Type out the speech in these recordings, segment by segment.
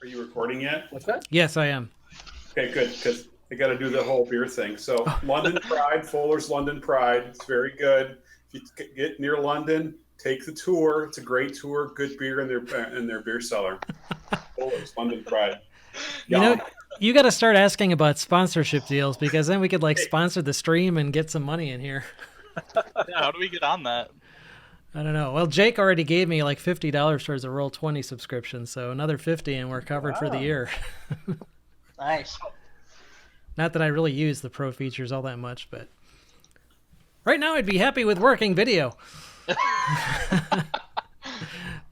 Are you recording yet? What's that? Yes, I am. Okay, good, because I got to do the whole beer thing. So London Pride, Fuller's London Pride. It's very good. If you get near London, take the tour. It's a great tour. Good beer in their beer cellar. Fuller's London Pride. You know, you got to start asking about sponsorship deals because then we could like sponsor the stream and get some money in here. Yeah, how do we get on that? I don't know. Well, Jake already gave me like $50 towards a Roll20 subscription, so another 50 and we're covered for the year. Nice. Not that I really use the pro features all that much, but right now I'd be happy with working video.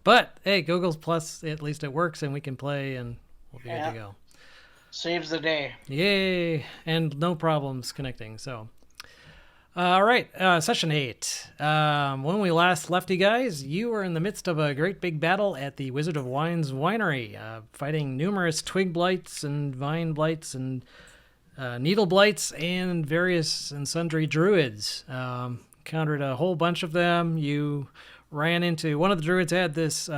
But hey, Google's Plus, at least it works and we can play and we'll be good to go. Saves the day. Yay! And no problems connecting, so. All right, session 8. When we last left you guys, you were in the midst of a great big battle at the Wizard of Wine's winery, fighting numerous twig blights and vine blights and needle blights and various and sundry druids. Encountered a whole bunch of them. You ran into one of the druids had this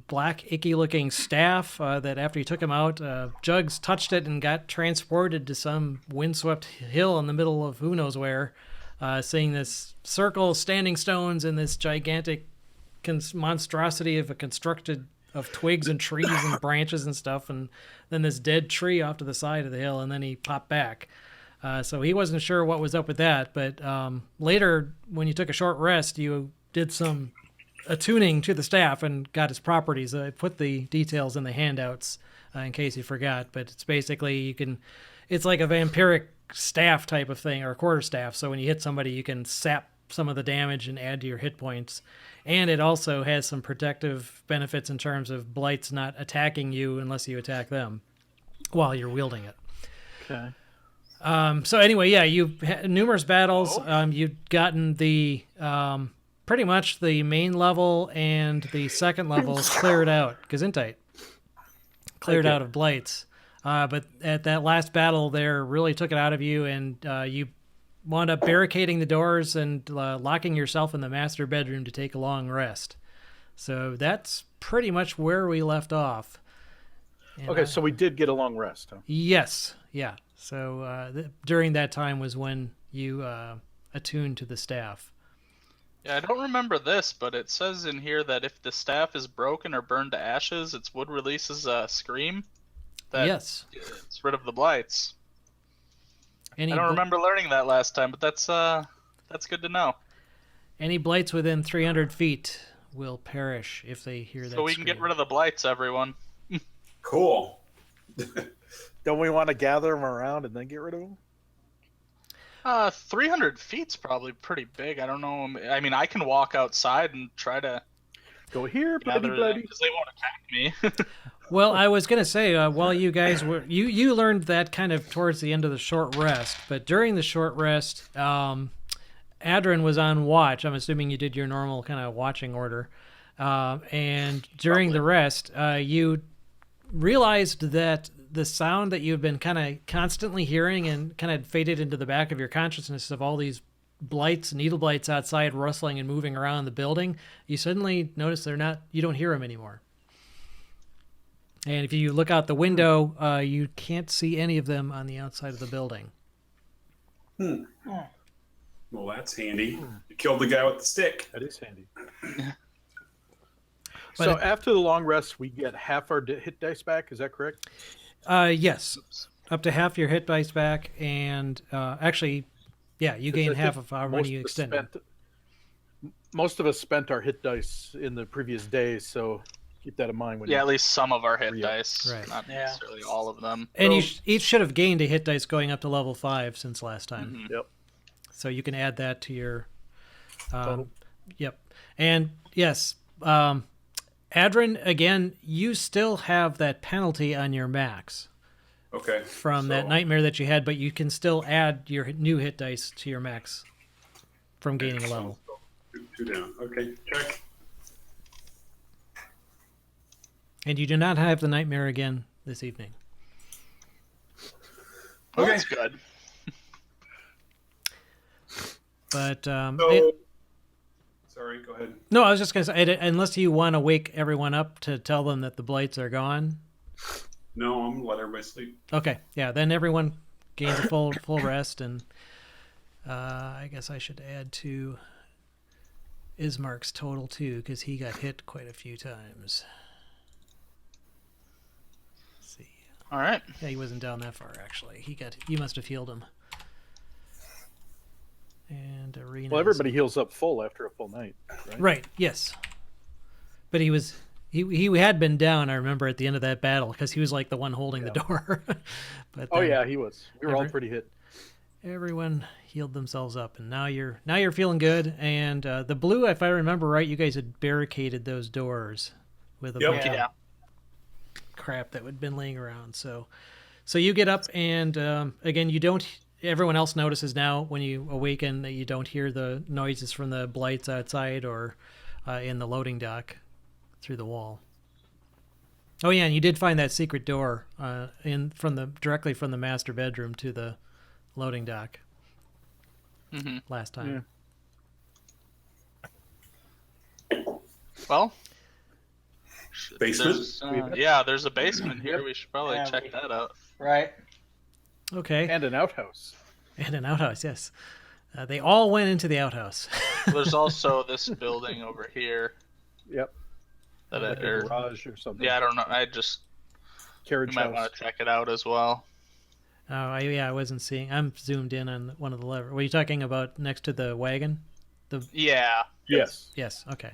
black icky looking staff that after you took him out, Jugs touched it and got transported to some windswept hill in the middle of who knows where. Seeing this circle of standing stones and this gigantic monstrosity of a constructed of twigs and trees and branches and stuff, and then this dead tree off to the side of the hill, and then he popped back. So he wasn't sure what was up with that, but later, when you took a short rest, you did some attuning to the staff and got its properties. I put the details in the handouts in case you forgot, but it's basically it's like a vampiric staff type of thing, or a quarter staff, so when you hit somebody you can sap some of the damage and add to your hit points, and it also has some protective benefits in terms of blights not attacking you unless you attack them while you're wielding it. Okay. So anyway, yeah, you've had numerous battles. You've gotten the pretty much the main level and the second levels cleared out. Gesundheit. Cleared out of blights. But at that last battle there really took it out of you, and you wound up barricading the doors and locking yourself in the master bedroom to take a long rest. So that's pretty much where we left off. And Okay, so we did get a long rest, huh? Yes, yeah. So during that time was when you attuned to the staff. Yeah, I don't remember this, but it says in here that if the staff is broken or burned to ashes, its wood releases a scream. Yes. It's rid of the blights. I Any don't remember learning that last time, but that's good to know. Any blights within 300 feet will perish if they hear that So we can get scream. rid of the blights, everyone. Cool. Don't we want to gather them around and then get rid of them? 300 feet's probably pretty big. I don't know. I mean, I can walk outside and try to Go here, gather buddy, them buddy. because they won't attack me. Well, I was going to say, while you guys were... You learned that kind of towards the end of the short rest, but during the short rest, Adrin was on watch. I'm assuming you did your normal kind of watching order. And during the rest, you realized that the sound that you've been kind of constantly hearing and kind of faded into the back of your consciousness of all these blights, needle blights outside rustling and moving around the building, you suddenly notice you don't hear them anymore. And if you look out the window, you can't see any of them on the outside of the building. Well, that's handy. You killed the guy with the stick. That is handy. But So after the long rest, we get half our hit dice back. Is that correct? Yes, up to half your hit dice back, and actually, yeah, you gain I half think of how most many you of us extended. Most of us spent our hit dice in the previous days, so keep that in mind. When Yeah, you at least some of our hit Re-up. dice, Right. not Yeah. necessarily all of them. And you each should have gained a hit dice going up to level 5 since last time. Mhm. Yep. So you can add that to your... Total. Yep. And yes, Adrin, again, you still have that penalty on your max Okay. from that nightmare that you had, but you can still add your new hit dice to your max from gaining a level. Two down. Okay, check. And you do not have the nightmare again this evening. Well, Okay. that's good. But So, sorry, go ahead. no, I was just going to say, unless you want to wake everyone up to tell them that the blights are gone, No, I'm gonna let everybody sleep. Okay, yeah. Then everyone gains a full rest, and I guess I should add to Ismark's total too, because he got hit quite a few times. Let's see. All right. Yeah, he wasn't down that far actually. You must have healed him. And Arena. Well, everybody heals up full after a full night, right? Right. Yes. But he had been down. I remember at the end of that battle because he was like the one holding the door. But Oh then yeah, he was. We were all pretty hit. everyone healed themselves up, and now you're feeling good. And the blue, if I remember right, you guys had barricaded those doors with a Yep. bunch of Yeah. crap that had been laying around. So you get up, and again, you don't. Everyone else notices now when you awaken that you don't hear the noises from the blights outside or in the loading dock through the wall. Oh yeah, and you did find that secret door directly from the master bedroom to the loading dock Mm-hmm. last time. Well, Basement? there's a basement here. We should probably Yeah, check that out. Right. Okay, And an outhouse. and an outhouse. Yes, they all went into the outhouse. There's also this building over here. Yep. That Like a garage or something. I don't know. We Carriage might house. want to check it out as well. Oh, I wasn't seeing. I'm zoomed in on one of the levers. Were you talking about next to the wagon? Yeah. Yes. Yes. Okay.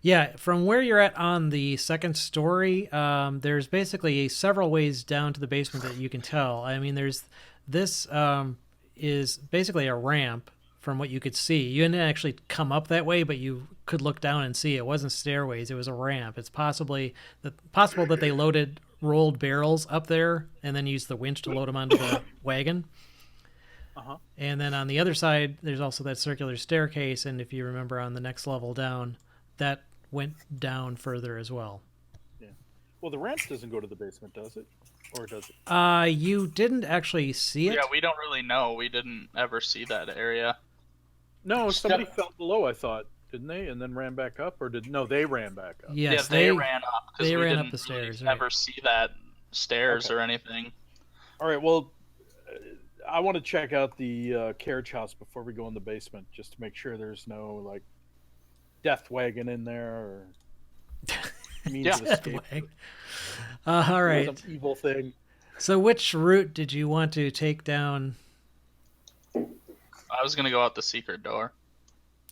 Yeah. From where you're at on the second story, there's basically several ways down to the basement that you can tell. I mean, there's this is basically a ramp from what you could see. You didn't actually come up that way, but you could look down and see it wasn't stairways. It was a ramp. It's possible that they rolled barrels up there and then used the winch to load them onto the wagon. Uh-huh. And then on the other side, there's also that circular staircase. And if you remember on the next level down, that went down further as well. Well, the ramp doesn't go to the basement, does it? Or does it? You didn't actually see it. Yeah, we don't really know. We didn't ever see that area. No, somebody fell below, I thought, didn't they? And then ran back up, or no? They ran back up. Yes, yeah, they ran up. 'Cause they we ran up didn't the stairs, Really right. Never see that stairs Okay. or anything. All right. Well, I want to check out the carriage house before we go in the basement, just to make sure there's no like death wagon in there or means Yeah. of escape. All Or right. some evil thing. So which route did you want to take down? I was gonna go out the secret door.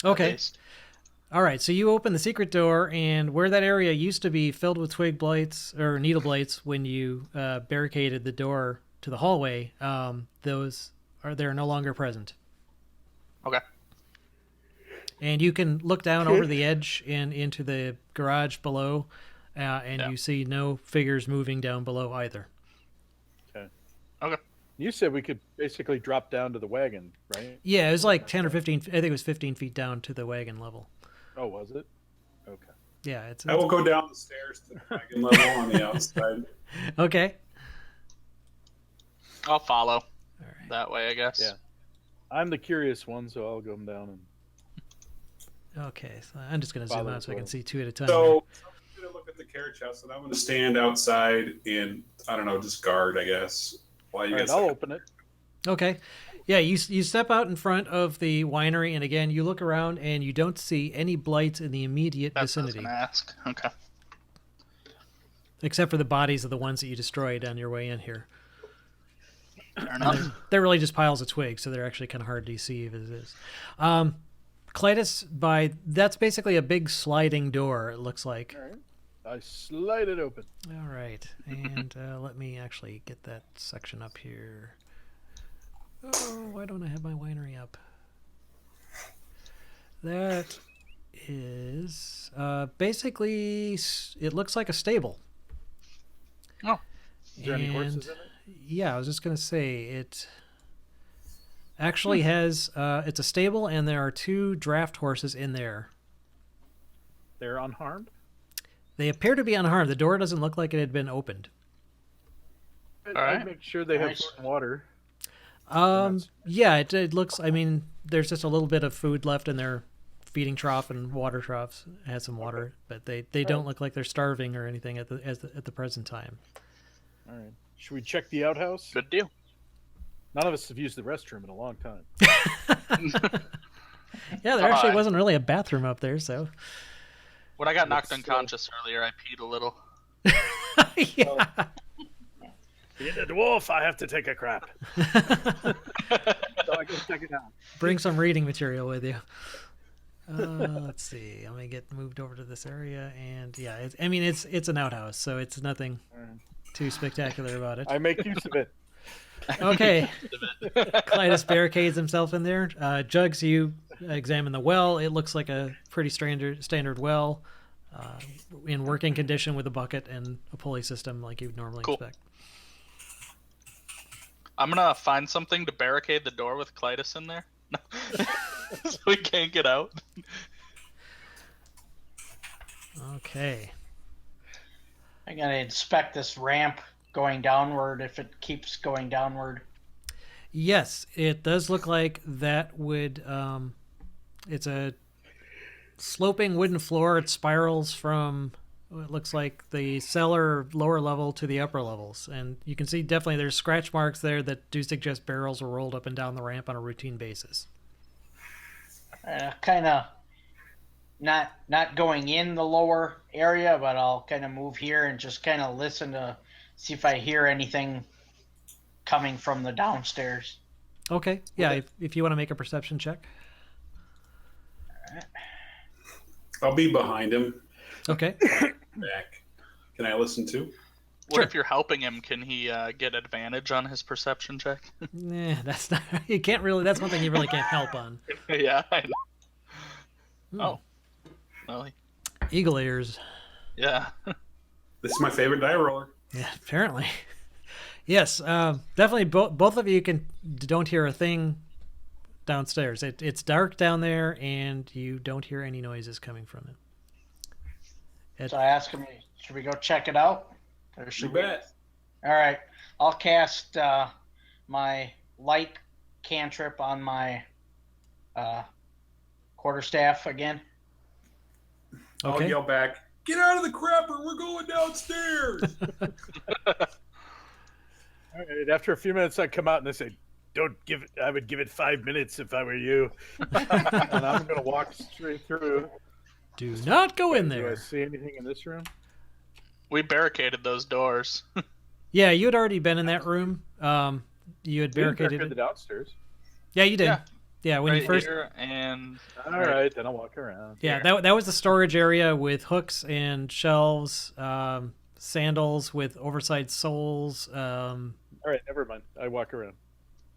at Okay. least. All right. So you open the secret door, and where that area used to be filled with twig blights or needle blights when you barricaded the door to the hallway, they're no longer present. Okay. And you can look down over the edge and into the garage below, and Yeah. you see no figures moving down below either. Okay. You said we could basically drop down to the wagon, right? Yeah, it was like 10 or 15. I think it was 15 feet down to the wagon level. Oh, was it? Okay. Yeah, it's I will go down the stairs to the wagon level on the outside. okay. I'll follow All right. that way, I guess. Yeah. I'm the curious one, so I'll go down and. Okay, so I'm just going to zoom Follow out so I can as see two at a time. So I'm going to look at the carriage house, and I'm going to stand outside and, I don't know, just guard, I guess. While you All right, guys I'll open it. Okay. Yeah, you step out in front of the winery, and again, you look around, and you don't see any blights in the immediate That's what I was vicinity, gonna ask. Okay. except for the bodies of the ones that you destroyed on your way in here. Fair enough. They're really just piles of twigs, so they're actually kind of hard to see as it is. Clytus, that's basically a big sliding door, it looks like. All right. I slide it open. All right, and let me actually get that section up here. Oh, why don't I have my winery up? That is basically, it looks like a stable. Oh. Is there any horses And- in it? Yeah, I was just going to say, it actually has, it's a stable, and there are 2 draft horses in there. They're unharmed? They appear to be unharmed. The door doesn't look like it had been opened. I'd right. make sure they have Nice. food and water. Yeah, it looks, I mean, there's just a little bit of food left in their feeding trough and water troughs. It has some water, but they don't look like they're starving or anything at the present time. All right. Should we check the outhouse? Good deal. None of us have used the restroom in a long time. Yeah, there actually Fine. wasn't really a bathroom up there, so. When I got knocked Let's, unconscious earlier, I peed a little. Yeah. Being a dwarf, I have to take a crap. So I can check it out. Bring some reading material with you. Let's see. I'm gonna get moved over to this area, and yeah, it's an outhouse, so it's nothing too spectacular about it. I make use of it. Okay. Clytus barricades himself in there. Jugs, you examine the well. It looks like a pretty standard well, in working condition with a bucket and a pulley system like you'd normally Cool. expect. I'm gonna find something to barricade the door with Clytus in there, so we can't get out. Okay. I gotta inspect this ramp going downward if it keeps going downward. Yes, it does look like that would. It's a sloping wooden floor. It spirals from what looks like the cellar lower level to the upper levels, and you can see definitely there's scratch marks there that do suggest barrels were rolled up and down the ramp on a routine basis. Kind of not going in the lower area, but I'll kind of move here and just kind of listen to see if I hear anything coming from the downstairs. Okay, yeah. If you want to make a perception check. I'll be behind him. Okay. Back. Can I listen too? What Sure. if you're helping him? Can he get advantage on his perception check? Nah, that's not. You can't really. That's one thing you really can't help on. Yeah, I know. Hmm. Oh. Well, Eagle ears. yeah. This is my favorite die roller. Yeah, apparently. Yes, definitely. Both of you don't hear a thing downstairs. It's dark down there, and you don't hear any noises coming from it. So I ask him, should we go check it out? Or You should we? bet. All right. I'll cast my light cantrip on my quarterstaff again. I'll Okay. yell back, "Get out of the crapper! We're going downstairs!" All right. After a few minutes, I come out and I say, "Don't give it." I would give it 5 minutes if I were you. And I'm going to walk straight through. Do not go in Do I there. see anything in this room? We barricaded those doors. Yeah, you had already been in that room. You had We didn't barricaded barricade it. the downstairs. Yeah, you did. Yeah. Yeah, when right you first. here, and All right, then I'll walk around. Yeah, that was the storage area with hooks and shelves, sandals with oversized soles. All right, never mind. I walk around.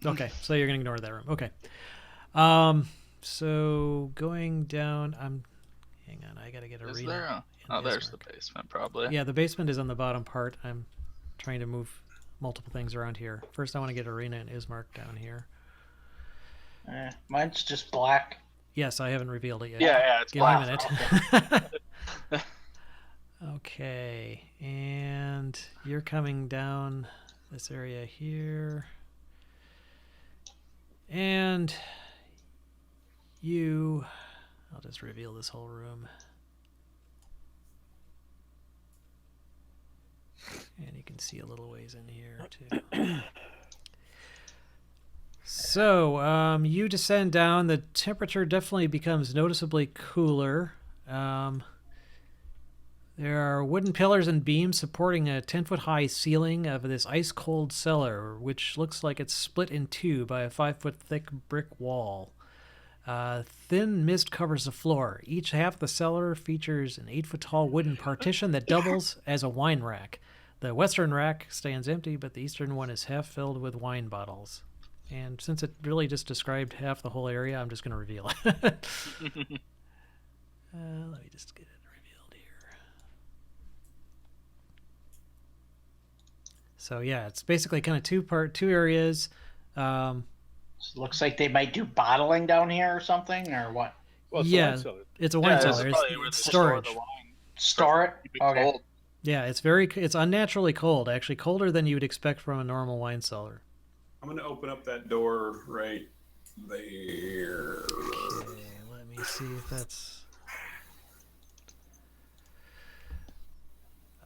Okay, so you're gonna ignore that room. Okay. So going down, hang on, I gotta get a is read. there? Oh, there's the basement, probably. Yeah, the basement is on the bottom part. I'm trying to move multiple things around here. First, I want to get Arena and Ismark down here. Mine's just black. Yes, I haven't revealed it yet. Yeah, it's Give me a black. minute. Okay, and you're coming down this area here. And I'll just reveal this whole room. And you can see a little ways in here too. So, you descend down. The temperature definitely becomes noticeably cooler. There are wooden pillars and beams supporting a 10-foot-high ceiling of this ice-cold cellar, which looks like it's split in two by a 5-foot-thick brick wall. Thin mist covers the floor. Each half of the cellar features an 8-foot-tall wooden partition that doubles as a wine rack. The western rack stands empty, but the eastern one is half filled with wine bottles. And since it really just described half the whole area, I'm just going to reveal it. Let me just get it revealed here. So yeah, it's basically kind of two areas. Looks like they might do bottling down here or something, or what? Well, it's Yeah. a wine cellar. It's a wine Yeah, this is cellar. probably where It's they store storage. the wine. Store it? Keep it Okay. cold. Yeah, it's unnaturally cold. Actually, colder than you would expect from a normal wine cellar. I'm going to open up that door right there. Okay, let me see if that's.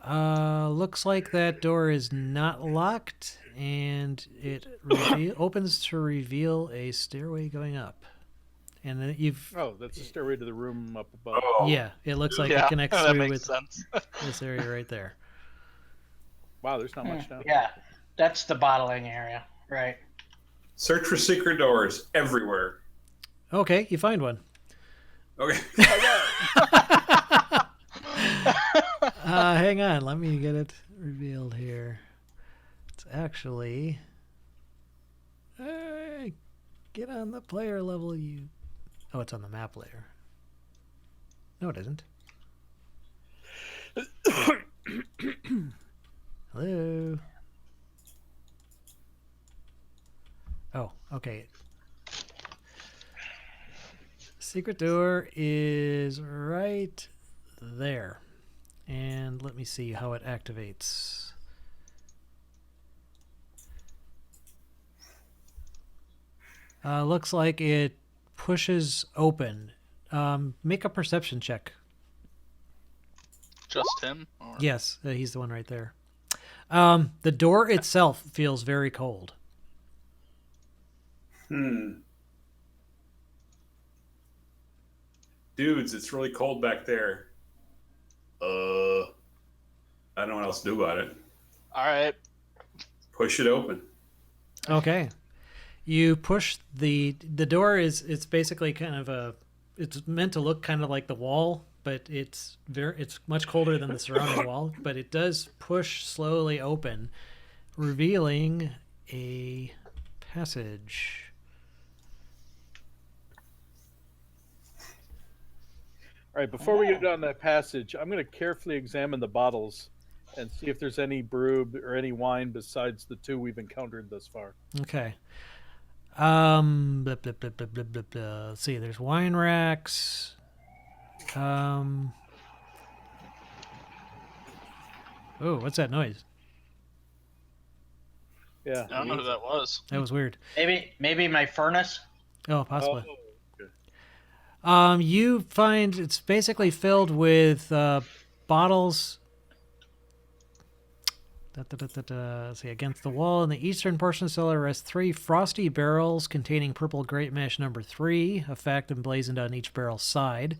Looks like that door is not locked, and it opens to reveal a stairway going up. And then you've Oh, that's the stairway to the room up above. Oh, yeah, it looks like yeah, it connects that through makes with sense. this area right there. Wow, there's not much down. Yeah, that's the bottling area, right? search for secret doors everywhere. Okay, you find one. Okay. Hang on, let me get it revealed here. It's actually get on the player level. Oh, it's on the map layer. No, it isn't. Hello. Oh, okay. Secret door is right there. And let me see how it activates. Looks like it pushes open. Make a perception check. Just him? Or... Yes, he's the one right there. The door itself feels very cold. Dudes, it's really cold back there. I don't know what else to do about it. All right. Push it open. Okay. You push the door it's basically kind of it's meant to look kind of like the wall, but it's much colder than the surrounding wall, but it does push slowly open, revealing a passage. All right, before we get down that passage, I'm going to carefully examine the bottles and see if there's any brew or any wine besides the two we've encountered thus far. Okay. Blah, blah, blah, blah, blah, blah, blah. Let's see, there's wine racks. Oh, what's that noise? Yeah. I don't know who that was. That was weird. Maybe my furnace. Oh, possibly. Oh, okay. You find it's basically filled with bottles. Let's see, against the wall in the eastern portion of the cellar rests 3 frosty barrels containing purple grape mash number 3, a fact emblazoned on each barrel's side.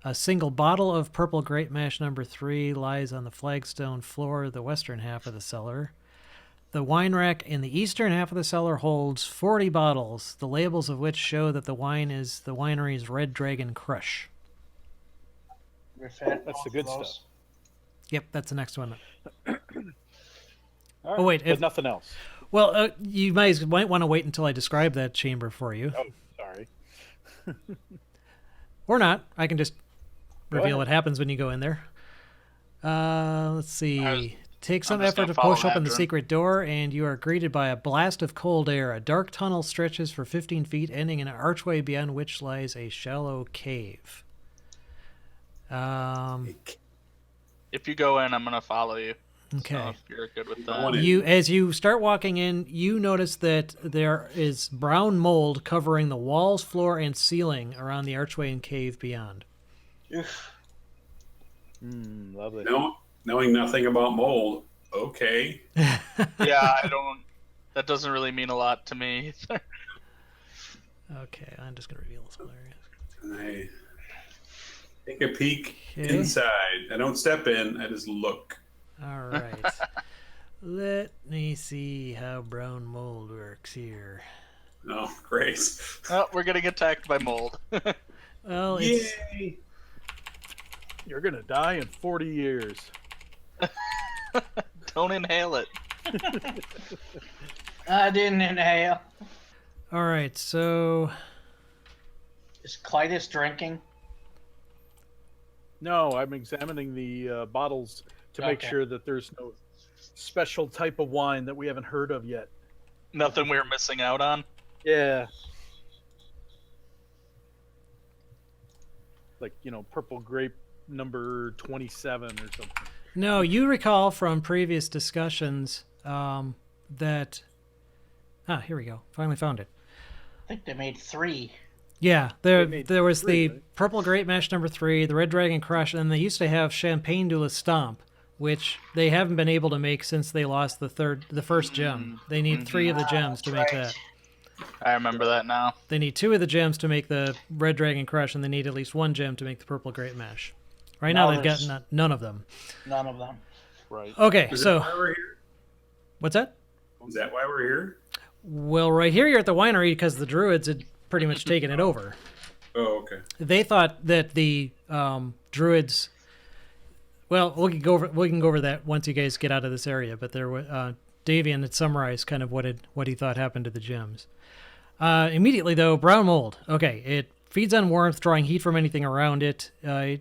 A single bottle of purple grape mash number 3 lies on the flagstone floor of the western half of the cellar. The wine rack in the eastern half of the cellar holds 40 bottles, the labels of which show that the wine is the winery's Red Dragon Crush. We've had That's the both good of those. stuff. Yep, that's the next one. All right, Oh, wait, but nothing else. Well, you might want to wait until I describe that chamber for you. Oh, sorry. Or not. I can just reveal ahead. what happens when you go in there. Let's see. Take some I'm just effort gonna to follow push open the after him. secret door, and you are greeted by a blast of cold air. A dark tunnel stretches for 15 feet, ending in an archway beyond which lies a shallow cave. If you go in, I'm going to follow you. Okay. So if you're good with I want that. it. As you start walking in, you notice that there is brown mold covering the walls, floor, and ceiling around the archway and cave beyond. Lovely. No, knowing nothing about mold. Okay. Yeah, that doesn't really mean a lot to me either. Okay, I'm just going to reveal this one area. I take a peek Okay. inside. I don't step in. I just look. All right. Let me see how brown mold works here. Oh, great. Oh, we're getting attacked by mold. Well, it's Yay! You're going to die in 40 years. Don't inhale it. I didn't inhale. all right. So Is Clytus drinking? No, I'm examining the bottles to make Okay. sure that there's no special type of wine that we haven't heard of yet. Nothing we're missing out on. Yeah. Like, purple grape number 27 or something. no, you recall from previous discussions that. Here we go. Finally found it. I think they made 3. Yeah, They made there was 3, the right? purple grape mash number 3, the Red Dragon Crush, and they used to have Champagne de la Stamp, which they haven't been able to make since they lost the first gem. They need 3 of the gems to make that. I remember that now. They need 2 of the gems to make the Red Dragon Crush, and they need at least 1 gem to make the Purple Great Mash. Right now, they've got none of them. None of them. Right. Okay, Is so that why we're here? what's that? Is that why we're here? Well, right here you're at the winery because the druids had pretty much taken it over. Oh, okay. They thought that the druids. Well, we can go over that once you guys get out of this area. But Davian had summarized kind of what he thought happened to the gems. Immediately though, brown mold. Okay, it feeds on warmth, drawing heat from anything around it. Let's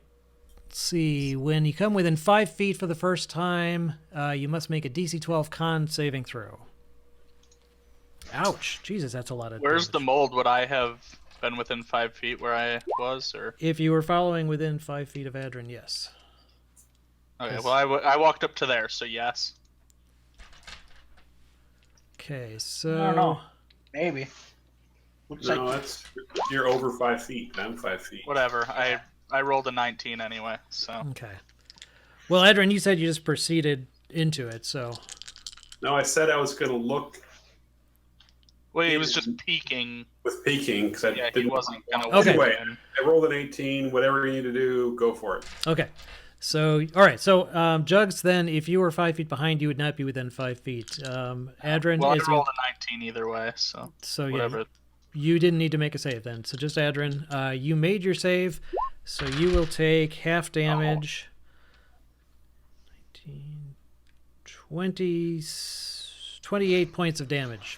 see. When you come within 5 feet for the first time, you must make a DC 12 Con saving throw. Ouch! Jesus, that's a lot of. Where's the damage. mold? Would I have been within 5 feet where I was, or? If you were following within 5 feet of Adrin, yes. Okay, well, I walked up to there, so yes. Okay, so. I don't know. Maybe. Looks No, like you're over 5 feet. And I'm 5 feet. Whatever. I rolled a 19 anyway, so. Okay. Well, Adrin, you said you just proceeded into it, so. No, I said I was going to look Well, he was just peeking. with peeking because I Yeah, he didn't. wasn't gonna. Okay. Anyway, I rolled an 18. Whatever you need to do, go for it. Okay. So, all right. So, Jugs, then, if you were 5 feet behind, you would not be within 5 feet. Adrin, Well, I as you. rolled a 19 either way, so. So, yeah. Whatever. You didn't need to make a save then. So, just Adrin. You made your save, so you will take half damage. 19, 20, 28 points of damage.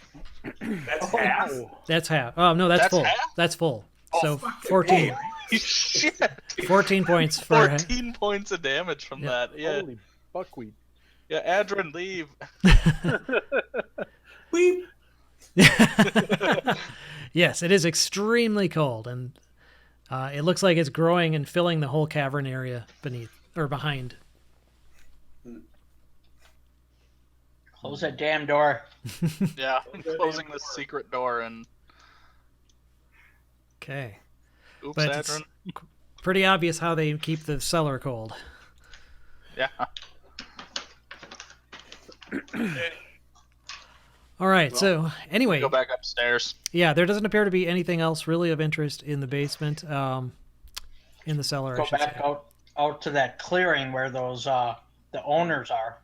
That's half. That's half. Oh, no, that's That's full. half? That's full. So, fucking 14. Shit. 14 points for. 14 points of damage from Yeah. that. Yeah. Holy buckwheat. Yeah, Adrin, leave. Weep. Yes, it is extremely cold, and it looks like it's growing and filling the whole cavern area beneath or behind. close that damn door. Yeah, I'm closing the secret door and. Okay. Oops, But it's- Adrin. Pretty obvious how they keep the cellar cold. Yeah. All right, so anyway, Go back upstairs. yeah, there doesn't appear to be anything else really of interest in the basement, in the cellar. I Go should back say. out to that clearing where those the owners are.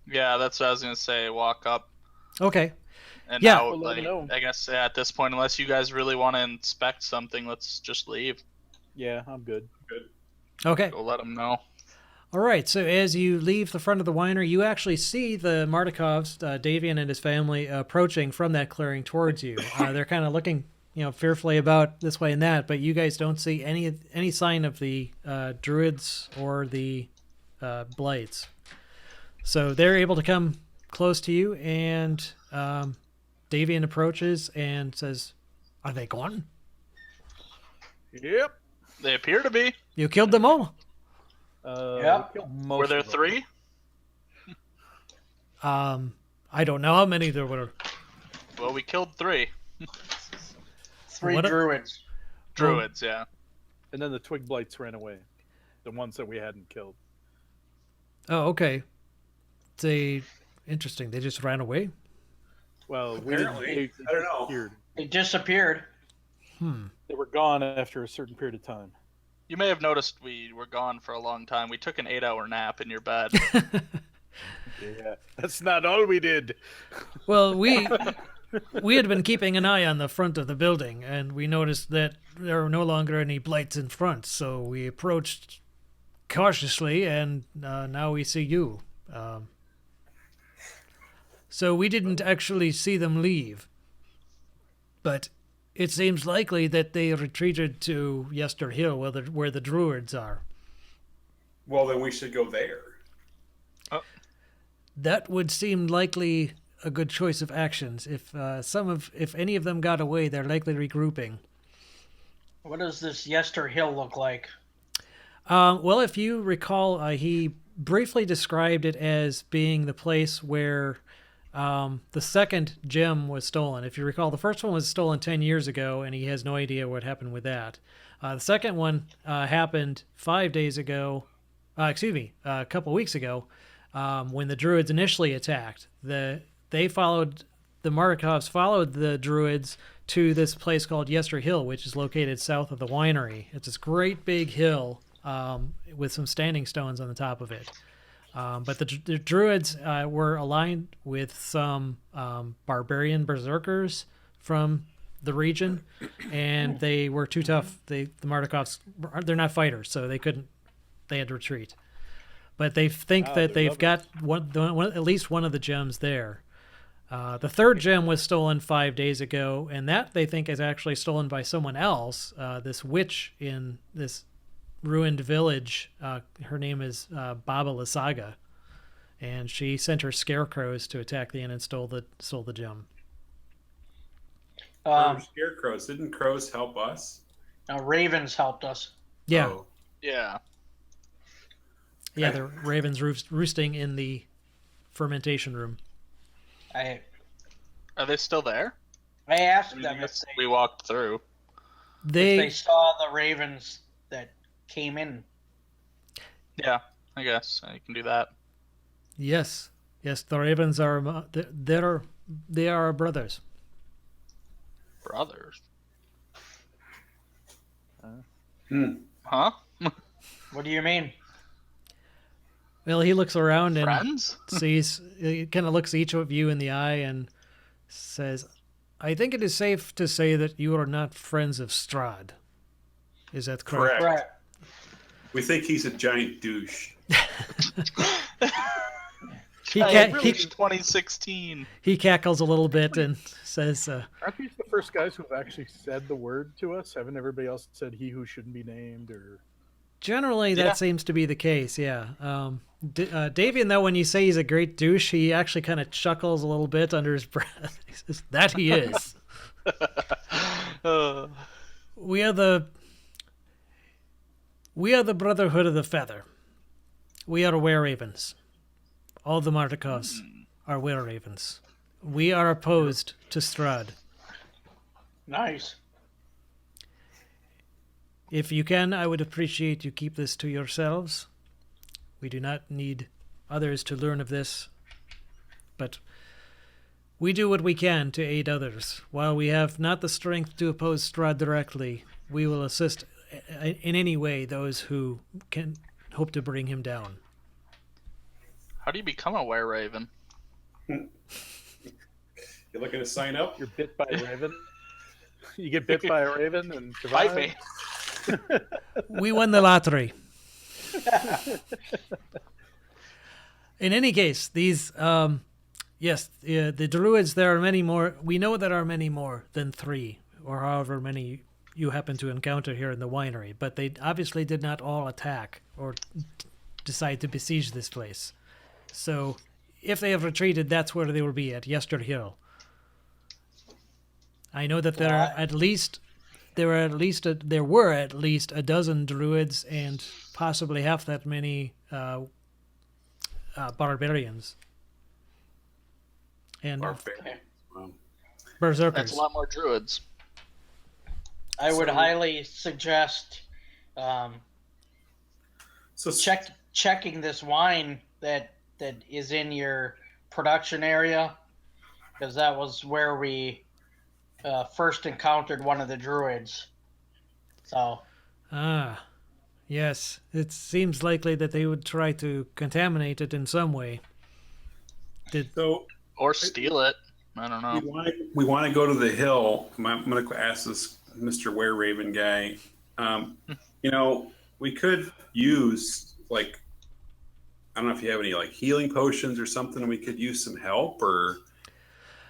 Yeah, that's what I was gonna say. Walk up Okay. and Yeah. out. We'll let Like, them know. I guess at this point, unless you guys really want to inspect something, let's just leave. Yeah, I'm good. Okay. Go let them know. All right, so as you leave the front of the winery, you actually see the Martikovs, Davian and his family, approaching from that clearing towards you. They're kind of looking, fearfully about this way and that, but you guys don't see any sign of the druids or the blights. So they're able to come close to you, and Davian approaches and says, "Are they gone? Yep. They appear to be. You killed them all?" Yeah. we killed most Were there of them. 3? I don't know how many there were. Well, we killed 3 Three What a- druids. druids. Yeah. And then the twig blights ran away. The ones that we hadn't killed. Oh, okay. Interesting. They just ran away? Well, Apparently. I don't know. disappeared. They disappeared. They were gone after a certain period of time. You may have noticed we were gone for a long time. We took an 8-hour nap in your bed. Yeah, that's not all we did. Well, we had been keeping an eye on the front of the building, and we noticed that there were no longer any blights in front, so we approached cautiously, and now we see you. So we didn't actually see them leave, but it seems likely that they retreated to Yester Hill, where the druids are. Well, then we should go there. That would seem likely a good choice of actions. If any of them got away, they're likely regrouping. What does this Yester Hill look like? Well, if you recall, he briefly described it as being the place where the second gem was stolen. If you recall, the first one was stolen 10 years ago, and he has no idea what happened with that. The second one happened 5 days ago. A couple weeks ago. when the druids initially attacked. The Markovs followed the druids to this place called Yester Hill, which is located south of the winery. It's this great big hill with some standing stones on the top of it. But the druids were aligned with some barbarian berserkers from the region, and they were too tough. The Markovs, they're not fighters, so they couldn't. They had to retreat. But they think that they've got at least one of the gems there. The third gem was stolen 5 days ago, and that they think is actually stolen by someone else. This witch in this ruined village. Her name is Baba Lysaga, and she sent her scarecrows to attack the inn and stole the gem. Scarecrows. Didn't crows help us? Ravens helped us. Yeah. Oh. Yeah. Yeah, the ravens roosting in the fermentation room. Are they still there? I asked them if We walked through. if they saw the ravens that came in. Yeah, I guess I can do that. Yes, the ravens are they are our brothers. Brothers. Huh? What do you mean? Well, he looks around and Friends? he kind of looks each of you in the eye and says, "I think it is safe to say that you are not friends of Strahd. Is that correct?" Correct. We think he's a giant douche. He 2016. He cackles a little bit and says, Aren't these the first guys who've actually said the word to us? Haven't everybody else said he who shouldn't be named? Or generally, that seems to be the case, yeah. Davian, though, when you say he's a great douche, he actually kind of chuckles a little bit under his breath. He says, that he is. We are the Brotherhood of the Feather. We are were-ravens. All the Markovs are were-ravens. We are opposed to Strahd. Nice. If you can, I would appreciate you keep this to yourselves. We do not need others to learn of this, but we do what we can to aid others. While we have not the strength to oppose Strahd directly, we will assist in any way those who can hope to bring him down. How do you become a were-raven? You looking to sign up? you're bit by a raven. You get bit by a raven and Fight survive. me. We won the lottery. In any case, these, the druids, there are many more. We know there are many more than 3, or however many you happen to encounter here in the winery, but they obviously did not all attack or decide to besiege this place. So, if they have retreated, that's where they will be, at Yester Hill. I know that there were at least a dozen druids and possibly half that many barbarians and berserkers. That's a lot more druids. I would highly suggest checking this wine that is in your production area, because that was where we first encountered one of the druids. So. Yes. It seems likely that they would try to contaminate it in some way. Or steal it. I don't know. We want to go to the hill. I'm going to ask this Mr. Were-Raven guy. We could use, like, I don't know if you have any, like, healing potions or something. We could use some help, or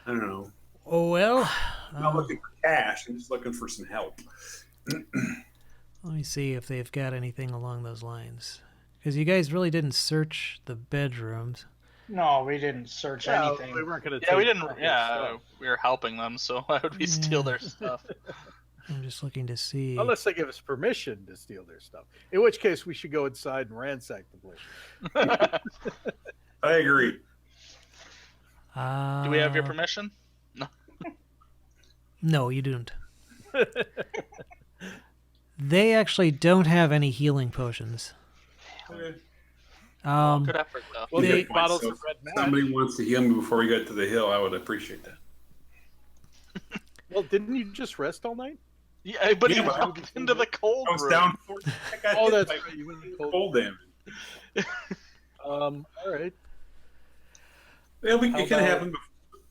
I don't know. Oh, well. I'm not looking for cash. I'm just looking for some help. Let me see if they've got anything along those lines. Because you guys really didn't search the bedrooms. No, we didn't search anything. We weren't going to. Yeah, we didn't. Yeah, we were helping them, so why would we steal their stuff? I'm just looking to see. Unless they give us permission to steal their stuff. In which case, we should go inside and ransack the place. I agree. Do we have your permission? No. No, you don't. They actually don't have any healing potions. Good effort, though. Well, They- take bottles So of red if match. somebody wants to heal me before we get to the hill, I would appreciate that. Well, didn't you just rest all night? Yeah, but he Yeah, I walked into the cold I was room. down 4. I got Oh, hit that's by right. You went in cold. cold damage. All right. Yeah, it How can about- happen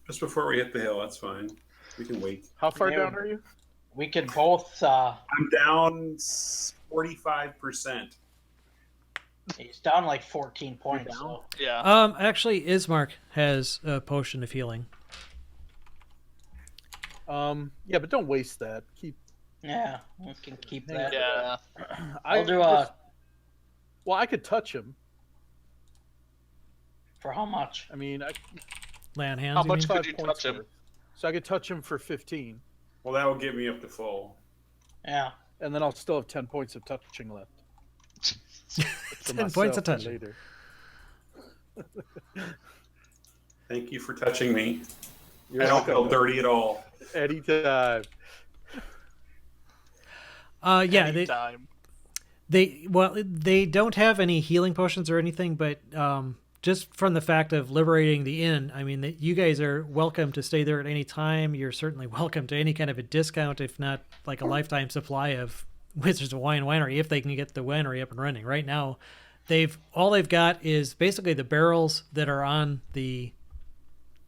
just before we hit the hill. That's fine. We can wait. How far Yeah. down are you? We could both. I'm down 45%. He's down like 14 points. So. Yeah. Actually, Ismark has a potion of healing. Yeah, but don't waste that. Keep. Yeah, we can keep Hang that. Yeah. I'll do a. Well, I could touch him. For how much? I mean, Land hands. How you much mean? could you touch him? So I could touch him for 15, Well, that will get me up to full. Yeah. and then I'll still have 10 points of touching left. For 10 points myself of touching. later. Thank you for touching me. You're I don't feel welcome. dirty at all. Anytime. Yeah, Anytime. they don't have any healing potions or anything, but just from the fact of liberating the inn, I mean, you guys are welcome to stay there at any time. You're certainly welcome to any kind of a discount, if not like a lifetime supply of Wizards of Wine Winery, if they can get the winery up and running. Right now, all they've got is basically the barrels that are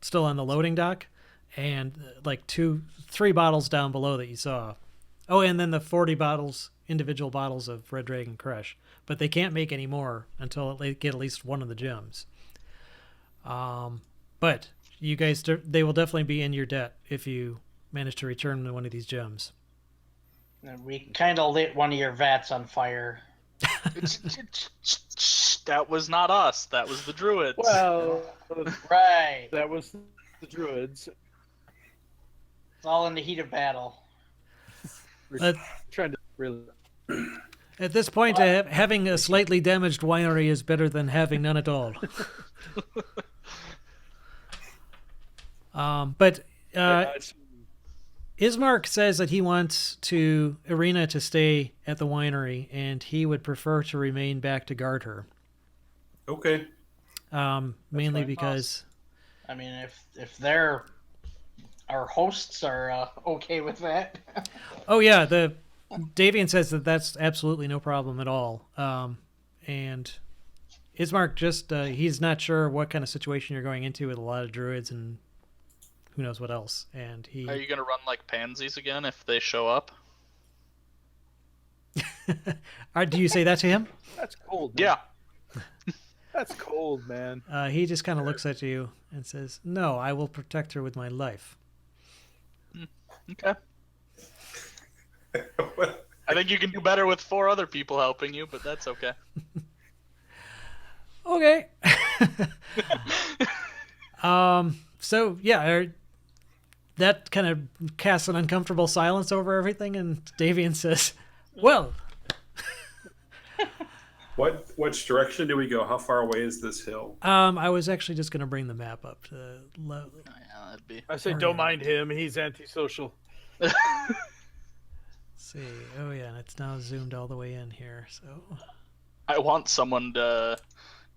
still on the loading dock, and like 3 bottles down below that you saw. Oh, and then the 40 individual bottles of Red Dragon Crush. But they can't make any more until they get at least one of the gems. But you guys, they will definitely be in your debt if you manage to return one of these gems. And we kind of lit one of your vats on fire. That was not us. That was the druids. Well, Right. that was the druids. It's all in the heat of battle. We're trying to really. At this point, having a slightly damaged winery is better than having none at all. But Ismark says that he wants Irina to stay at the winery, and he would prefer to remain back to guard her. Okay. Mainly fine. because I mean, if they're our hosts are okay with that. oh yeah, the Davian says that that's absolutely no problem at all. And Ismark just he's not sure what kind of situation you're going into with a lot of druids and who knows what else. And Are you gonna run like pansies again if they show up? do you say that to him? That's cold. Man. Yeah. That's cold, man. He just kind of looks at you and says, "No, I will protect her with my life." Okay. I think you can do better with 4 other people helping you, but that's okay. Okay. So yeah, that kind of casts an uncomfortable silence over everything, and Davian says, "Well, Which direction do we go? How far away is this hill? I was actually just going to bring the map up to Yeah, that'd be. I say don't mind him. He's antisocial. see. Oh yeah, and it's now zoomed all the way in here. So I want someone to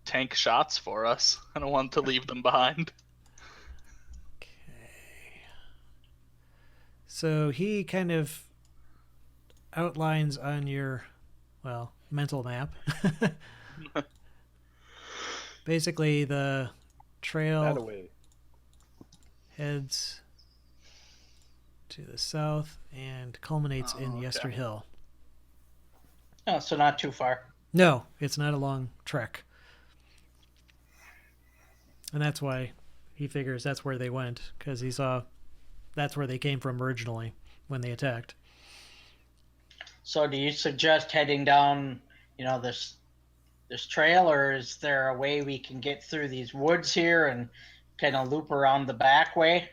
tank shots for us. I don't want to leave them behind. okay. So he kind of outlines on your mental map. Basically, the trail That away. heads to the south and culminates in okay. Yester Hill. Oh, so not too far. No, it's not a long trek. And that's why he figures that's where they went, because he saw that's where they came from originally when they attacked. So do you suggest heading down, this trail, or is there a way we can get through these woods here and kind of loop around the back way?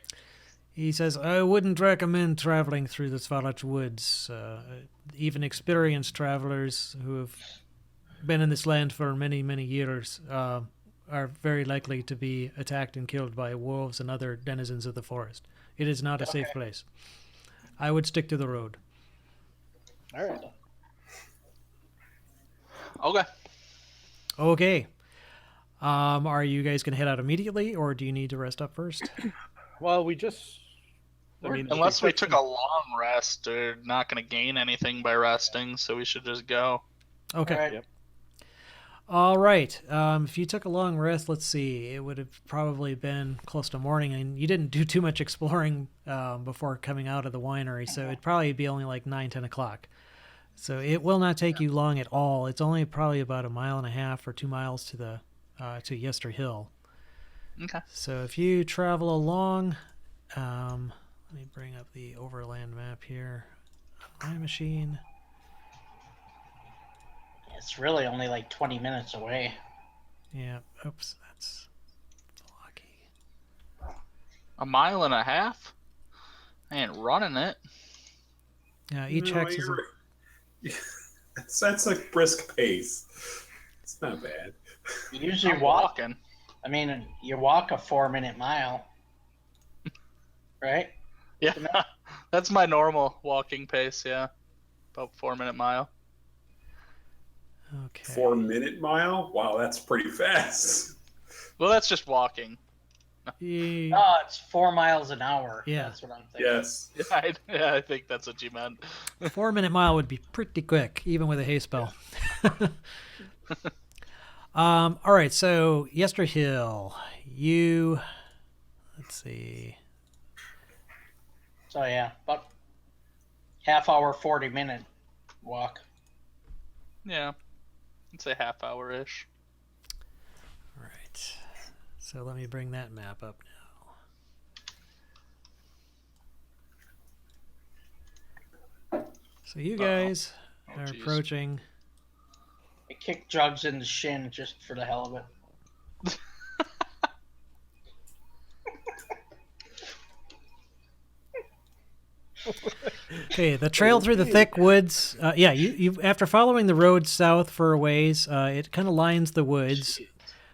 He says, I wouldn't recommend traveling through the Svalach woods. Even experienced travelers who have been in this land for many, many years are very likely to be attacked and killed by wolves and other denizens of the forest. It is not a safe place. I would stick to the road. All right. Okay. Okay. Are you guys going to head out immediately, or do you need to rest up first? Well, we just. Unless we took a long rest, we're not going to gain anything by resting, so we should just go. Okay. All right. Yep. All right. If you took a long rest, let's see, it would have probably been close to morning, and you didn't do too much exploring before coming out of the winery, so it'd probably be only like 9, 10 o'clock. So it will not take you long at all. It's only probably about 1.5 miles or 2 miles to the to Yester Hill. Okay. So if you travel along, let me bring up the overland map here on my machine. It's really only like 20 minutes away. Yeah. Oops, that's lucky. 1.5 miles? I ain't running it. Yeah, each No, hex is. That's a brisk pace. It's not bad. You usually I'm walk. walking. I mean, you walk a 4-minute mile, right? Yeah, that's my normal walking pace, yeah. About 4-minute mile. Okay. 4-minute mile? Wow, that's pretty fast. Well, that's just walking. Yeah. Oh, it's 4 miles an hour. Yeah. That's what I'm thinking. Yes. I think that's what you meant. 4-minute mile would be pretty quick, even with a hay spell. All right, so Yester Hill, let's see. So yeah, about half hour, 40-minute walk. Yeah, I'd say half hour-ish. All right, so let me bring that map up now. So you guys Oh, are geez. approaching. I kicked Jugs in the shin just for the hell of it. Okay, the trail through the thick woods. You after following the road south for a ways, it kind of lines the woods.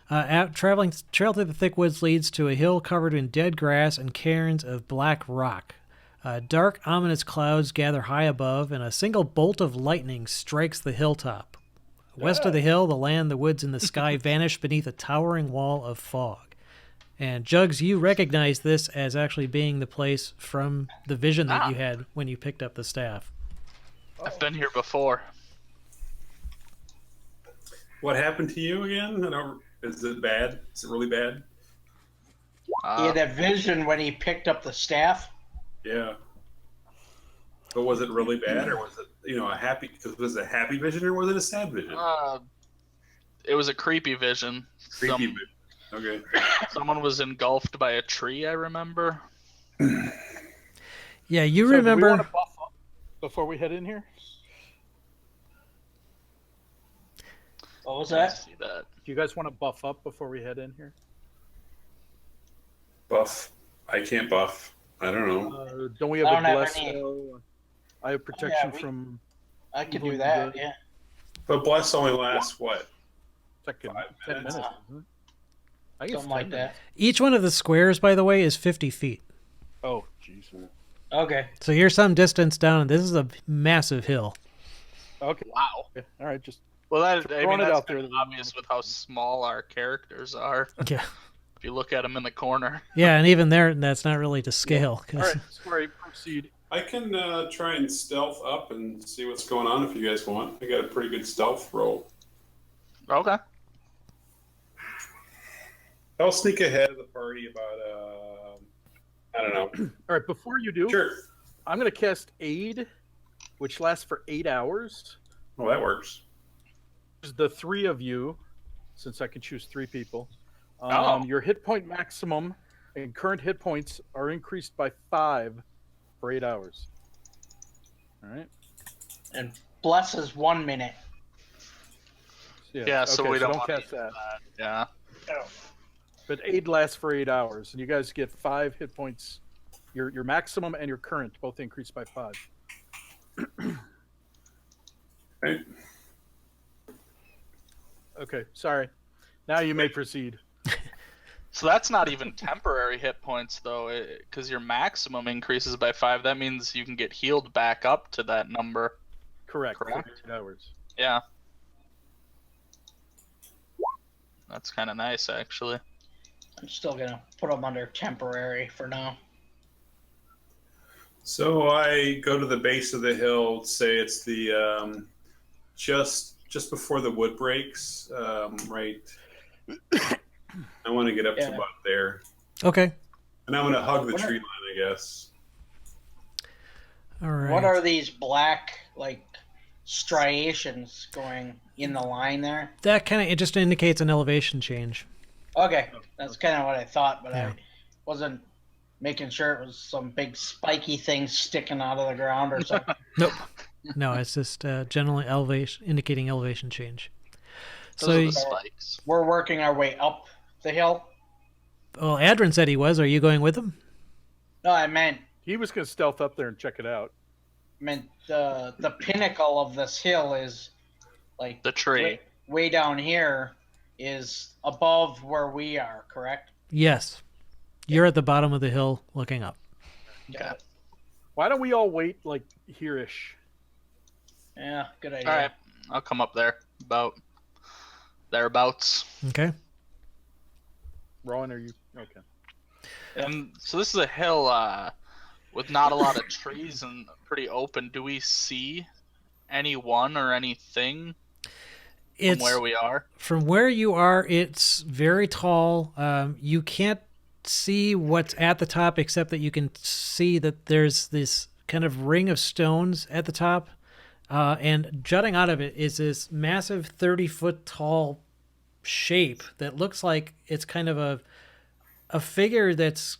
Trail through the thick woods leads to a hill covered in dead grass and cairns of black rock. Dark, ominous clouds gather high above, and a single bolt of lightning strikes the hilltop. West of the hill, the land, the woods, and the sky vanish beneath a towering wall of fog. And Jugs, you recognize this as actually being the place from the vision that you had when you picked up the staff. I've been here before. What happened to you again? Is it bad? Is it really bad? He had a vision when he picked up the staff. Yeah. But was it really bad, or was it, a happy? Was it a happy vision, or was it a sad vision? It was a creepy vision. Creepy vision. Okay. Someone was engulfed by a tree, I remember. Yeah, you So do we remember. want to buff up before we head in here? What was I that? see that. Do you guys want to buff up before we head in here? Buff. I can't buff. I don't know. Don't we have I a don't have bless? any. I have protection we- from I could Evil do and that, good. yeah. But bless only lasts what? second 5 10 minutes? minutes. Isn't it? I think it's Something like 10 that. minutes. Each one of the squares, by the way, is 50 feet. Oh, jeez. Okay. So you're some distance down, and this is a massive hill. Okay. Wow. Okay. All right. Just Well, I Throwing mean, it that's out there kind of that we obvious with how small our characters are. Yeah. If you look at them in the corner. Yeah, and even there, that's not really to scale. 'cause- all right. Sorry. Proceed. I can try and stealth up and see what's going on if you guys want. I got a pretty good stealth roll. Okay. I'll sneak ahead of the party about, I don't know. All right. Before you do, Sure. I'm going to cast Aid, which lasts for 8 hours. Well, that works. There's the 3 of you, since I can choose 3 people. Oh. Your hit point maximum and current hit points are increased by 5 for 8 hours. All right. And bless is 1 minute. Yeah, so okay, we don't don't want cast that. Yeah. But aid lasts for 8 hours, and you guys get 5 hit points. Your maximum and your current both increase by 5. Right. Okay, sorry. Now you may proceed. So that's not even temporary hit points, though, because your maximum increases by 5. That means you can get healed back up to that number. Correct. Correct. For 8 hours. Yeah. That's kind of nice, actually. I'm still gonna put them under temporary for now. So I go to the base of the hill. Say it's the just before the wood breaks. Right. I want to get up to about there, Okay. and I'm going to hug the tree line, I guess. All right. What are these black like striations going in the line there? That kind of it just indicates an elevation change. Okay, that's kind of what I thought, but Yeah. I wasn't making sure it was some big spiky thing sticking out of the ground or something. Nope. No, it's just generally elevation, indicating elevation change. Those are the So, spikes. We're working our way up the hill. well, Adrin said he was. Are you going with him? No, I meant He was going to stealth up there and check it out. the pinnacle of this hill is like The tree. way down here is above where we are, correct? Yes. You're at the bottom of the hill looking up. Okay. Why don't we all wait like here-ish? Yeah, good idea. All right, I'll come up there. About thereabouts. Okay. Rowan, are you okay? And so this is a hill with not a lot of trees and pretty open. Do we see anyone or anything from where we are? From where you are, it's very tall. You can't see what's at the top except that you can see that there's this kind of ring of stones at the top. And jutting out of it is this massive 30-foot tall shape that looks like it's kind of a figure that's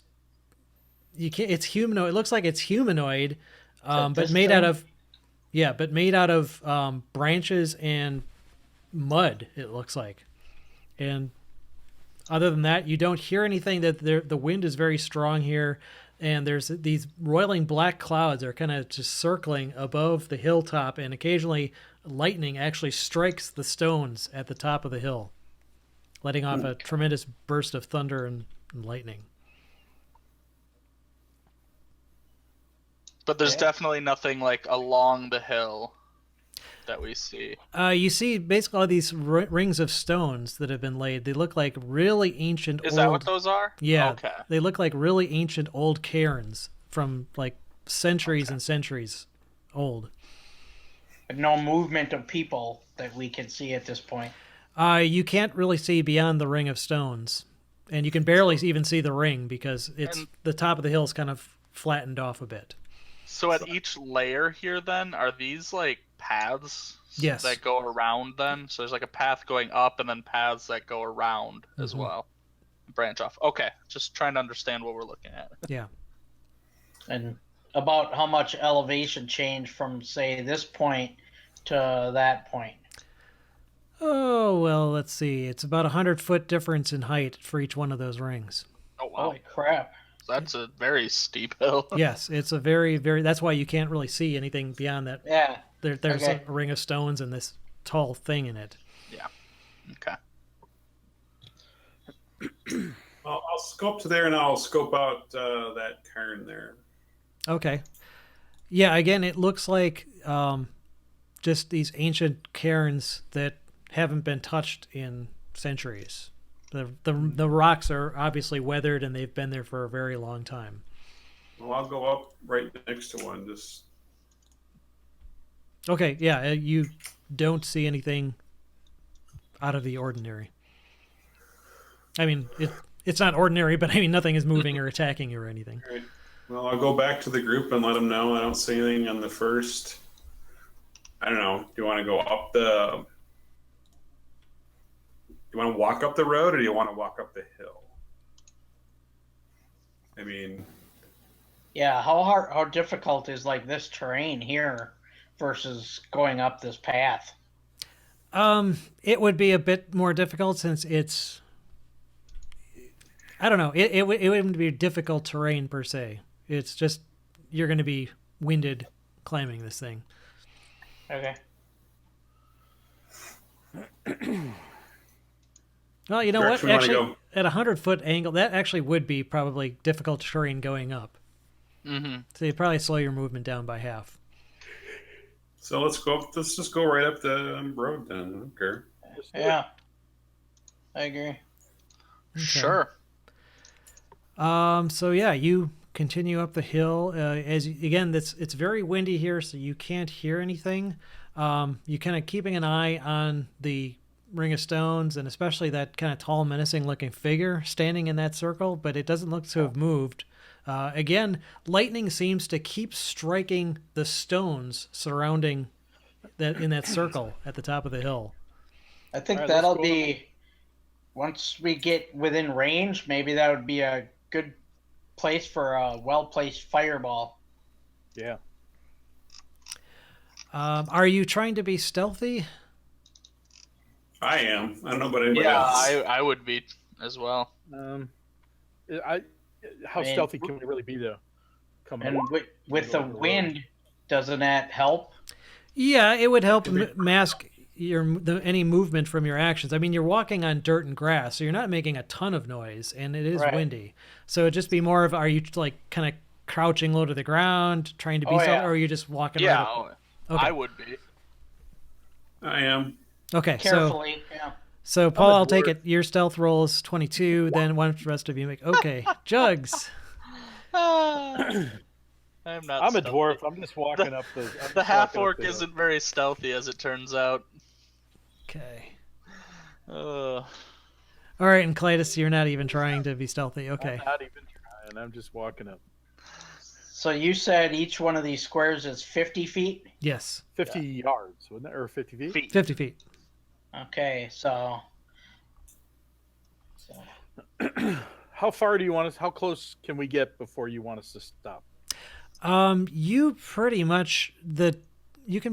it's humanoid. It looks like it's humanoid, but made out of branches and mud. It looks like, and other than that, you don't hear anything. That the wind is very strong here, and there's these roiling black clouds are kind of just circling above the hilltop, and occasionally lightning actually strikes the stones at the top of the hill, letting off a tremendous burst of thunder and lightning. But there's definitely nothing like along the hill that we see. You see basically all these rings of stones that have been laid. They look like really ancient Is old... that what those are? Yeah. Okay. They look like really ancient old cairns from like centuries and centuries old. But no movement of people that we can see at this point. You can't really see beyond the ring of stones. And you can barely even see the ring because the top of the hill is kind of flattened off a bit. So at each layer here then, are these like paths Yes. that go around then? So there's like a path going up and then paths that go around as well. Branch off. Okay. Just trying to understand what we're looking at. Yeah. And about how much elevation change from, say, this point to that point? Oh, well, let's see. It's about 100-foot difference in height for each one of those rings. Oh, wow. Holy crap. That's a very steep hill. Yes, it's a very, very... That's why you can't really see anything beyond that. Yeah. There's Okay. a ring of stones and this tall thing in it. Yeah. Okay. I'll scope to there, and I'll scope out that cairn there. Okay. Yeah, again, it looks like just these ancient cairns that haven't been touched in centuries. The rocks are obviously weathered, and they've been there for a very long time. Well, I'll go up right next to one. Just Okay, yeah, you don't see anything out of the ordinary. I mean, it's not ordinary, but I mean, nothing is moving or attacking you or anything. all right. Well, I'll go back to the group and let them know I don't see anything on the first. I don't know. Do you want to go up the? Do you want to walk up the road, or do you want to walk up the hill? I mean, Yeah, how difficult is like this terrain here versus going up this path? It would be a bit more difficult since it's. I don't know. It wouldn't be difficult terrain per se. It's just you're going to be winded climbing this thing. Okay. Well, you know what? Direction we wanna Actually, go. at a 100-foot angle, that actually would be probably difficult terrain going up. Mm-hmm. So you'd probably slow your movement down by half. so let's go. Let's just go right up the road then. I don't care. Just do it. Yeah. I agree. Sure. So yeah, you continue up the hill. Again, it's very windy here, so you can't hear anything. You kind of keeping an eye on the ring of stones, and especially that kind of tall, menacing-looking figure standing in that circle, but it doesn't look to have moved. Again, lightning seems to keep striking the stones surrounding that circle at the top of the hill. I think All right, let's that'll go be once we get within range. Maybe that would be a good place for a well-placed fireball. Yeah. Are you trying to be stealthy? I am. I don't know about anybody Yeah, else. I would be as well. How Man. stealthy can we really be though? Coming And up. with the wind, doesn't that help? Yeah, it would help mask any movement from your actions. I mean, you're walking on dirt and grass, so you're not making a ton of noise, and it is Right. windy. So it'd just be more of, are you like kind of crouching low to the ground, trying to be Oh, stealthy, yeah. or are you just walking Yeah, right up? Okay. I would be. I am. Okay, Carefully, yeah. so Paul, I'll take dwarf. it. Your stealth roll is 22. Then one the rest of you make. Okay, Jugs. I'm not. I'm a stealthy. dwarf. I'm just walking up the. The half orc isn't very stealthy, as it turns out. Okay. Uh, All right, and Cletus, you're not even trying to be stealthy. Okay. I'm not even trying. I'm just walking up. So you said each one of these squares is 50 feet? Yes. 50 yards, wouldn't it? Or 50 feet? 50 feet. Okay, so How far do you want us? How close can we get before you want us to stop? You can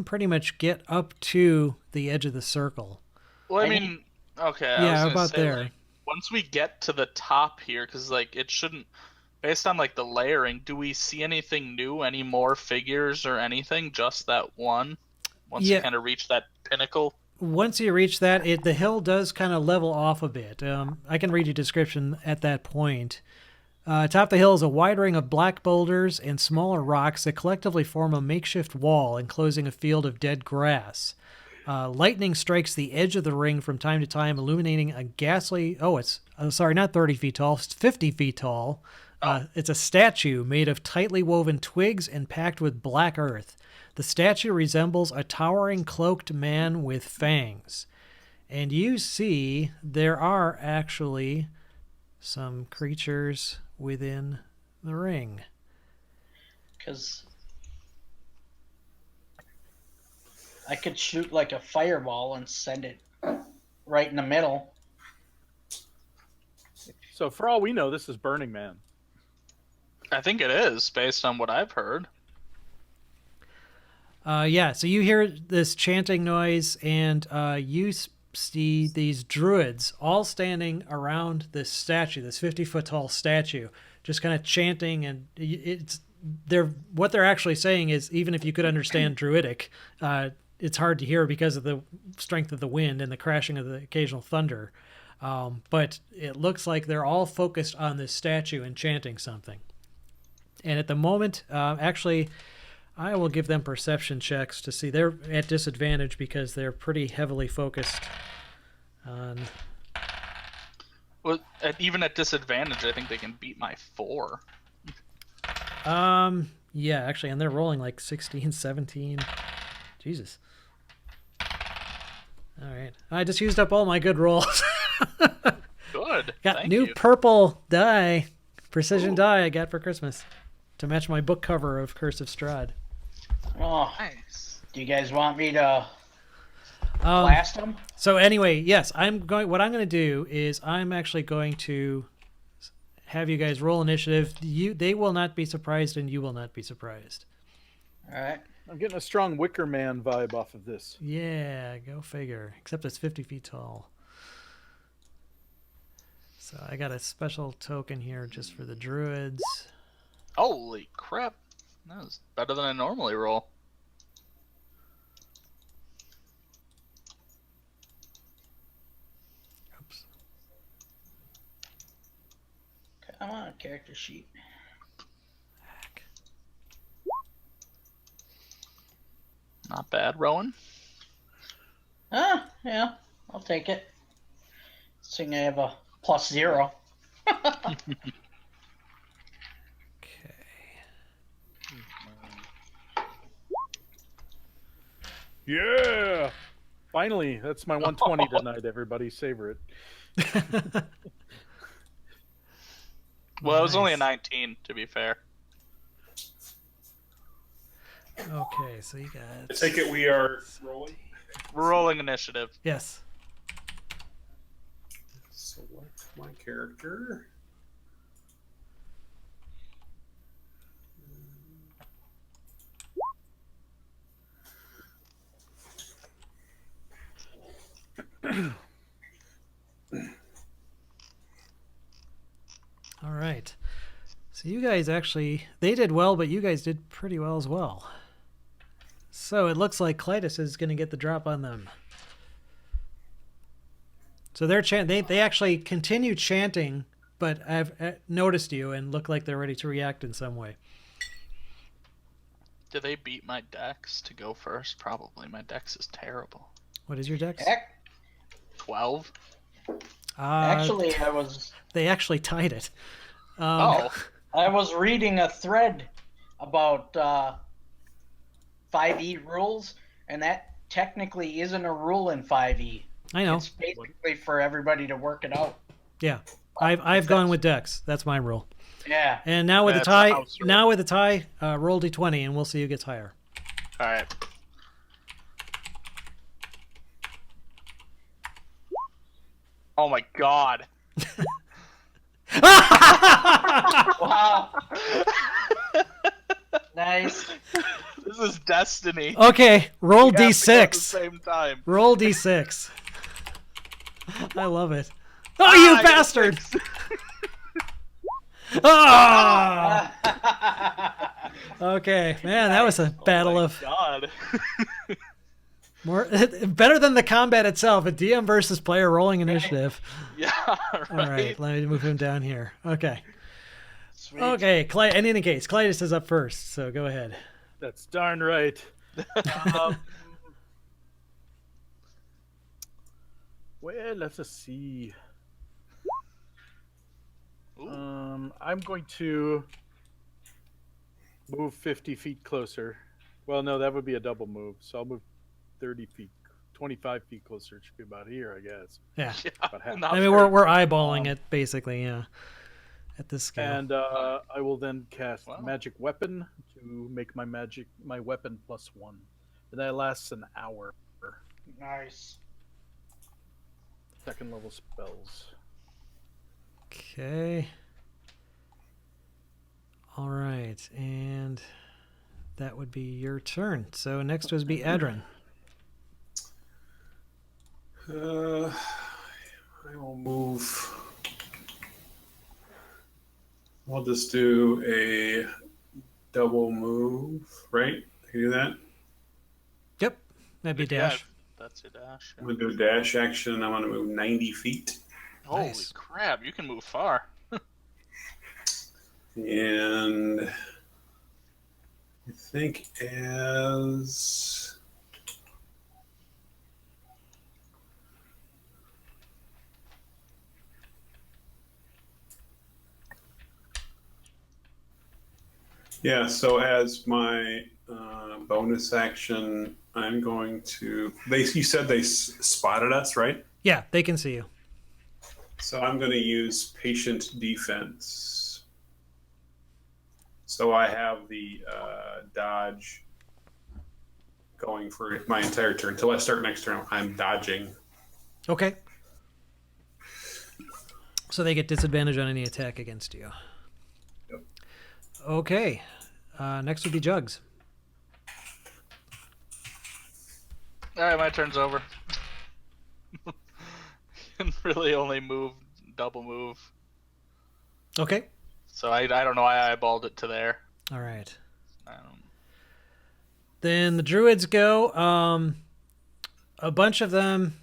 pretty much get up to the edge of the circle. well, I I mean, okay. I was Yeah, gonna about say, there. like, once we get to the top here, because like it shouldn't. Based on like the layering, do we see anything new? Any more figures or anything? Just that one. Once Yeah. you kind of reach that pinnacle. Once you reach that, the hill does kind of level off a bit. I can read you a description at that point. Atop the hill is a wide ring of black boulders and smaller rocks that collectively form a makeshift wall enclosing a field of dead grass. Lightning strikes the edge of the ring from time to time, illuminating a ghastly... Oh, it's... sorry, not 30 feet tall. It's 50 feet tall. It's a statue made of tightly woven twigs and packed with black earth. The statue resembles a towering cloaked man with fangs. And you see there are actually some creatures within the ring. because I could shoot like a fireball and send it right in the middle. So for all we know, this is Burning Man. I think it is, based on what I've heard. Yeah, so you hear this chanting noise, and you see these druids all standing around this statue, this 50-foot tall statue, just kind of chanting, and what they're actually saying is, even if you could understand Druidic, it's hard to hear because of the strength of the wind and the crashing of the occasional thunder. But it looks like they're all focused on this statue and chanting something. And at the moment, actually, I will give them perception checks to see. They're at disadvantage because they're pretty heavily focused on... Well, even at disadvantage, I think they can beat my 4. Yeah, actually, and they're rolling like 16, 17. Jesus. All right. I just used up all my good rolls. Good. Got Thank new you. purple die, precision die I got for Christmas to match my book cover of Curse of Strahd. Oh, Nice. do you guys want me to blast them? So anyway, yes, what I'm going to do is I'm actually going to have you guys roll initiative. They will not be surprised, and you will not be surprised. All right. I'm getting a strong Wicker Man vibe off of this. Yeah, go figure. Except it's 50 feet tall. So I got a special token here just for the druids. Holy crap. That was better than I normally roll. Oops. Come on, character sheet. Back. Not bad, Rowan. Yeah, I'll take it. Seeing I have a +0. Okay. Yeah. Finally, that's my 120 tonight. Everybody savor it. Well, it was only a Nice. 19, to be fair. Okay, so you I got. take it we are rolling. We're rolling initiative. Yes. Select my character. All right. So you guys actually, they did well, but you guys did pretty well as well. So it looks like Clytus is going to get the drop on them. So they actually continue chanting, but I've noticed you and look like they're ready to react in some way. Do they beat my dex to go first? Probably. My dex is terrible. What is your dex? 12? Actually, They actually tied it. Oh. I was reading a thread about 5e rules, and that technically isn't a rule in 5e. I know. It's basically for everybody to work it out. Yeah, I've gone with dex. That's my rule. Yeah. And now with the That's a tie, house rule. roll d20 and we'll see who gets higher. All right. Oh my god. Wow. Nice. This is destiny. Okay, roll We have to go at the d6. same time. Roll d6. I love it. Oh, you I got bastard! 6. Ah! Okay, man, that was a battle of God. more better than the combat itself. A DM versus player rolling initiative. Yeah. Right. All right, let me move him down here. Okay. Sweet. Okay, in any case, Clytus is up first, so go ahead. That's darn right. Well, let's just see. I'm going to move 50 feet closer. Well, no, that would be a double move. So I'll move 30 feet, 25 feet closer. It should be about here, I guess. Yeah. About half. Not I mean, very- we're eyeballing it basically, yeah. At this scale. And I will then cast Wow. magic weapon to make my weapon +1. And that lasts an hour. Nice. Second level spells. Okay. All right, and that would be your turn. So next would be Adrin. I will move. We'll just do a double move, right? Can you do that? Yep, that'd be Yeah, dash. that's your dash. I'm going to do a dash action. I'm going to move 90 feet. Holy Nice. crap, you can move far. And I think as yeah, so as my bonus action, I'm going to. You said they spotted us, right? Yeah, they can see you. So I'm going to use patient defense. So I have the dodge going for my entire turn. Until I start next turn, I'm dodging. Okay. So they get disadvantage on any attack against you. Yep. Okay. Next would be Jugs. All right, my turn's over. Can really only move, double move. Okay. So I don't know why I eyeballed it to there. All right. I don't... Then the druids go. A bunch of them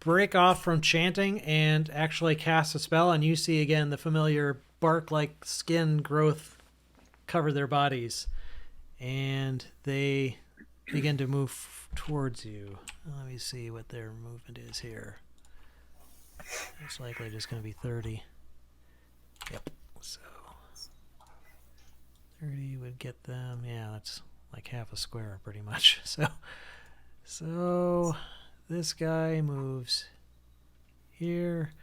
break off from chanting and actually cast a spell, and you see again the familiar bark-like skin growth cover their bodies, and they begin to move towards you. Let me see what their movement is here. Most likely just going to be 30. Yep. So 30 would get them. Yeah, that's like half a square pretty much. So this guy moves here.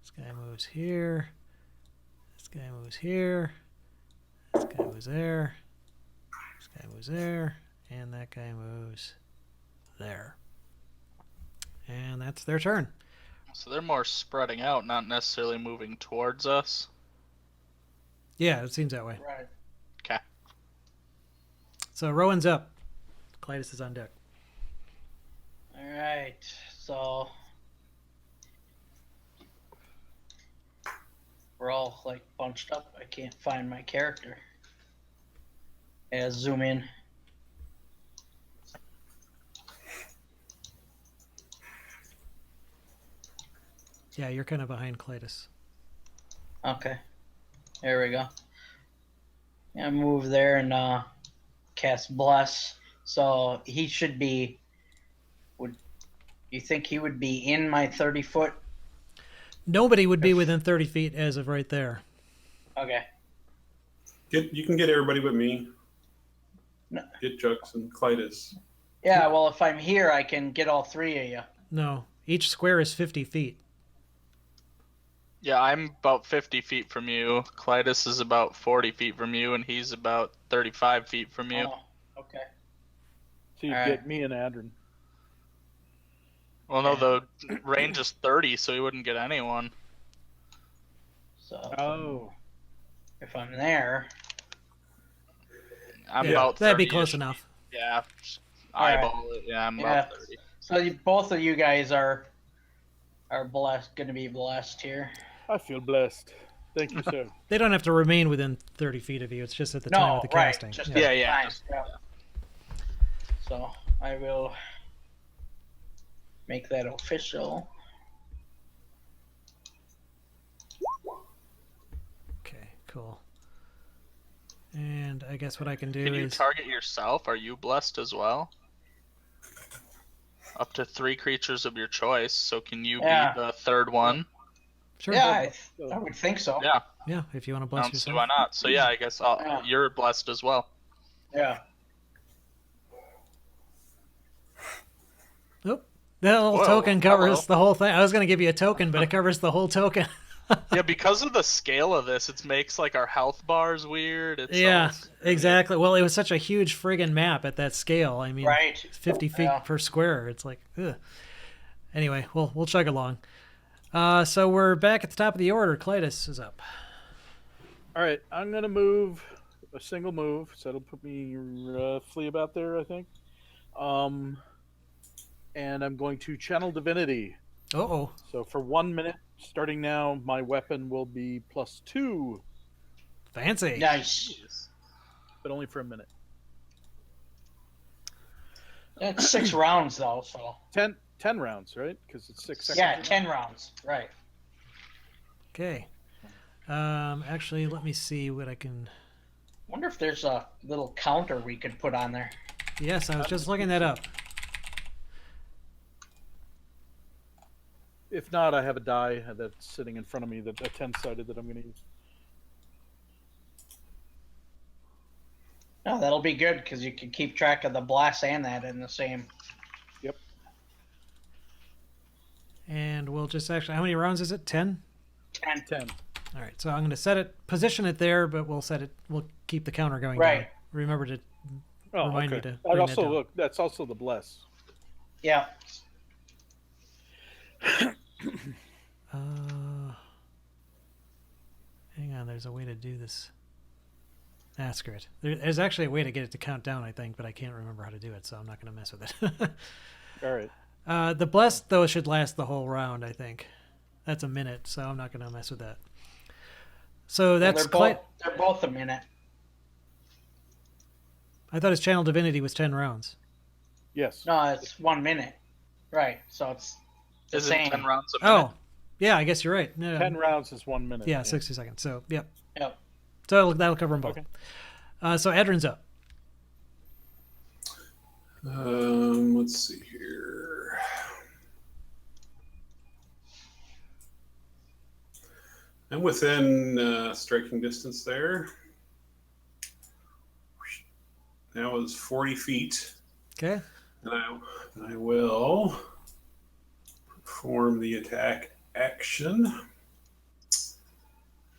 This guy moves here. This guy moves here. This guy moves there. This guy moves there. And that guy moves there. And that's their turn. So they're more spreading out, not necessarily moving towards us. Yeah, it seems that way. Right. Okay. So Rowan's up. Clytus is on deck. All right. So we're all like bunched up. I can't find my character. Yeah, zoom in. Yeah, you're kind of behind Clytus. Okay. There we go. Yeah, move there and cast Bless. So he should be. Would you think he would be in my 30-foot? Nobody would be within 30 feet as of right there. Okay. You can get everybody but me. No. Get Jux and Clytus. Yeah, well, if I'm here, I can get all three of you. No, each square is 50 feet. Yeah, I'm about 50 feet from you. Clytus is about 40 feet from you, and he's about 35 feet from you. Oh, okay. So you All get right. me and Adrin. Well, no, the range is 30, so he wouldn't get anyone. So Oh. if I'm there, I'm Yeah, about 30. that'd be close enough. Yeah. All right. Eyeball it. Yeah, I'm Yeah. about 30. so both of you guys are blessed, going to be blessed here. I feel blessed. Thank you, sir. They don't have to remain within 30 feet of you. It's just at the time No, of the right. casting. Just Yeah, yeah. fine, just- yeah. So I will make that official. Okay, cool. And I guess what I can do Can you is... target yourself? Are you blessed as well? Up to 3 creatures of your choice. So can you Yeah. be the third one? Sure. Yeah, I would think so. Yeah. Yeah, if you want to bless So yourself. why not? So yeah, I guess Yeah. you're blessed as well. Yeah. Oop. The little Whoa, token covers hello. the whole thing. I was going to give you a token, but it covers the whole token. Yeah, because of the scale of this, it makes like our health bars weird. It's Yeah, all- exactly. Well, it was such a huge friggin' map at that scale. I mean, Right. 50 feet Yeah. per square. It's like, ugh. Anyway, we'll chug along. So we're back at the top of the order. Clytus is up. All right, I'm gonna move a single move, so that'll put me roughly about there, I think. And I'm going to channel divinity. Uh-oh. So for 1 minute, starting now, my weapon will be +2, Fancy. Nice. but only for a minute. That's 6 rounds though, so 10 rounds, right? Because it's 6 seconds. yeah, 10 rounds. Right. Okay. Actually, let me see what I can... Wonder if there's a little counter we could put on there. Yes, I was just looking that up. If not, I have a die that's sitting in front of me, that a 10-sided that I'm going to use. No, that'll be good because you can keep track of the blast and that in the same. Yep. And we'll just actually... How many rounds is it? 10? 10. 10. All right, so I'm going to set it, position it there, but we'll keep the counter going Right. down. Remember to Oh, remind me okay. to I'd bring that also down. look. That's also the bless. Yeah. Hang on, there's a way to do this. Ah, screw it. There's actually a way to get it to count down, I think, but I can't remember how to do it, so I'm not going to mess with it. All right. The blessed, though, should last the whole round, I think. That's a minute, so I'm not going to mess with that. So that's... they're both a minute. I thought his channel divinity was 10 rounds. Yes. No, it's 1 minute. Right. So it's the Is it same. 10 rounds a minute? Oh, yeah, I guess you're right. No, 10 rounds is 1 minute. yeah, 60 seconds. So, yep. Yep. So that'll cover them both. Okay. So Edrin's up. Let's see here. I'm within striking distance there. That was 40 feet. Okay. And I will perform the attack action.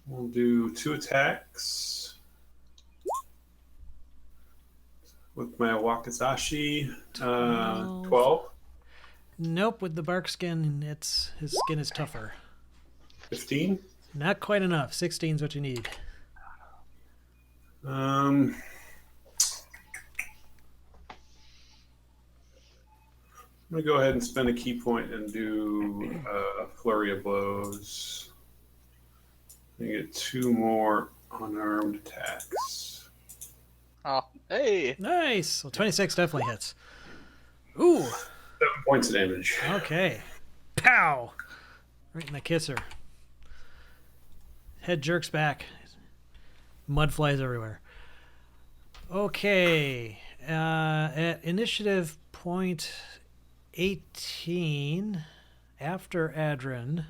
We'll do 2 attacks with my Wakizashi. 12. Nope, with the bark skin, his skin is tougher. 15. Not quite enough. 16 is what you need. I'm going to go ahead and spend a key point and do Flurry of Blows. I get 2 more unarmed attacks. Oh, hey. Nice. So 26 definitely hits. Ooh. 7 points of damage. Okay. Pow. Right in the kisser. Head jerks back. Mud flies everywhere. Okay. At initiative point 18, after Adrin,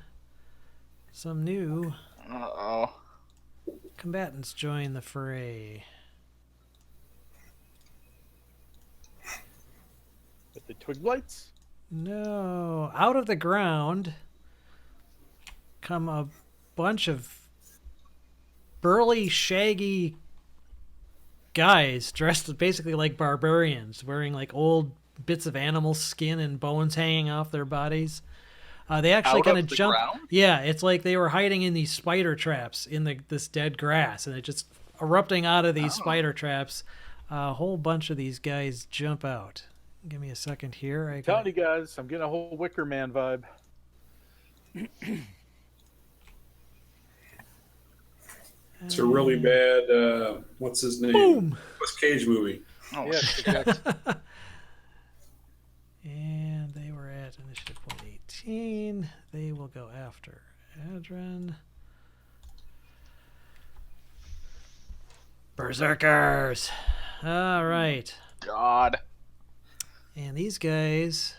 some new Uh-oh. combatants join the fray. With the twig lights? No. Out of the ground come a bunch of burly, shaggy guys dressed basically like barbarians, wearing like old bits of animal skin and bones hanging off their bodies. They actually Out kind of of the jump. ground? Yeah, it's like they were hiding in these spider traps in this dead grass, and it just erupting out of these spider traps. A whole bunch of these guys jump out. Give me a second here. Telling you guys, I'm getting a whole Wicker Man vibe. It's a really bad, what's his name? Boom! What's Cage movie? Oh, Yeah, shit. exactly. And they were at initiative point 18. They will go after Adrin. Berserkers! All right. God. And these guys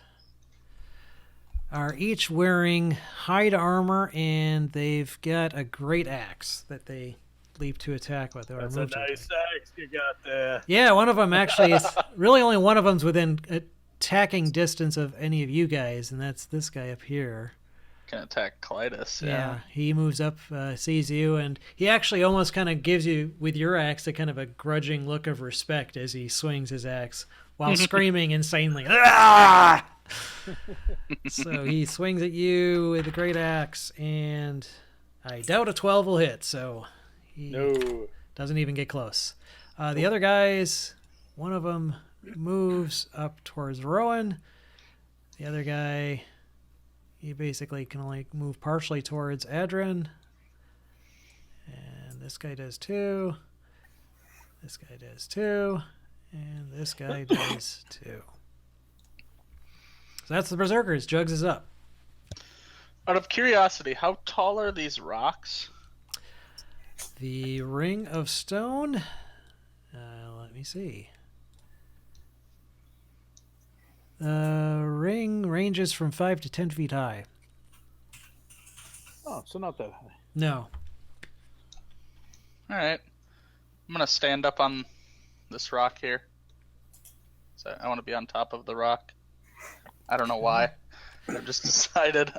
are each wearing hide armor, and they've got a great axe that they leap to attack with. That's a nice axe you got there. Yeah, one of them actually is really only one of them's within attacking distance of any of you guys, and that's this guy up here. Can attack Clytus. Yeah, he moves up, sees you, and he actually almost kind of gives you, with your axe, a kind of a grudging look of respect as he swings his axe while screaming insanely. Ah! So he swings at you with a great axe, and I doubt a 12 will hit, so he doesn't even get close. The other guys, one of them moves up towards Rowan. The other guy, he basically can only move partially towards Adrin. And this guy does too. This guy does too. And this guy does too. So that's the Berserkers. Jugs is up. Out of curiosity, how tall are these rocks? The Ring of Stone. Let me see. The ring ranges from 5 to 10 feet high. Oh, so not that high. No. All right. I'm going to stand up on this rock here. So I want to be on top of the rock. I don't know why. I've just decided.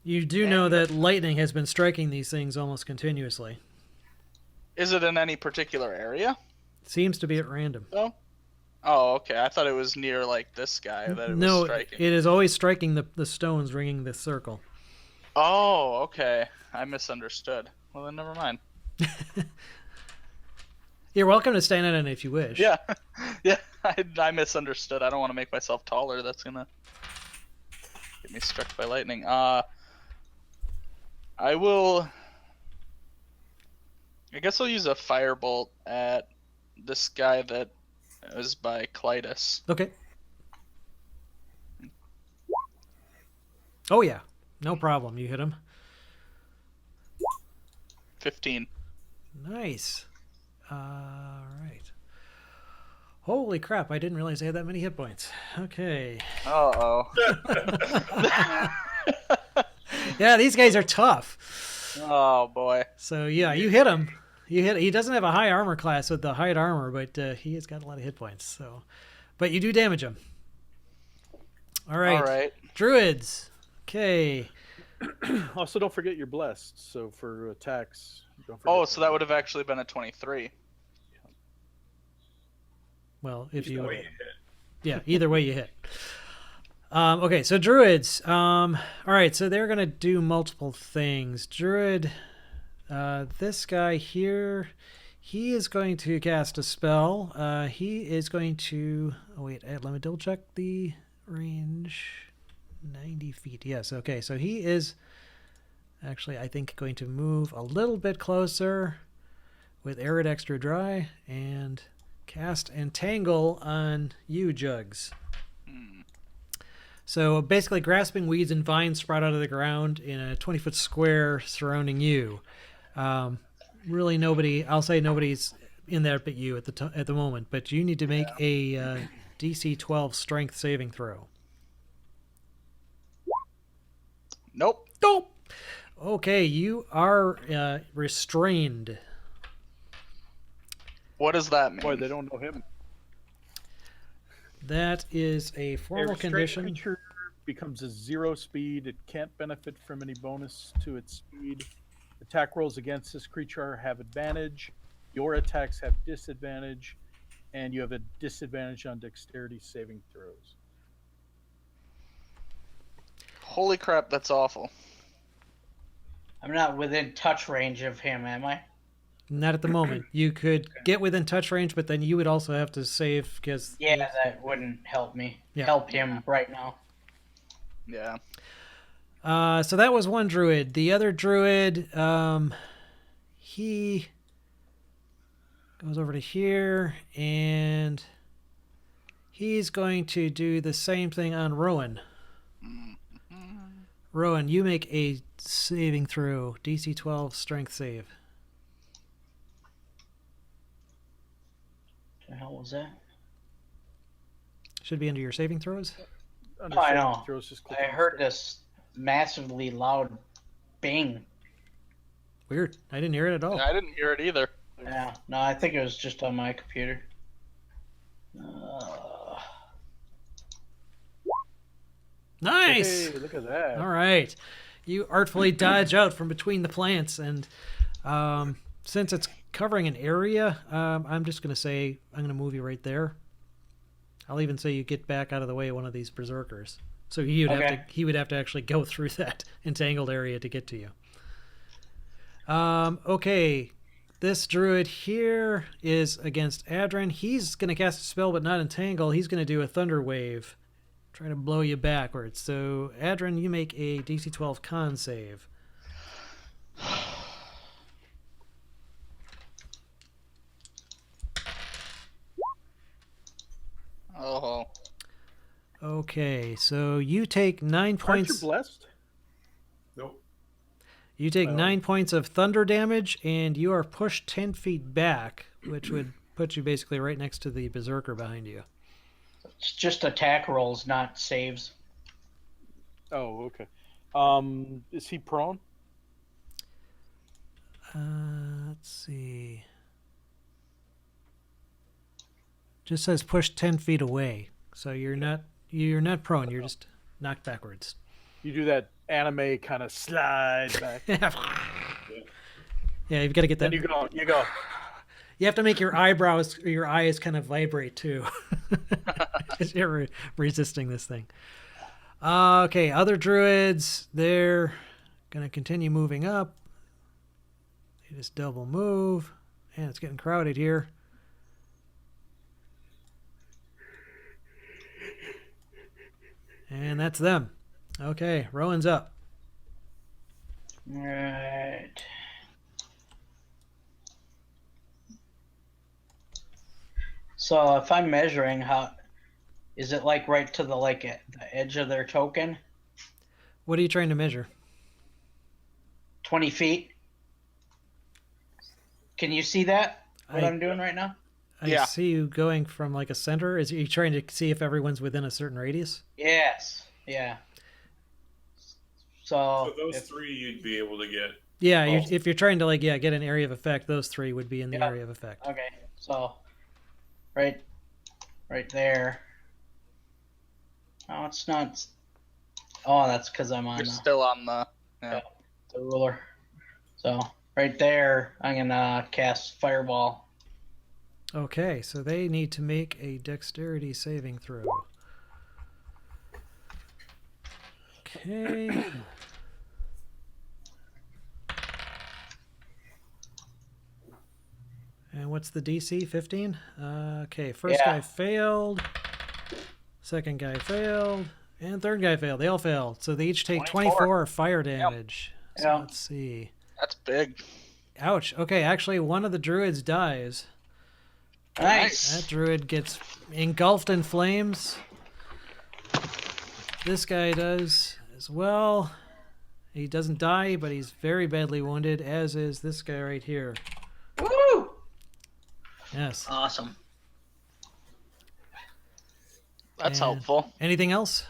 You do know that lightning has been striking these things almost continuously. Is it in any particular area? Seems to be at random. Oh, okay. I thought it was near, like, this guy that it was No, striking. it is always striking the stones ringing the circle. Oh, okay. I misunderstood. Well, then never mind. You're welcome to stand on it if you wish. Yeah. Yeah, I misunderstood. I don't want to make myself taller. That's going to get me struck by lightning. I guess I'll use a firebolt at this guy that is by Clytus. Okay. Oh, yeah. No problem. You hit him. 15. Nice. All right. Holy crap, I didn't realize I had that many hit points. Okay. Uh-oh. Yeah, these guys are tough. Oh boy. So yeah, you hit him. He doesn't have a high armor class with the hide armor, but he has got a lot of hit points. So, but you do damage him. All right. All right. Druids. Okay. Also, don't forget you're blessed. So for attacks, don't forget. Oh, so that would have actually been a 23. Well, if Either you way you hit. yeah, either way you hit. Okay, so druids. All right, so they're gonna do multiple things. Druid. This guy here, he is going to cast a spell. He is going to. Oh wait, let me double check the range. 90 feet. Yes. Okay. So he is actually, I think, going to move a little bit closer with Arid Extra Dry and cast Entangle on you, Jugs. So basically, grasping weeds and vines sprout out of the ground in a 20-foot square surrounding you. Really, nobody. I'll say nobody's in there but you at the moment. But you need to make a DC 12 Strength saving throw. Nope. Nope. Okay, you are restrained. What does that mean? Boy, they don't know him. That is a formal A restrained condition. creature becomes a 0 speed. It can't benefit from any bonus to its speed. Attack rolls against this creature have advantage. Your attacks have disadvantage, and you have a disadvantage on dexterity saving throws. Holy crap, that's awful. I'm not within touch range of him, am I? Not at the moment. You could get within touch range, but then you would also have to save because Yeah, that wouldn't help me. Yeah. Help him right now. Yeah. So that was one druid. The other druid, he goes over to here, and he's going to do the same thing on Rowan. Rowan, you make a saving throw, DC 12 Strength save. The hell was that? Should be under your saving throws. Under I saving know. throws, just click I on heard stuff. this massively loud bing. Weird. I didn't hear it at all. I didn't hear it either. Yeah, no, I think it was just on my computer. Nice. Hey, look at that. All right. You artfully dodge out from between the plants, and since it's covering an area, I'm just going to say I'm going to move you right there. I'll even say you get back out of the way of one of these berserkers. So he would have to actually go through that entangled area to get to you. Okay. This druid here is against Adrin. He's going to cast a spell but not entangle. He's going to do a thunder wave. Trying to blow you backwards. So, Adrin, you make a DC 12 con save. Oh. Okay, so you take 9 Aren't points. you blessed? Nope. You take 9 points of thunder damage, and you are pushed 10 feet back, which would put you basically right next to the berserker behind you. It's just attack rolls, not saves. Oh, okay. Is he prone? Let's see. Just says push 10 feet away, so you're not prone. You're just knocked backwards. You do that anime kind of slide back. Yeah, you've got to get that. Then you go. You have to make your eyebrows, your eyes kind of vibrate too. Because you're resisting this thing. Okay, other druids, they're going to continue moving up. They just double move. And it's getting crowded here. And that's them. Okay, Rowan's up. Right. So if I'm measuring, how is it like right to the the edge of their token? What are you trying to measure? 20 feet. Can you see that? What I'm doing right now? I Yeah. see you going from like a center. Are you trying to see if everyone's within a certain radius? Yes. Yeah. So So those if- three you'd be able to get Yeah, Oh. if you're trying to like get an area of effect, those 3 would be in the Yeah. area of effect. Okay, so right there. Oh, it's not. Oh, that's because I'm on You're still on the. Yeah. the ruler. So right there, I'm gonna cast Fireball. Okay, so they need to make a dexterity saving throw. Okay. And what's the DC? 15? Okay, first Yeah. guy failed. Second guy failed. And third guy failed. They all failed. So they each take 24 fire damage. So Yep. let's see. That's big. Ouch. Okay, actually, one of the druids dies. Nice. That druid gets engulfed in flames. This guy does as well. He doesn't die, but he's very badly wounded, as is this guy right here. Woo! Yes. Awesome. That's And- helpful. Anything else?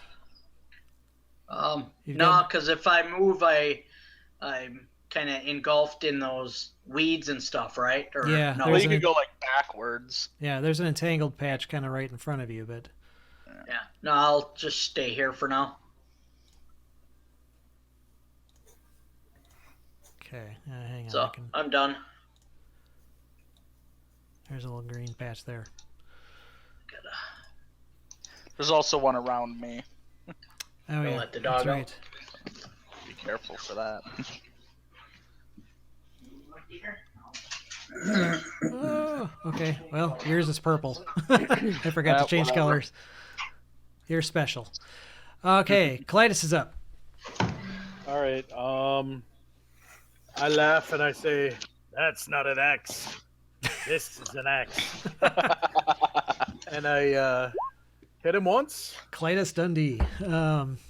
You've No, got- because if I move, I'm kind of engulfed in those weeds and stuff, right? Or, Yeah, No. Well, there's you an- could go like backwards. Yeah, there's an entangled patch kind of right in front of you, but Yeah. No, I'll just stay here for now. okay. Hang on. So I'm done. There's a little green patch there. There's also one around me. Oh Don't yeah, let the that's dog out. right. Be careful for that. Oh, okay. Well, yours is purple. I forgot to change Whatever. colors. You're special. Okay, Clytus is up. All right. I laugh and I say, "That's not an axe. This is an axe." And I hit him once. Clytus Dundee.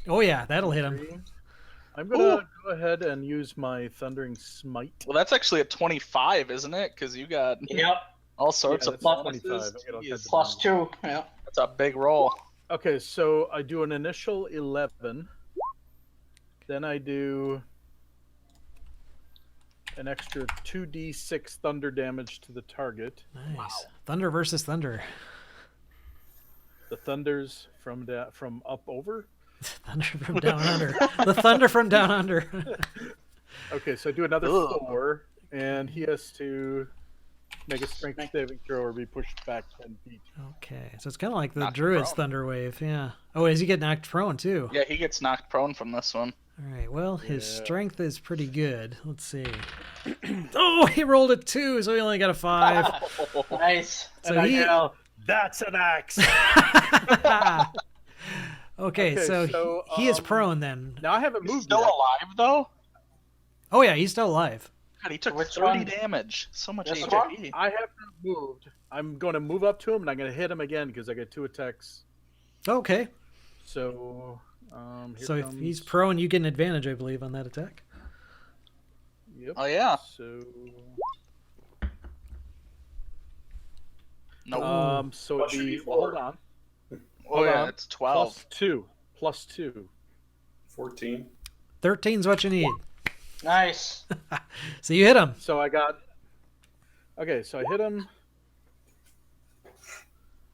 Oh yeah, that'll hit him. I'm gonna go ahead and use my Thundering Smite. Well, that's actually a 25, isn't it? Because you got Yep. all sorts Yeah, of that's bonuses. 25. I got all Jeez. kinds of Plus 2. Yeah. That's a big roll. Okay, so I do an initial 11. Then I do an extra 2d6 thunder damage to the target. Nice. Thunder versus thunder. The thunders from up over. Thunder from down under. The thunder from down under. Okay, so I do another Ugh. 4, and he has to make a strength saving throw or be pushed back 10 feet. Okay, so it's kind of like the Knocked druid's prone. thunder wave. Yeah. Oh, does he get knocked prone too? Yeah, he gets knocked prone from this one. All right. Well, his Yeah. strength is pretty good. Let's see. Oh, he rolled a 2, so he only got a 5. Nice. So and I he. yell, "That's an axe!" Okay, so he is prone then. Now I haven't He's moved still yet. alive though. Oh yeah, he's still alive. God, he took Which 30 one? damage. So much This HP. I have not moved. I'm going to move up to him, and I'm going to hit him again because I get 2 attacks. Okay. So, here So if comes... he's prone, you get an advantage, I believe, on that attack. Yep. Oh yeah. So, No. so Plus it'd be... your D4. Well, hold on. oh yeah, on. it's 12. Plus 2. 14. 13's what you need. Nice. So you hit him. So I got... Okay, so I hit him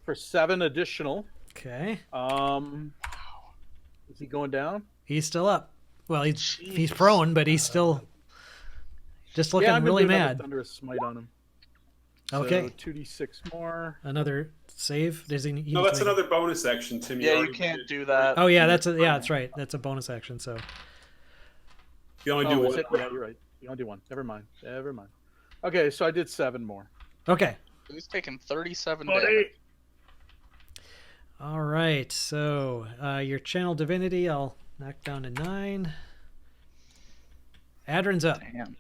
for 7 additional. Okay. Is he going down? He's still up. Well, he's Jeez. prone, but he's still just looking yeah, I'm gonna really do another mad. Thunderous Smite on him. Okay. So 2d6 more. Another save. Does he? No, needs that's to make- another bonus action, Tim. Yeah, you already can't did. do that. Oh yeah, that's right. That's a bonus action. So You only Oh, do is one. it? Yeah, you're right. You only do 1. Never mind. Okay, so I did 7 more. okay. He's taking 37 Buddy! damage. All right. So your channel divinity, I'll knock down to 9. Adrin's up. Damn.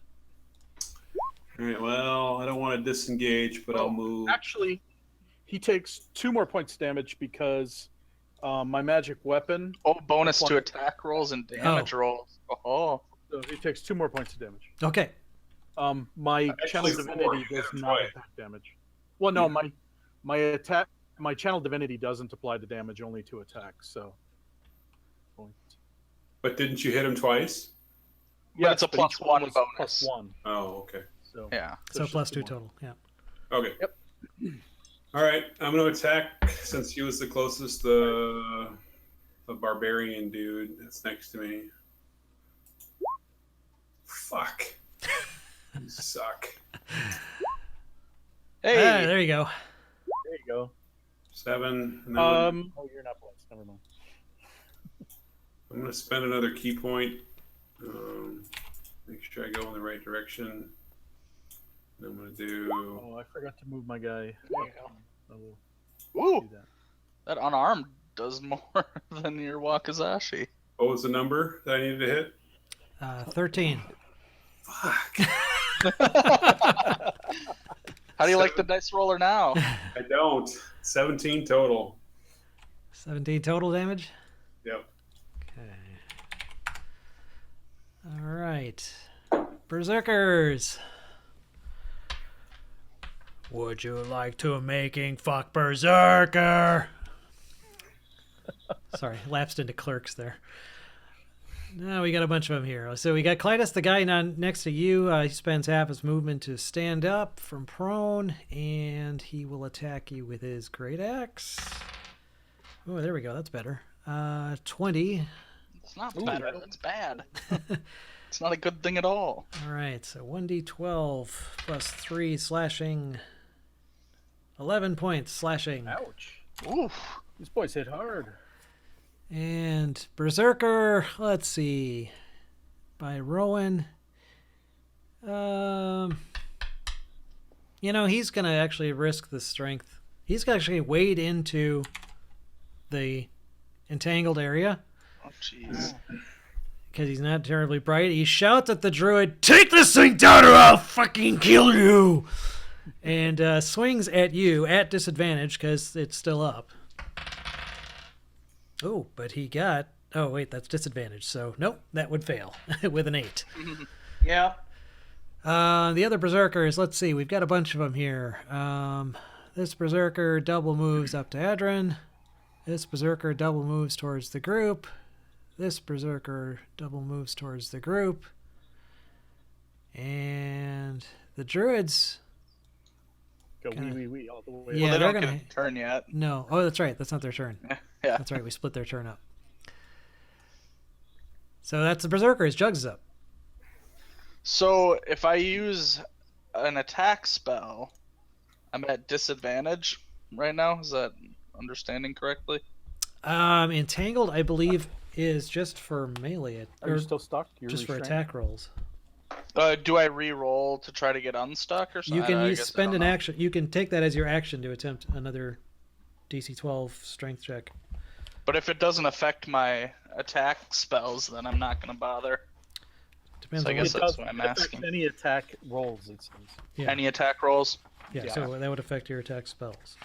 All right, well, I don't want to disengage, but I'll move. Actually, he takes 2 more points damage because my magic weapon. Oh, bonus to attack rolls and damage rolls. Oh. So he takes 2 more points of damage. Okay. My channel Actually, 4, divinity you does hit him not twice. attack damage. Well, no, my channel divinity doesn't apply the damage, only to attacks. So. But didn't you hit him twice? Yes, it's a but plus each one one was bonus. Plus 1. Oh, okay. So Yeah. So it's plus just 2 one. total. Yeah. Okay. Yep. All right. I'm going to attack since he was the closest. The barbarian dude that's next to me. Fuck. You suck. Hey. There you go. There you go. 7. And then Oh, you're not blessed. Never mind. I'm going to spend another key point. Make sure I go in the right direction. And I'm going to do. Oh, I forgot to move my guy. There you go. I will Ooh, do that. that unarmed does more than your Wakizashi. What was the number that I needed to hit? 13. Fuck. How do you like the dice roller now? I don't. 17 total. 17 total damage. Yep. Okay. All right. Berserkers. Would you like to making fuck Berserker? Sorry, lapsed into clerks there. Now we got a bunch of them here. So we got Clytus, the guy next to you. He spends half his movement to stand up from prone, and he will attack you with his great axe. Oh, there we go. That's better. 20. It's not better. That's bad. It's not a good thing at all. All right, so 1d12 plus 3 slashing. 11 points slashing. Ouch. Oof. These boys hit hard. And Berserker, let's see. By Rowan. He's going to actually risk the strength. He's going to actually wade into the entangled area. Oh, jeez. Because he's not terribly bright. He shouts at the druid, "Take this thing down or I'll fucking kill you!" And swings at you at disadvantage because it's still up. Oh, but he got... Oh, wait, that's disadvantage. So, nope, that would fail with an 8. Yeah. The other berserkers, let's see. We've got a bunch of them here. This berserker double moves up to Adrin. This berserker double moves towards the group. This berserker double moves towards the group. And the druids... Go Kinda- wee all the way. Yeah, Well, they they're don't gonna... get a turn yet. No. Oh, that's right. That's not their turn. Yeah. That's right. We split their turn up. So that's the berserkers. Jugs is up. So if I use an attack spell, I'm at disadvantage right now. Is that understanding correctly? Entangled, I believe, is just for melee. Are you still stuck? You're just for restrained? attack rolls. Do I re-roll to try to get unstuck or something? You can I guess I spend don't an know. action. You can take that as your action to attempt another DC 12 strength check. But if it doesn't affect my attack spells, then I'm not going to bother. Depends So I on guess what, that's does what I'm affect asking. Any attack rolls, it says. yeah. Any attack rolls? Yeah, so that would affect your attack spells.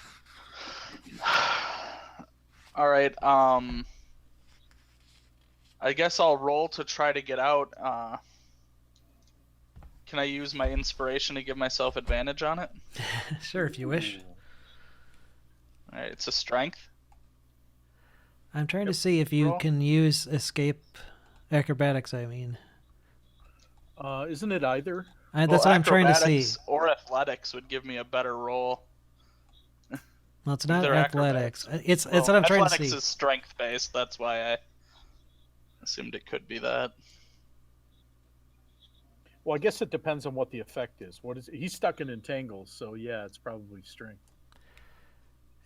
All right. I guess I'll roll to try to get out. Can I use my inspiration to give myself advantage on it? Sure, if you wish. All right, it's a strength. I'm trying to see if you Roll. can use escape acrobatics. I mean, Isn't it either? that's what I'm trying to see. Acrobatics or athletics would give me a better roll. Well, it's not They're athletics. It's Well, what I'm trying to athletics see. is strength based. That's why I assumed it could be that. Well, I guess it depends on what the effect is. What is he's stuck in entangles, so yeah, it's probably strength.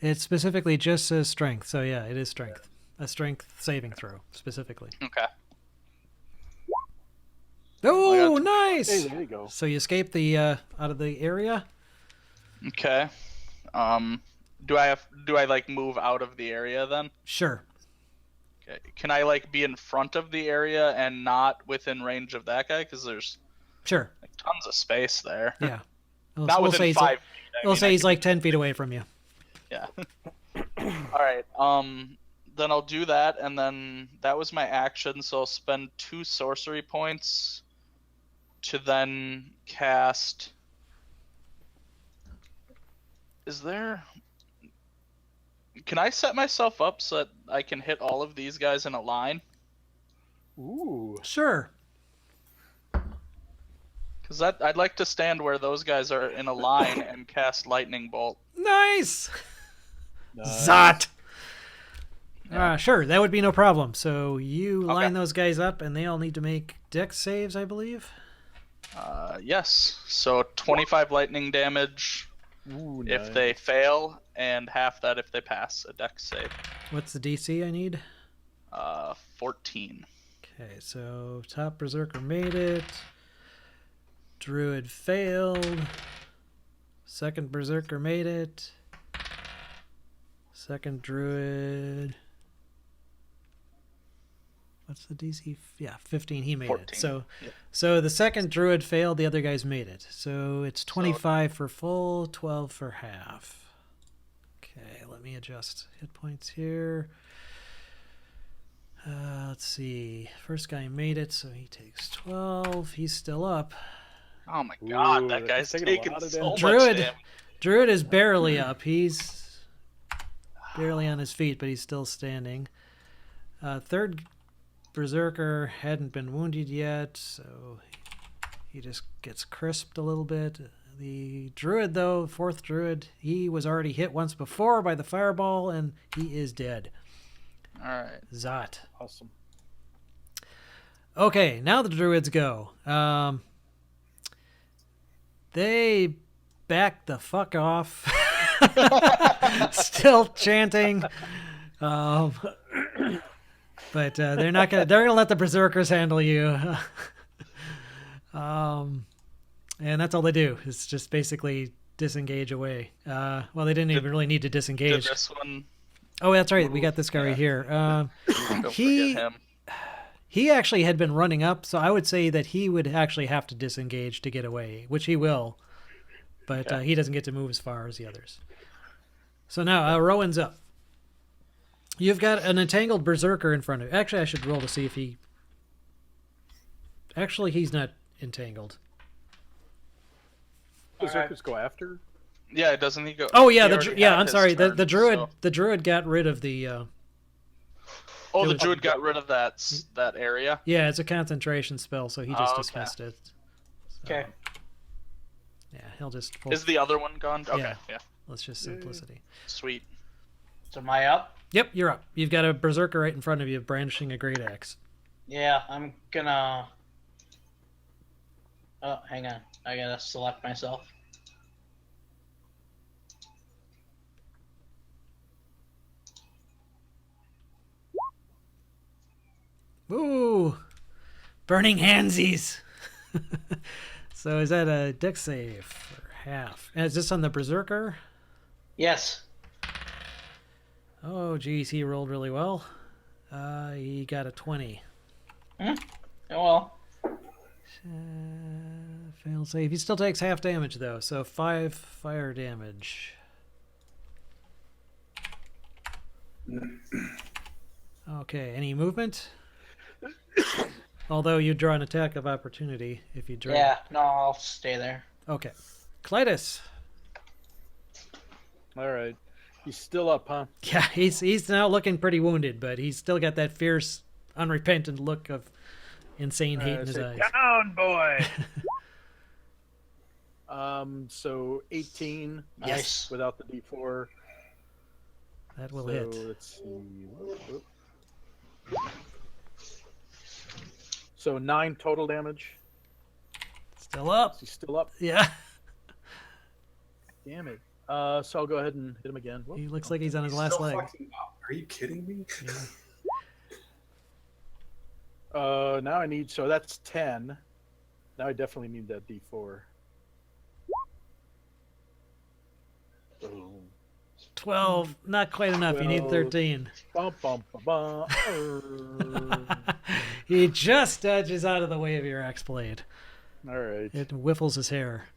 It specifically just says strength, so yeah, it is strength. A strength saving throw, specifically. Okay. Oh, I nice! Hey, there you go. So you escape the out of the area. Okay. Do I like move out of the area then? Sure. Okay. Can I like be in front of the area and not within range of that guy? Because there's Sure. like tons of space there. Yeah. Not within he's 5 feet. We'll say he's like 10 feet away from you. Yeah. All right. Then I'll do that, and then that was my action. So I'll spend 2 sorcery points to then cast. Is there? Can I set myself up so that I can hit all of these guys in a line? Ooh. Sure. Because I'd like to stand where those guys are in a line and cast lightning bolt. Nice. Nice. Zot. Yeah. Sure, that would be no problem. So you Okay. line those guys up, and they all need to make dex saves, I believe. Yes. So 25 lightning damage Ooh, if nice. they fail, and half that if they pass a dex save. What's the DC I need? 14. Okay, so top berserker made it. Druid failed. Second berserker made it. Second druid. What's the DC? Yeah, 15. He made 14. it. So, Yep. so the second druid failed. The other guys made it. So it's 25 for full, 12 for half. Okay, let me adjust hit points here. Let's see. First guy made it, so he takes 12. He's still up. Oh my god, Ooh, that guy's that's taking a taking lot of so damage. much Druid. damage. Druid is barely up. He's barely on his feet, but he's still standing. Third berserker hadn't been wounded yet, so he just gets crisped a little bit. The druid, though, fourth druid, he was already hit once before by the fireball, and he is dead. Alright. Zot. Awesome. Okay, now the druids go. They back the fuck off. Still chanting. But they're not gonna. They're gonna let the berserkers handle you. And that's all they do. Is just basically disengage away. Well, they didn't even really need to Did disengage. this one... Oh, that's right. We got this guy right here. Don't He- forget him. He actually had been running up, so I would say that he would actually have to disengage to get away, which he will. But he doesn't get to move as far as the others. So now Rowan's up. You've got an entangled berserker in front of you. Actually, I should roll to see if he... Actually, he's not entangled. Berserkers go after? Yeah, doesn't he go... Oh, yeah, he already yeah. had I'm his sorry. turn, The druid, so- the druid got rid of the. Oh, the was- druid got rid of that area? Yeah, it's a concentration spell, so he just Oh, okay. dismissed it. So, Okay. yeah, he'll just. Is the other one gone? Okay, Yeah. yeah. Let's just simplicity. Sweet. So am I up? Yep, you're up. You've got a berserker right in front of you, brandishing a great axe. Yeah, I'm gonna. Oh, hang on. I gotta select myself. Ooh, burning handsies. So is that a dex save for half? And is this on the berserker? Yes. Oh, geez, he rolled really well. He got a 20. Oh well. Fail save. He still takes half damage though, so 5 fire damage. Okay, any movement? Although you draw an attack of opportunity if you draw. Yeah. No, I'll stay there. Okay. Clytus. All right. He's still up, huh? Yeah, he's now looking pretty wounded, but he's still got that fierce, unrepentant look of insane hate in his eyes. Down, boy. So 18. Nice. Without the D4. That will so hit. let's see. Whoop. So 9 total damage. Still up. He's still up. Yeah. Damn it. So I'll go ahead and hit him again. Whoop. He looks like he's on his He's last still leg. fucking up. Are you kidding me? Now I need, so that's 10. Now I definitely need that D4. Boom. 12. Not quite enough. You need 12. 13. Bum, bum, bum, bum. He just dodges out of the way of your axe blade. All right. It whiffles his hair.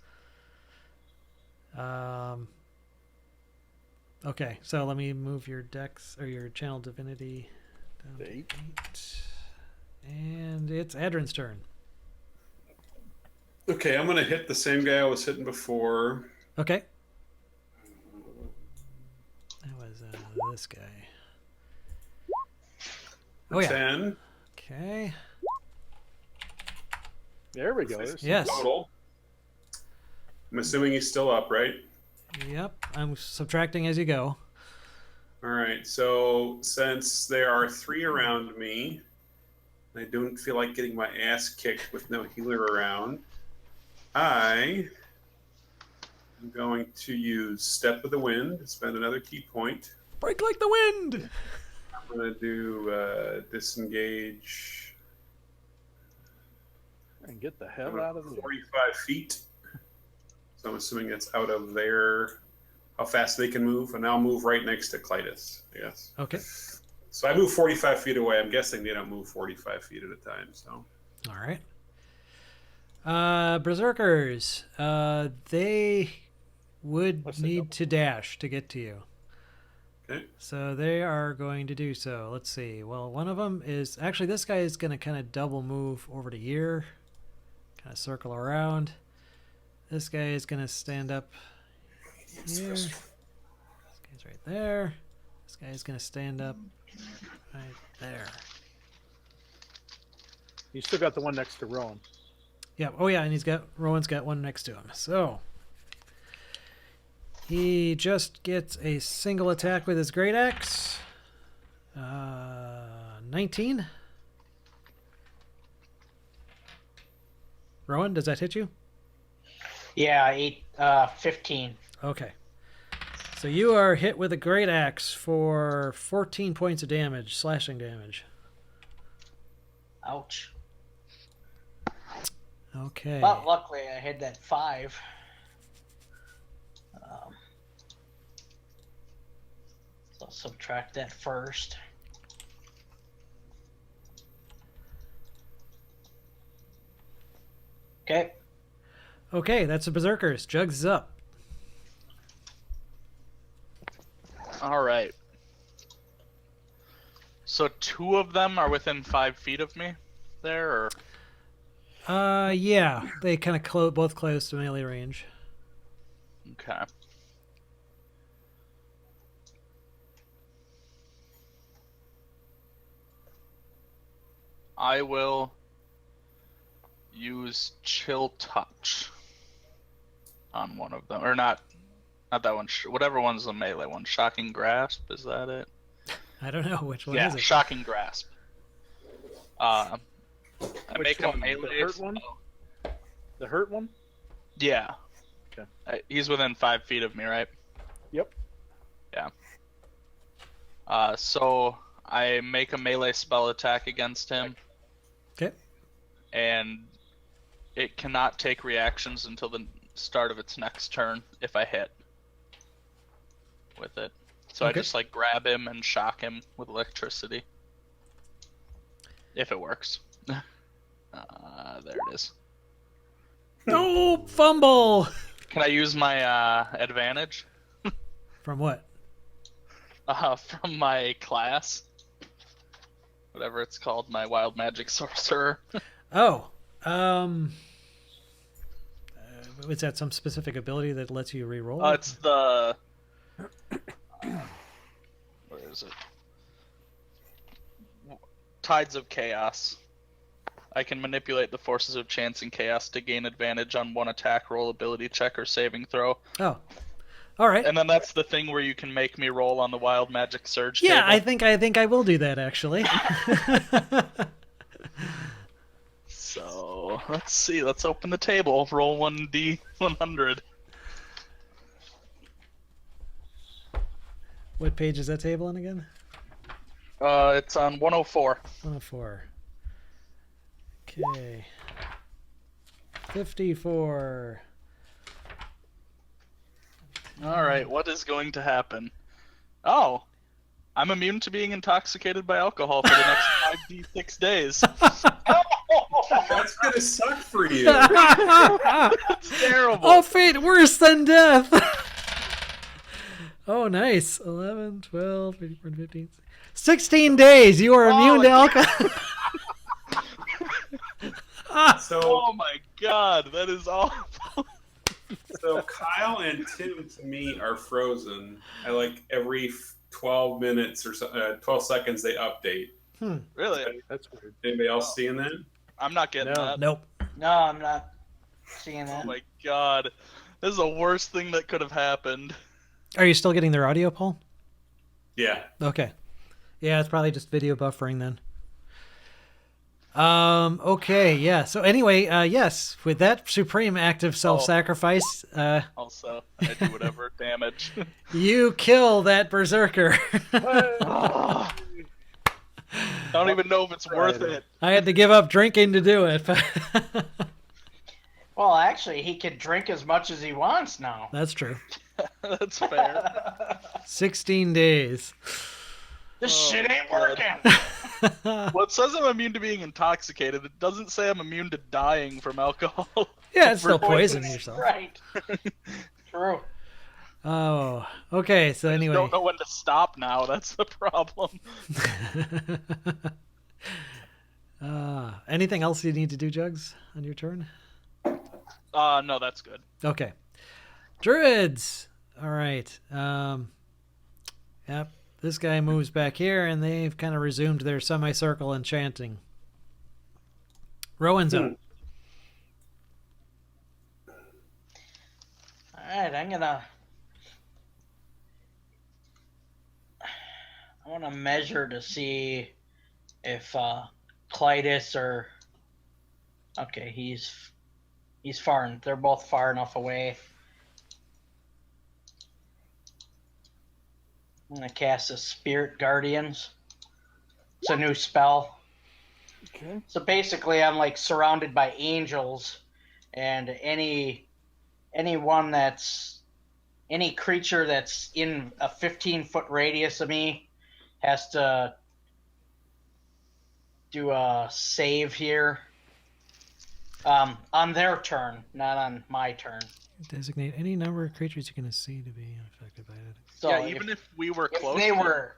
Okay, so let me move your dex or your channel divinity down to 8. 8. And it's Adrin's turn. Okay, I'm gonna hit the same guy I was hitting before. Okay. That was this guy. Oh yeah. 10 Okay. There we go. There's some Yes. total. I'm assuming he's still up, right? Yep, I'm subtracting as you go. All right. So since there are 3 around me, I don't feel like getting my ass kicked with no healer around. I am going to use Step of the Wind, spend another key point. Break like the wind! I'm going to do disengage. And get the hell out of there. 45 feet. So I'm assuming it's out of their how fast they can move, and I'll move right next to Clytus, I guess. Okay. So I move 45 feet away. I'm guessing they don't move 45 feet at a time. So. All right. Berserkers. They would What's the need double? to dash to get to you. Okay. So they are going to do so. Let's see. Well, one of them is actually this guy is going to kind of double move over to here, kind of circle around. This guy is going to stand up here. This guy's right there. This guy is going to stand up right there. You still got the one next to Rowan. Yeah. Oh yeah, and Rowan's got one next to him. So he just gets a single attack with his great axe. 19. Rowan, does that hit you? Yeah, 15. Okay. So you are hit with a great axe for 14 points of damage, slashing damage. Ouch. Okay. But luckily I had that 5. So subtract that first. Okay. Okay, that's the Berserkers. Jugs is up. All right. So 2 of them are within 5 feet of me there, or? Yeah, they kind of both close to melee range. Okay. I will use Chill Touch on one of them, or not that one. Whatever one's the melee one. Shocking Grasp, is that it? I don't know which one Yeah, is it. Shocking Grasp. I Which make one? a melee. The hurt one? The hurt one? Yeah. Okay. He's within 5 feet of me, right? Yep. Yeah. So I make a melee spell attack against him. Okay. And it cannot take reactions until the start of its next turn if I hit with it. So Okay. I just like grab him and shock him with electricity. If it works. There it is. No fumble. Can I use my advantage From what? from my class? Whatever it's called, my wild magic sorcerer. Oh, is that some specific ability that lets you re-roll? It's the... Where is it? Tides of Chaos. I can manipulate the forces of chance and chaos to gain advantage on one attack roll, ability check, or saving throw. Oh, all right. And then that's the thing where you can make me roll on the wild magic surge Yeah, table. I think I will do that actually. So, let's see. Let's open the table. Roll 1d100. What page is that table on again? It's on 104. 104. Okay. 54. Alright, what is going to happen? Oh, I'm immune to being intoxicated by alcohol for the next 5d6 days. That's gonna suck for you. It's terrible. Oh, fate worse than death. Oh, nice. 11, 12, 13, 15, 16 days. You are immune to alcohol. So, Oh my god, that is awful. so Kyle and Tim to me are frozen. I like every 12 minutes or so, 12 seconds they update. Really? That's weird. Anybody else seeing that? I'm not getting No. that. Nope. No, I'm not seeing that. Oh my god. This is the worst thing that could have happened. Are you still getting their audio, Paul? Yeah. Okay. Yeah, it's probably just video buffering then. Okay, yeah. So anyway, yes, with that supreme act of self-sacrifice, Also, I do whatever damage. you kill that berserker. I don't even know if it's worth it. I had to give up drinking to do it. Well, actually, he can drink as much as he wants now. That's true. That's fair. 16 days. This shit ain't God. working. Well, it says I'm immune to being intoxicated. It doesn't say I'm immune to dying from alcohol. Yeah, it's still Poison poisoning yourself. Right. True. Oh, okay. So anyway. Don't know when to stop now. That's the problem. Anything else you need to do, Jugs, on your turn? No, that's good. Okay. Druids. All right. Yep. This guy moves back here, and they've kind of resumed their semicircle enchanting. Rowan's up. All right, I want to measure to see if Clytus or okay, he's far. They're both far enough away. I'm gonna cast a Spirit Guardians. It's a new spell. Okay. So basically, I'm like surrounded by angels, and any creature that's in a 15-foot radius of me has to do a save here. On their turn, not on my turn. Designate any number of creatures you can see to be unaffected by it. So yeah, even if we were close, they were,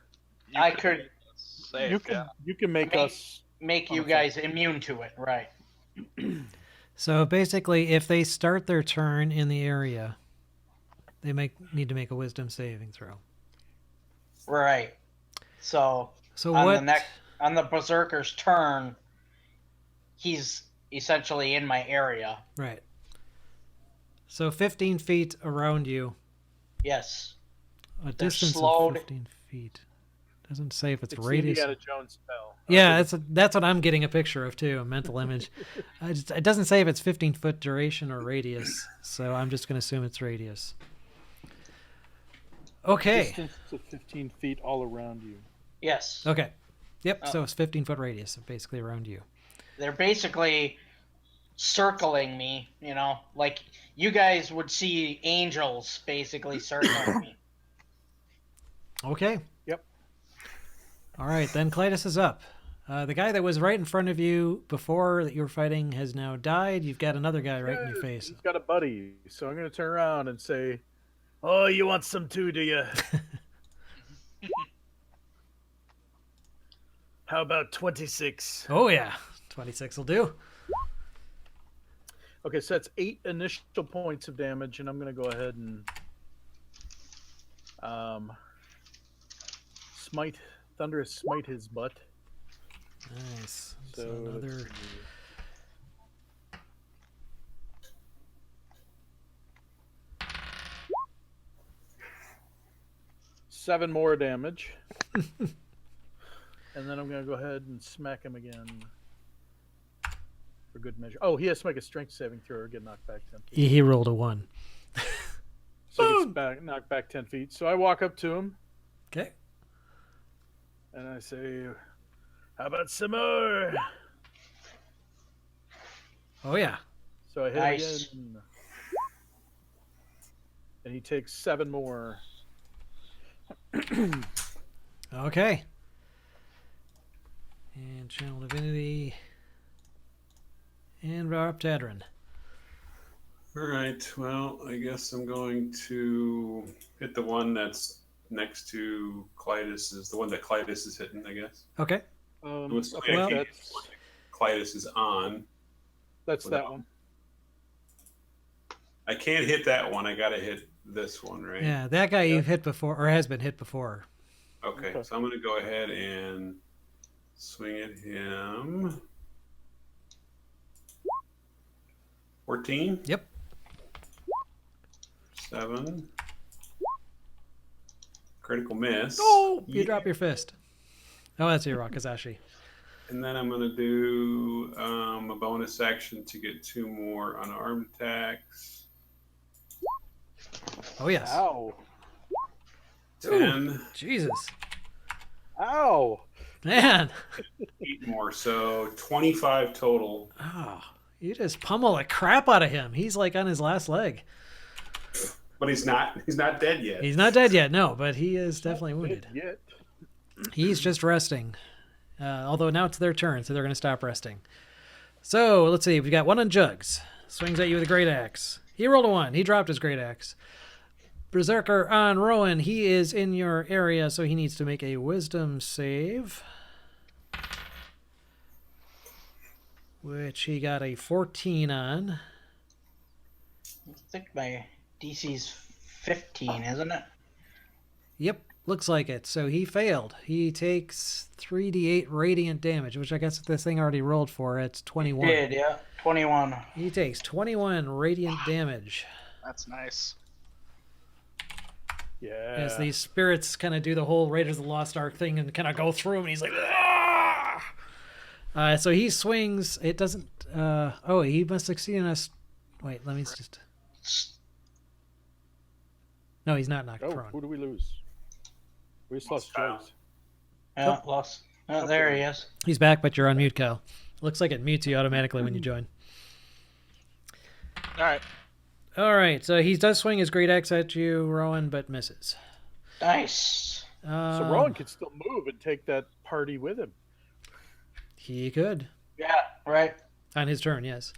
you I could save, You can make us make you guys immune to it, right? So basically, if they start their turn in the area, they need to make a wisdom saving throw. Right. So what? On the berserker's turn, he's essentially in my area. Right. So 15 feet around you. Yes. A distance slowed. of 15 feet. Doesn't say if it's it's radius. Indiana Jones spell. Yeah, that's what I'm getting a picture of too, a mental image. It doesn't say if it's 15-foot duration or radius, so I'm just going to assume it's radius. Okay. Distance of 15 feet all around you. Yes. Okay. Yep, so it's 15-foot radius, so basically around you. They're basically circling me, like you guys would see angels basically circling me. Okay. Yep. All right, then Clytus is up. The guy that was right in front of you before that you were fighting has now died. You've got another guy right in your face. He's got a buddy, so I'm going to turn around and say, "Oh, you want some too, do you? How about 26? Oh, yeah. 26 will do. Okay, so that's 8 initial points of damage, and I'm going to go ahead and thunderous smite his butt. Nice. So So let's another... see. 7 more damage. And then I'm going to go ahead and smack him again for good measure. Oh, he has to make a strength saving throw or get knocked back 10 feet. He rolled a 1. So he gets knocked back 10 feet. So I walk up to him Okay. and I say, "How about some more?" Oh, yeah. So I hit Nice. him again. And he takes 7 more. Okay. And Channel Divinity. And Raptadrin. All right. Well, I guess I'm going to hit the one that's next to Clytus, the one that Clytus is hitting, I guess. Okay. Okay, well- Clytus is on. that's that one. I can't hit that one. I got to hit this one, right? Yeah, that guy you've hit before, or has been hit before. Okay, Okay. so I'm going to go ahead and swing at him. 14? Yep. 7. Critical miss. Oh, you Yeah. drop your fist. Oh, that's your Rakazashi. And then I'm going to do a bonus action to get 2 more unarmed attacks. Oh, yes. Ow. 10. Jesus. Ow. Man. 8 more, so 25 total. Oh, you just pummel the crap out of him. He's like on his last leg. But he's not dead yet. He's not dead yet, no, but he is definitely wounded. Yet. He's just resting. Although now it's their turn, so they're going to stop resting. So, let's see. We've got one on Jugs. Swings at you with a great axe. He rolled a 1. He dropped his great axe. Berserker on Rowan. He is in your area, so he needs to make a wisdom save. Which he got a 14 on. I think my DC's 15, isn't it? Yep, looks like it. So he failed. He takes 3d8 radiant damage, which I guess this thing already rolled for. It's 21. Did, yeah. 21. He takes 21 radiant damage That's nice. Yeah. as these spirits kind of do the whole Raiders of the Lost Ark thing and kind of go through him, and he's like, "Ah!" So he swings. It doesn't. Oh, he must succeed in us. Wait, let me just. No, he's not knocked Oh, prone. who do we lose? We just lost Kyle. Jugs. Yeah, lost. Oh, there he is. He's back, but you're on mute, Kyle. Looks like it mutes you automatically when you join. All right. All right, so he does swing his great axe at you, Rowan, but misses. Nice. So Rowan could still move and take that party with him. He could. Yeah, right. On his turn, yes.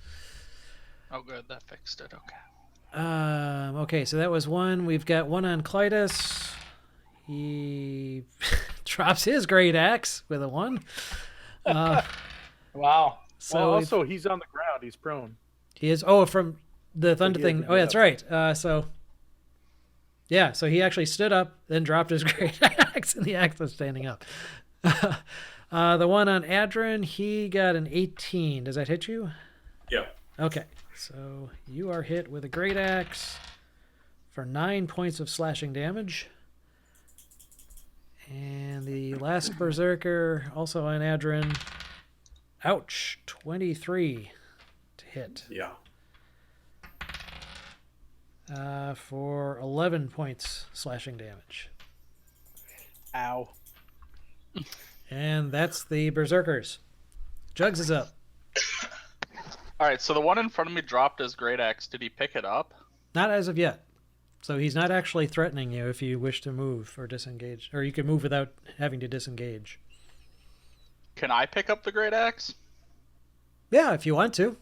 Oh, good. That fixed it. Okay. Okay, so that was 1. We've got 1 on Clytus. He drops his great axe with a 1. Wow. So Well, also, he's on the ground. He's prone. he is. Oh, from the thunder he thing. had to Oh, get that's up. right. So he actually stood up, then dropped his great axe, and the axe was standing up. The one on Adrin, he got an 18. Does that hit you? Yeah. Okay, so you are hit with a great axe for 9 points of slashing damage. And the last berserker, also on Adrin, ouch, 23 to hit. Yeah. For 11 points slashing damage. Ow. And that's the berserkers. Jugs is up. All right. So the one in front of me dropped his great axe. Did he pick it up? Not as of yet. So he's not actually threatening you if you wish to move or disengage. Or you can move without having to disengage. Can I pick up the great axe? Yeah, if you want to.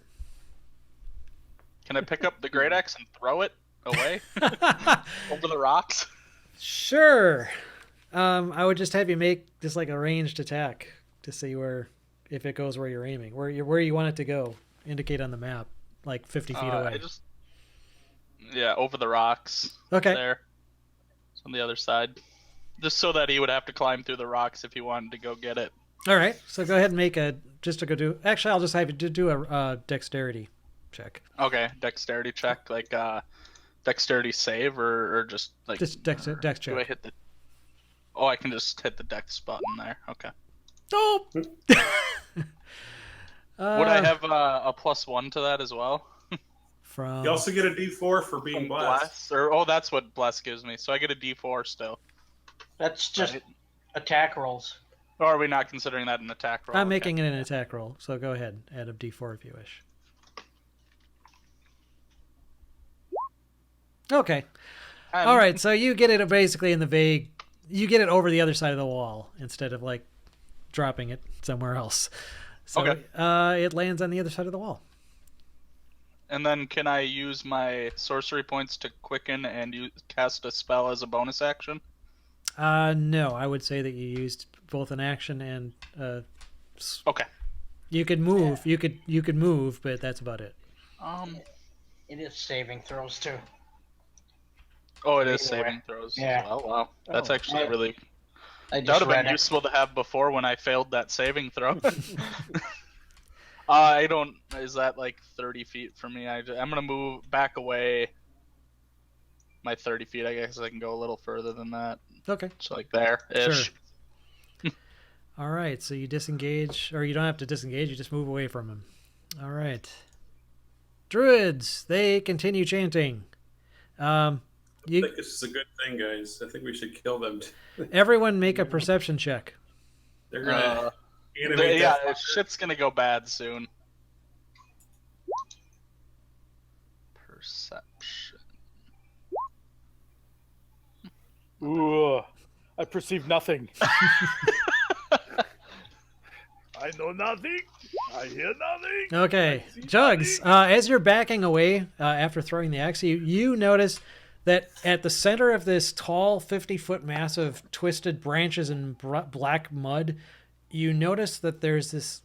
Can I pick up the great axe and throw it away over the rocks? Sure. I would just have you make just like a ranged attack to see if it goes where you're aiming, where you want it to go. Indicate on the map, like 50 feet away. Over the rocks. Okay. There. It's on the other side. Just so that he would have to climb through the rocks if he wanted to go get it. All right. So go ahead and make actually, I'll just have you do a dexterity check. Okay, dexterity check, like dexterity save or just like Just dex do I check. hit the? Oh, I can just hit the dex button there. Okay. Oh. Would I have a +1 to that as well? From You also get a D4 for being blessed. That's what bless gives me. So I get a D4 still. That's just Right. attack rolls. Or are we not considering that an attack roll? I'm Okay. making it an attack roll, so go ahead, add a D4 if you wish. Okay. All right, so you get it basically in the vague. You get it over the other side of the wall instead of like dropping it somewhere else. So Okay. it lands on the other side of the wall. And then can I use my sorcery points to quicken and cast a spell as a bonus action? No, I would say that you used both an action and Okay. you could move. You could move, but that's about it. It is saving throws too. Oh, it is Either way. saving throws Yeah. as well. Wow. That's Oh. actually really... I That just would have read been it. useful to have before when I failed that saving throw. I don't... Is that like 30 feet from me? I'm going to move back away my 30 feet. I guess I can go a little further than that. Okay. So like there-ish. Sure. All right, so you disengage, or you don't have to disengage, you just move away from him. All right. Druids, they continue chanting. I think this is a good thing, guys. I think we should kill them. Everyone make a perception check. They're gonna animate Yeah, that. shit's gonna go bad soon. Perception. Ooh, I perceive nothing. I know nothing. I hear nothing. Okay, I see Jugs, nothing. as you're backing away after throwing the axe, you notice that at the center of this tall 50-foot mass of twisted branches and black mud, you notice that there's this,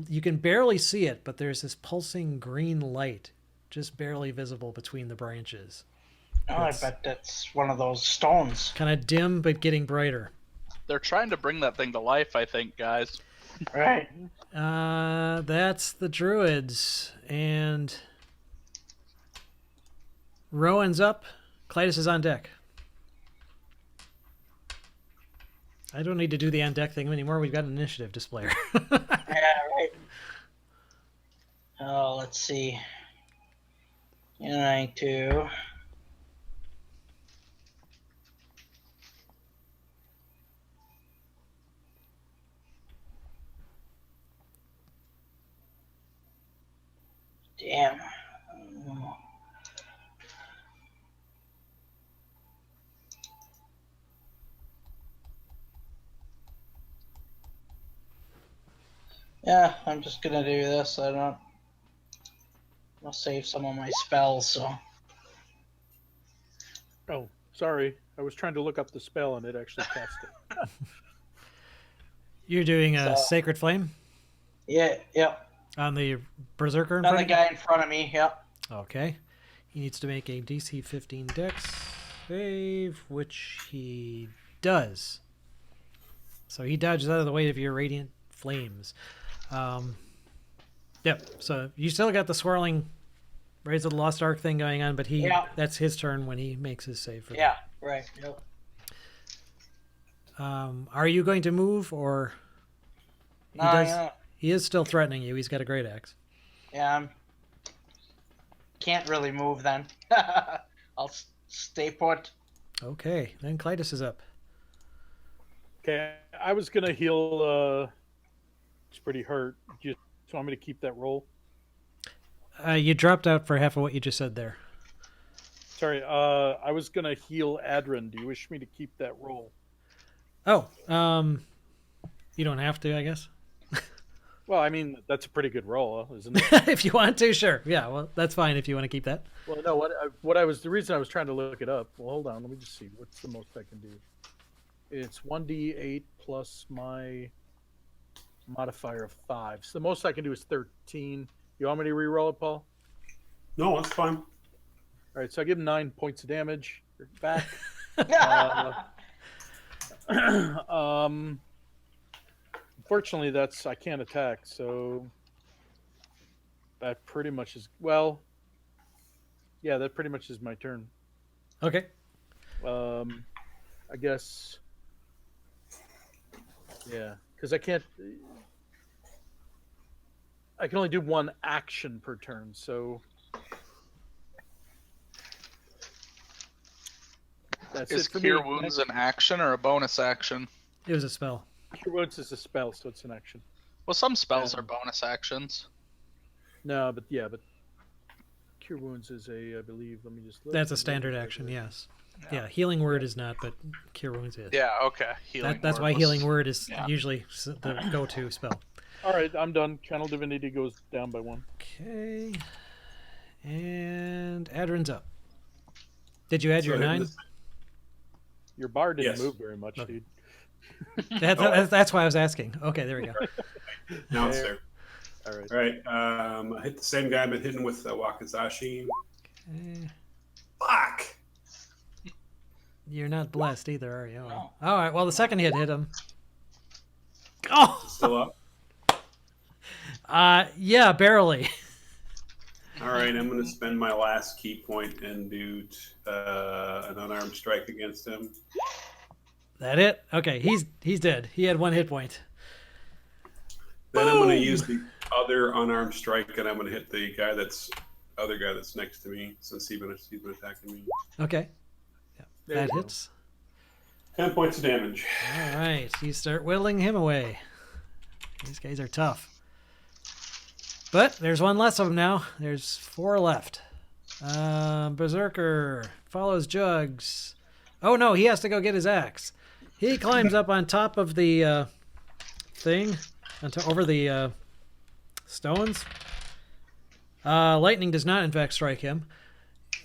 you can barely see it, but there's this pulsing green light just barely visible between the branches. Oh, I bet that's one of those stones. Kind of dim, but getting brighter. They're trying to bring that thing to life, I think, guys. Right. That's the druids. And Rowan's up. Clytus is on deck. I don't need to do the on deck thing anymore. We've got an initiative displayer. Yeah, right. Oh, let's see. I too. Damn. Yeah, I'm just gonna do this. I'll save some of my spells, so. Oh, sorry. I was trying to look up the spell and it actually cast it. You're doing a So- Sacred Flame Yeah, yep. on the Berserker in On front the of you? guy in front of me, yep. Okay. He needs to make a DC 15 Dex save, which he does. So he dodges out of the way of your radiant flames. Yep. So you still got the swirling Rays of the Lost Ark thing going on, but that's his turn when he makes his save for Yeah, right, yep. that. Are you going to move, or he is still threatening you? He's got a great axe. Yeah, can't really move then. I'll stay put. Okay, then Clytus is up. Okay, I was gonna heal. It's pretty hurt. Do you want me to keep that roll? You dropped out for half of what you just said there. Sorry, I was gonna heal Adrin. Do you wish me to keep that roll? Oh, you don't have to, I guess. Well, I mean, that's a pretty good roll, isn't it? If you want to, sure. Yeah, well, that's fine if you want to keep that. Well, no. The reason I was trying to look it up. Well, hold on. Let me just see. What's the most I can do? It's 1d8 plus my modifier of 5. So the most I can do is 13. You want me to re-roll it, Paul? No, that's fine. All right. So I give him 9 points of damage. You're back. Unfortunately, I can't attack, so that pretty much is that pretty much is my turn. Okay. I guess, yeah, because I can only do one action per turn, so that's Is it for Cure me. Wounds an action or a bonus action? It was a spell. Cure Wounds is a spell, so it's an action. Well, some spells are bonus actions. No, but Cure Wounds is I believe. Let me just look. That's a standard action, yes. Yeah, Healing Word is not, but Cure Wounds is. Yeah, okay. That's why Healing Word is usually the go-to spell. All right, I'm done. Channel Divinity goes down by 1. Okay. And Adrin's up. Did you add your 9? Your bar didn't Yes. move very much, Okay. dude. That's why I was asking. Okay, there we go. Now it's there. All right. All right. I hit the same guy I've been hitting with Wakizashi. Okay. Fuck! You're not blessed either, are you? No. All right, well, the second hit him. Oh! Still up? Yeah, barely. All right, I'm going to spend my last key point and do an unarmed strike against him. That it? Okay, he's dead. He had 1 hit point. Then I'm going to Boom! use the other unarmed strike, and I'm going to hit the other guy that's next to me, since he's been attacking me. Okay. Yeah, There that you go. hits. 10 points of damage. All right, you start whittling him away. These guys are tough. But there's one less of them now. There's 4 left. Berserker follows Jugs. Oh no, he has to go get his axe. He climbs up on top of the thing, over the stones. Lightning does not, in fact, strike him.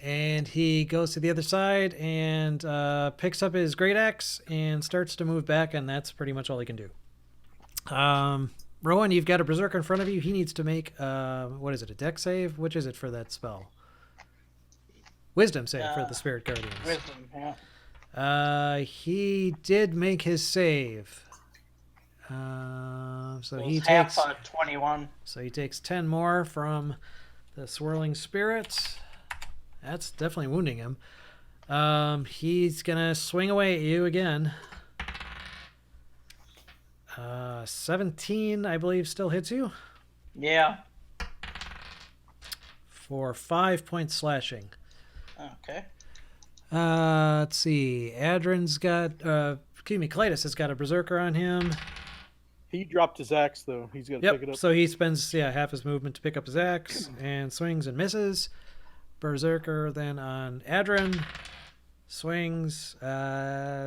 And he goes to the other side and picks up his great axe and starts to move back, and that's pretty much all he can do. Rowan, you've got a berserker in front of you. He needs to make, what is it, a dex save? Which is it for that spell? Wisdom save for the Spirit Guardians. Wisdom, yeah. He did make his save. So he half takes 21. So he takes 10 more from the swirling spirit. That's definitely wounding him. He's gonna swing away at you again. 17, I believe, still hits you Yeah. for 5 points slashing. Okay. Let's see. Adrin's got, Clytus has got a berserker on him. He dropped his axe, though. He's got to pick it Yep. up. So he spends half his movement to pick up his axe and swings and misses. Berserker then on Adrin swings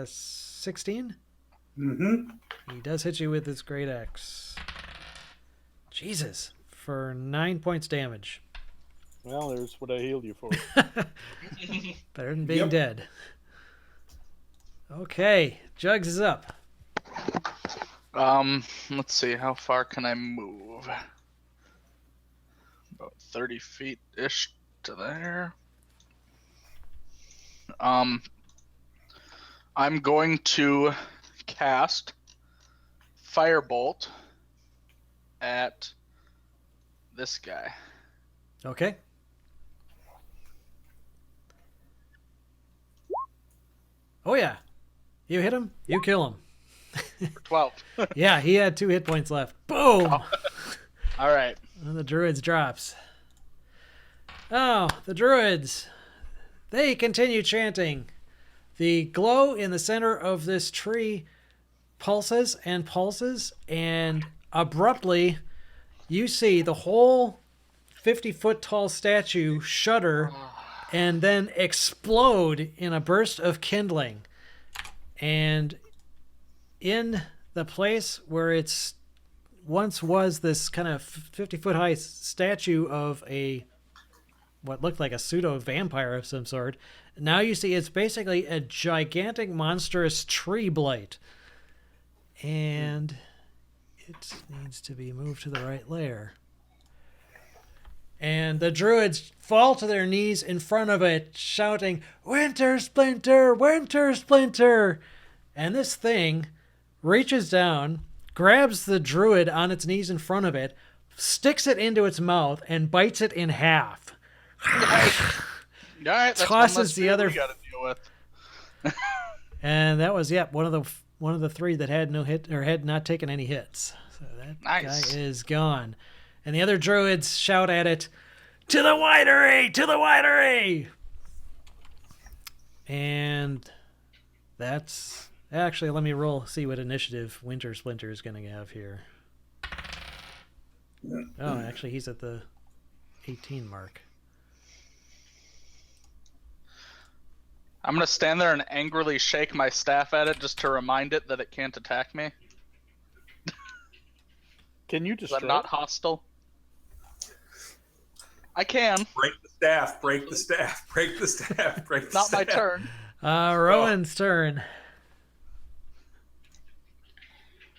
16. Mm-hmm. He does hit you with his great axe. Jesus, for 9 points damage. Well, there's what I healed you for. Better than being dead. Okay, Jugs is up. Let's see, how far can I move? About 30 feet-ish to there. I'm going to cast Firebolt at this guy. Okay. Oh yeah. You hit him, you kill him. For 12. Yeah, he had 2 hit points left. Boom! All right. And the druids drops. Oh, the druids. They continue chanting. The glow in the center of this tree pulses and pulses, and abruptly you see the whole 50-foot tall statue shudder and then explode in a burst of kindling. And in the place where it's once was this kind of 50-foot high statue of what looked like a pseudo vampire of some sort, now you see it's basically a gigantic monstrous tree blight, and it needs to be moved to the right layer. And the druids fall to their knees in front of it, shouting, "Winter Splinter! Winter Splinter!" And this thing reaches down, grabs the druid on its knees in front of it, sticks it into its mouth, and bites it in half. All right, that's Tosses the other. we got to deal with. And that was one of the 3 that had no hit or had not taken any hits. So that Nice. guy is gone. And the other druids shout at it, "To the winery! To the winery!" And that's actually, let me see what initiative Winter Splinter is going to have here. Oh, actually, he's at the 18 mark. I'm going to stand there and angrily shake my staff at it just to remind it that it can't attack me. Can you Is destroy that not it? hostile? I can. Break the staff, break the staff, break the staff, break the Not staff. my turn. Rowan's turn.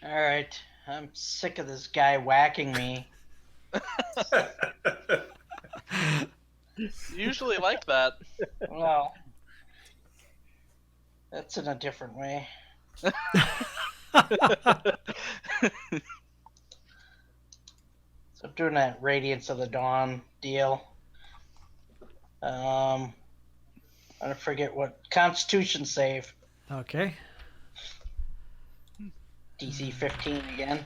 All right. I'm sick of this guy whacking me. You usually like that. Well, that's in a different way. So I'm doing that Radiance of the Dawn deal. I forget what Constitution save. Okay. DC 15 again.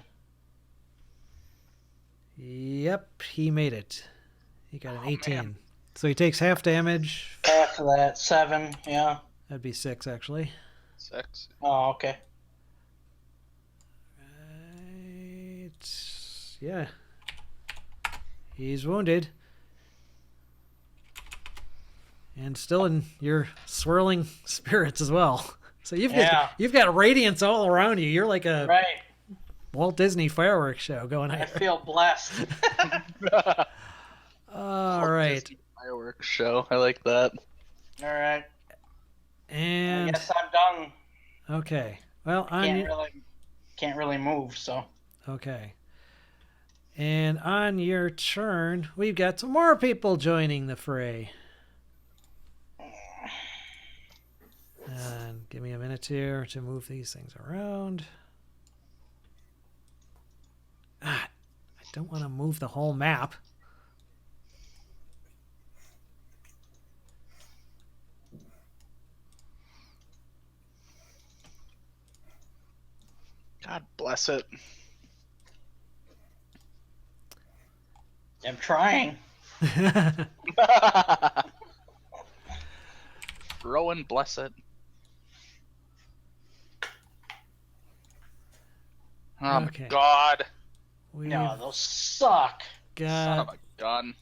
Yep, he made it. He got an 18. man. So he takes half damage. After that, 7. Yeah. That'd be 6, actually. 6. Oh, okay. Right. Yeah. He's wounded. And still in your swirling spirits as well. So you've got radiance all around you. You're like a Right. Walt Disney fireworks show going on. I feel blessed. All right. Disney fireworks show. I like that. All right. I And guess I'm done. okay. Well, Can't really move, so. okay. And on your turn, we've got some more people joining the fray. And give me a minute here to move these things around. I don't want to move the whole map. God bless it. I'm trying. Rowan, bless it. Oh Okay. my god. We've No, those suck. Son got... of a gun.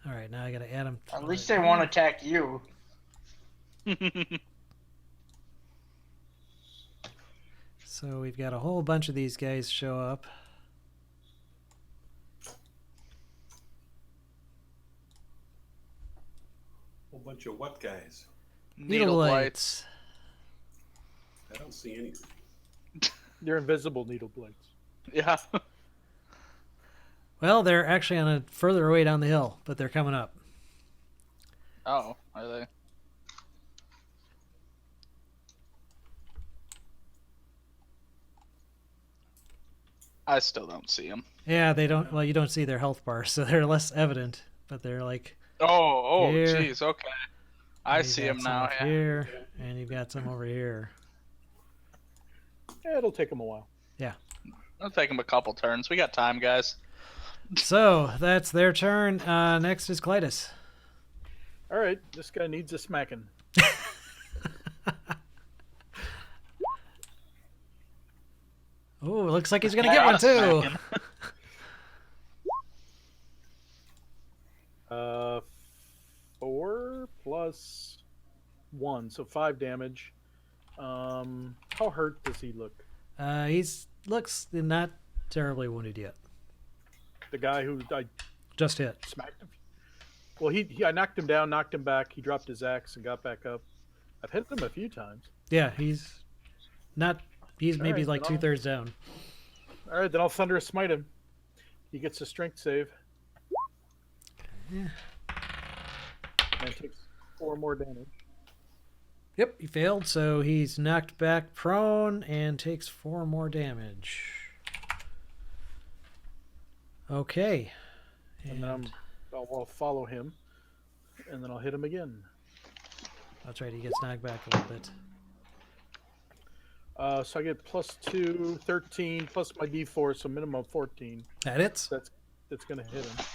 All right, now I got to add them. At least they won't attack you. So we've got a whole bunch of these guys show up. Whole bunch of what guys? Needle blights. I don't see anything. They're invisible needle blades. Yeah. Well, they're actually on a further away down the hill, but they're coming up. Oh, are they? I still don't see them. Yeah, they don't. Well, you don't see their health bars, so they're less evident. But they're like Oh, Here. jeez, okay. I you've see got them some now. up Yeah. here, and you've got some over here. Yeah, it'll take them a while. It'll take them a couple turns. We got time, guys. So that's their turn. Next is Clytus. All right, this guy needs a smacking. Oh, looks like he's gonna get one too. Smacking. 4 plus 1, so 5 damage. How hurt does he look? He's looks not terribly wounded yet. The guy who I Just hit. smacked him. Well, I knocked him down, knocked him back. He dropped his axe and got back up. I've hit him a few times. Yeah, he's not. He's All maybe right, like then 2/3 down. All right, then I'll Thunderous Smite him. He gets a strength save. Yeah. And takes 4 more damage. Yep, he failed, so he's knocked back prone and takes 4 more damage. Okay. And then I'll follow him. And then I'll hit him again. That's right, he gets knocked back a little bit. So I get +2, 13, plus my D4, so minimum 14. That hits. That's going to hit him.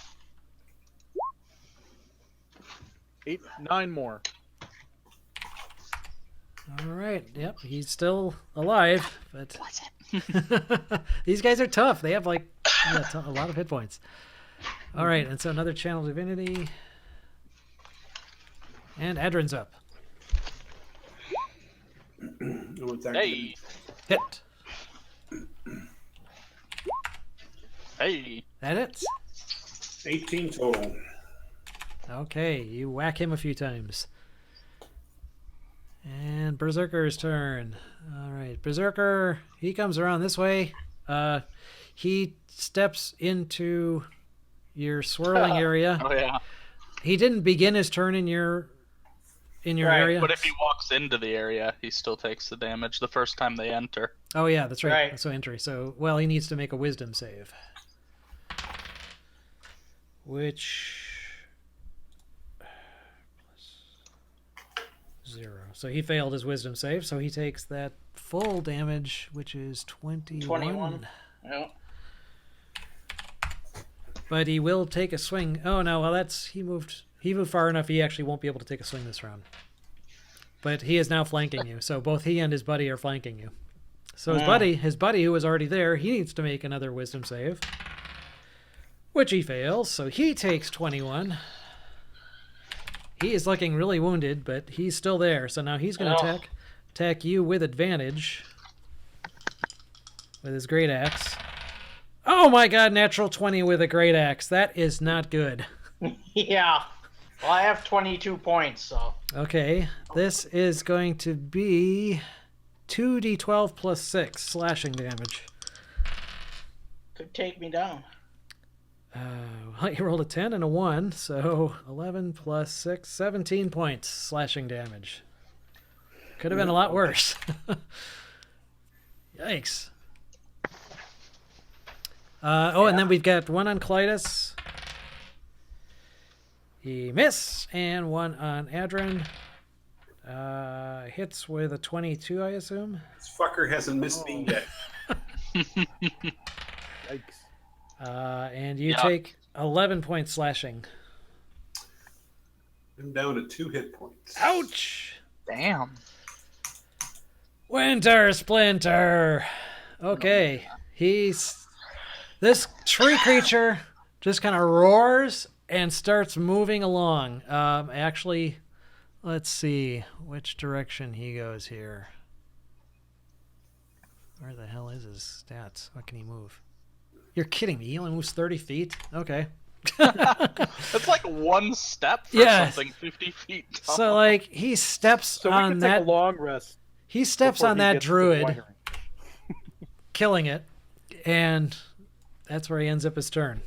8, 9 more. All right. Yep, he's still alive, but these guys are tough. They have like a lot of hit points. All right, and so another channel divinity, and Adrin's up. Hey, Hit. hey. That hits. 18 total. Okay, you whack him a few times. And Berserker's turn. All right, Berserker, he comes around this way. He steps into your swirling area. Oh yeah. He didn't begin his turn in your Right, area. But if he walks into the area, he still takes the damage the first time they enter. Oh yeah, that's right. Right. That's so entry. So well, he needs to make a wisdom save. Which 0. So he failed his wisdom save, so he takes that full damage, which is 21. 21. Yep. But he will take a swing. Oh no, well he moved far enough he actually won't be able to take a swing this round. But he is now flanking you, so both he and his buddy are flanking you. So his buddy who was already there, he needs to make another wisdom save, which he fails, so he takes 21. He is looking really wounded, but he's still there, so now he's going to attack you with advantage with his great axe. Oh my god, natural 20 with a great axe. That is not good. Yeah. Well, I have 22 points, so. Okay, this is going to be 2d12 plus 6 slashing damage. Could take me down. Well, you rolled a 10 and a 1, so 11 plus 6, 17 points slashing damage. Could have been a lot worse. Yikes. And then we've got one on Clytus. He missed, and one on Adrin. Hits with a 22, I assume. This fucker hasn't missed me yet. Yikes. And you take 11 points slashing. I'm down to 2 hit points. Ouch! Damn. Winter Splinter! Okay, this tree creature just kind of roars and starts moving along. Actually, let's see which direction he goes here. Where the hell is his stats? What can he move? You're kidding me. He only moves 30 feet? Okay. That's like one step for something 50 feet tall. So, like, he steps So we on can that... take a long rest. He steps before on he that gets to the druid, winery. killing it, and that's where he ends up his turn.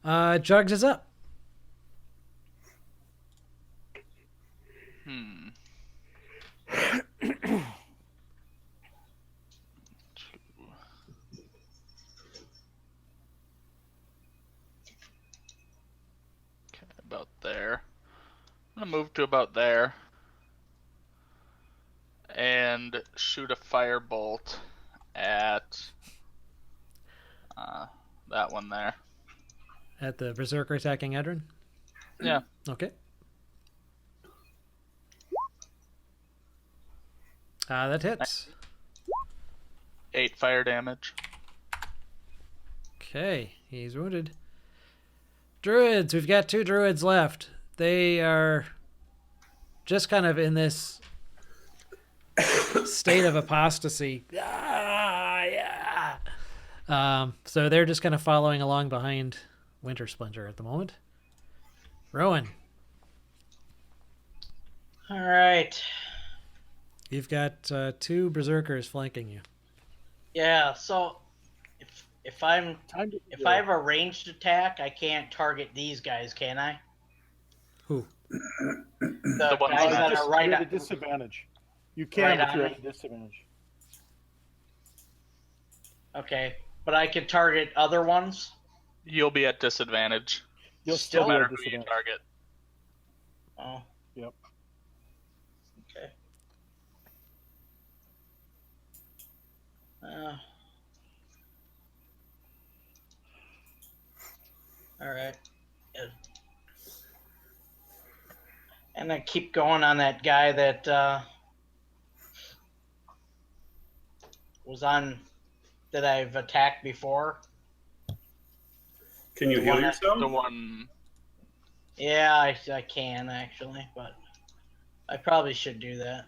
Jugs is up. Okay, about there. I'm gonna move to about there. And shoot a firebolt at that one there. At the Berserker attacking Edrin? Yeah. Okay. That hits. 8 fire damage. Okay, he's wounded. Druids, we've got 2 druids left. They are just kind of in this state of apostasy. So they're just kind of following along behind Winter Splinter at the moment. Rowan. All right. You've got 2 berserkers flanking you. Yeah. So if I have a ranged attack, I can't target these guys, can I? Who? The ones guys that that are You're right at a on. disadvantage. You can, Right but on you're me. at a disadvantage. Okay, but I can target other ones. You'll be at disadvantage. You'll No still be matter at who you disadvantage. target. Oh. Yep. Okay. All right. Good. And I keep going on that guy that was on that I've attacked before. Can you heal yourself? The one. Yeah, I can actually, but I probably should do that.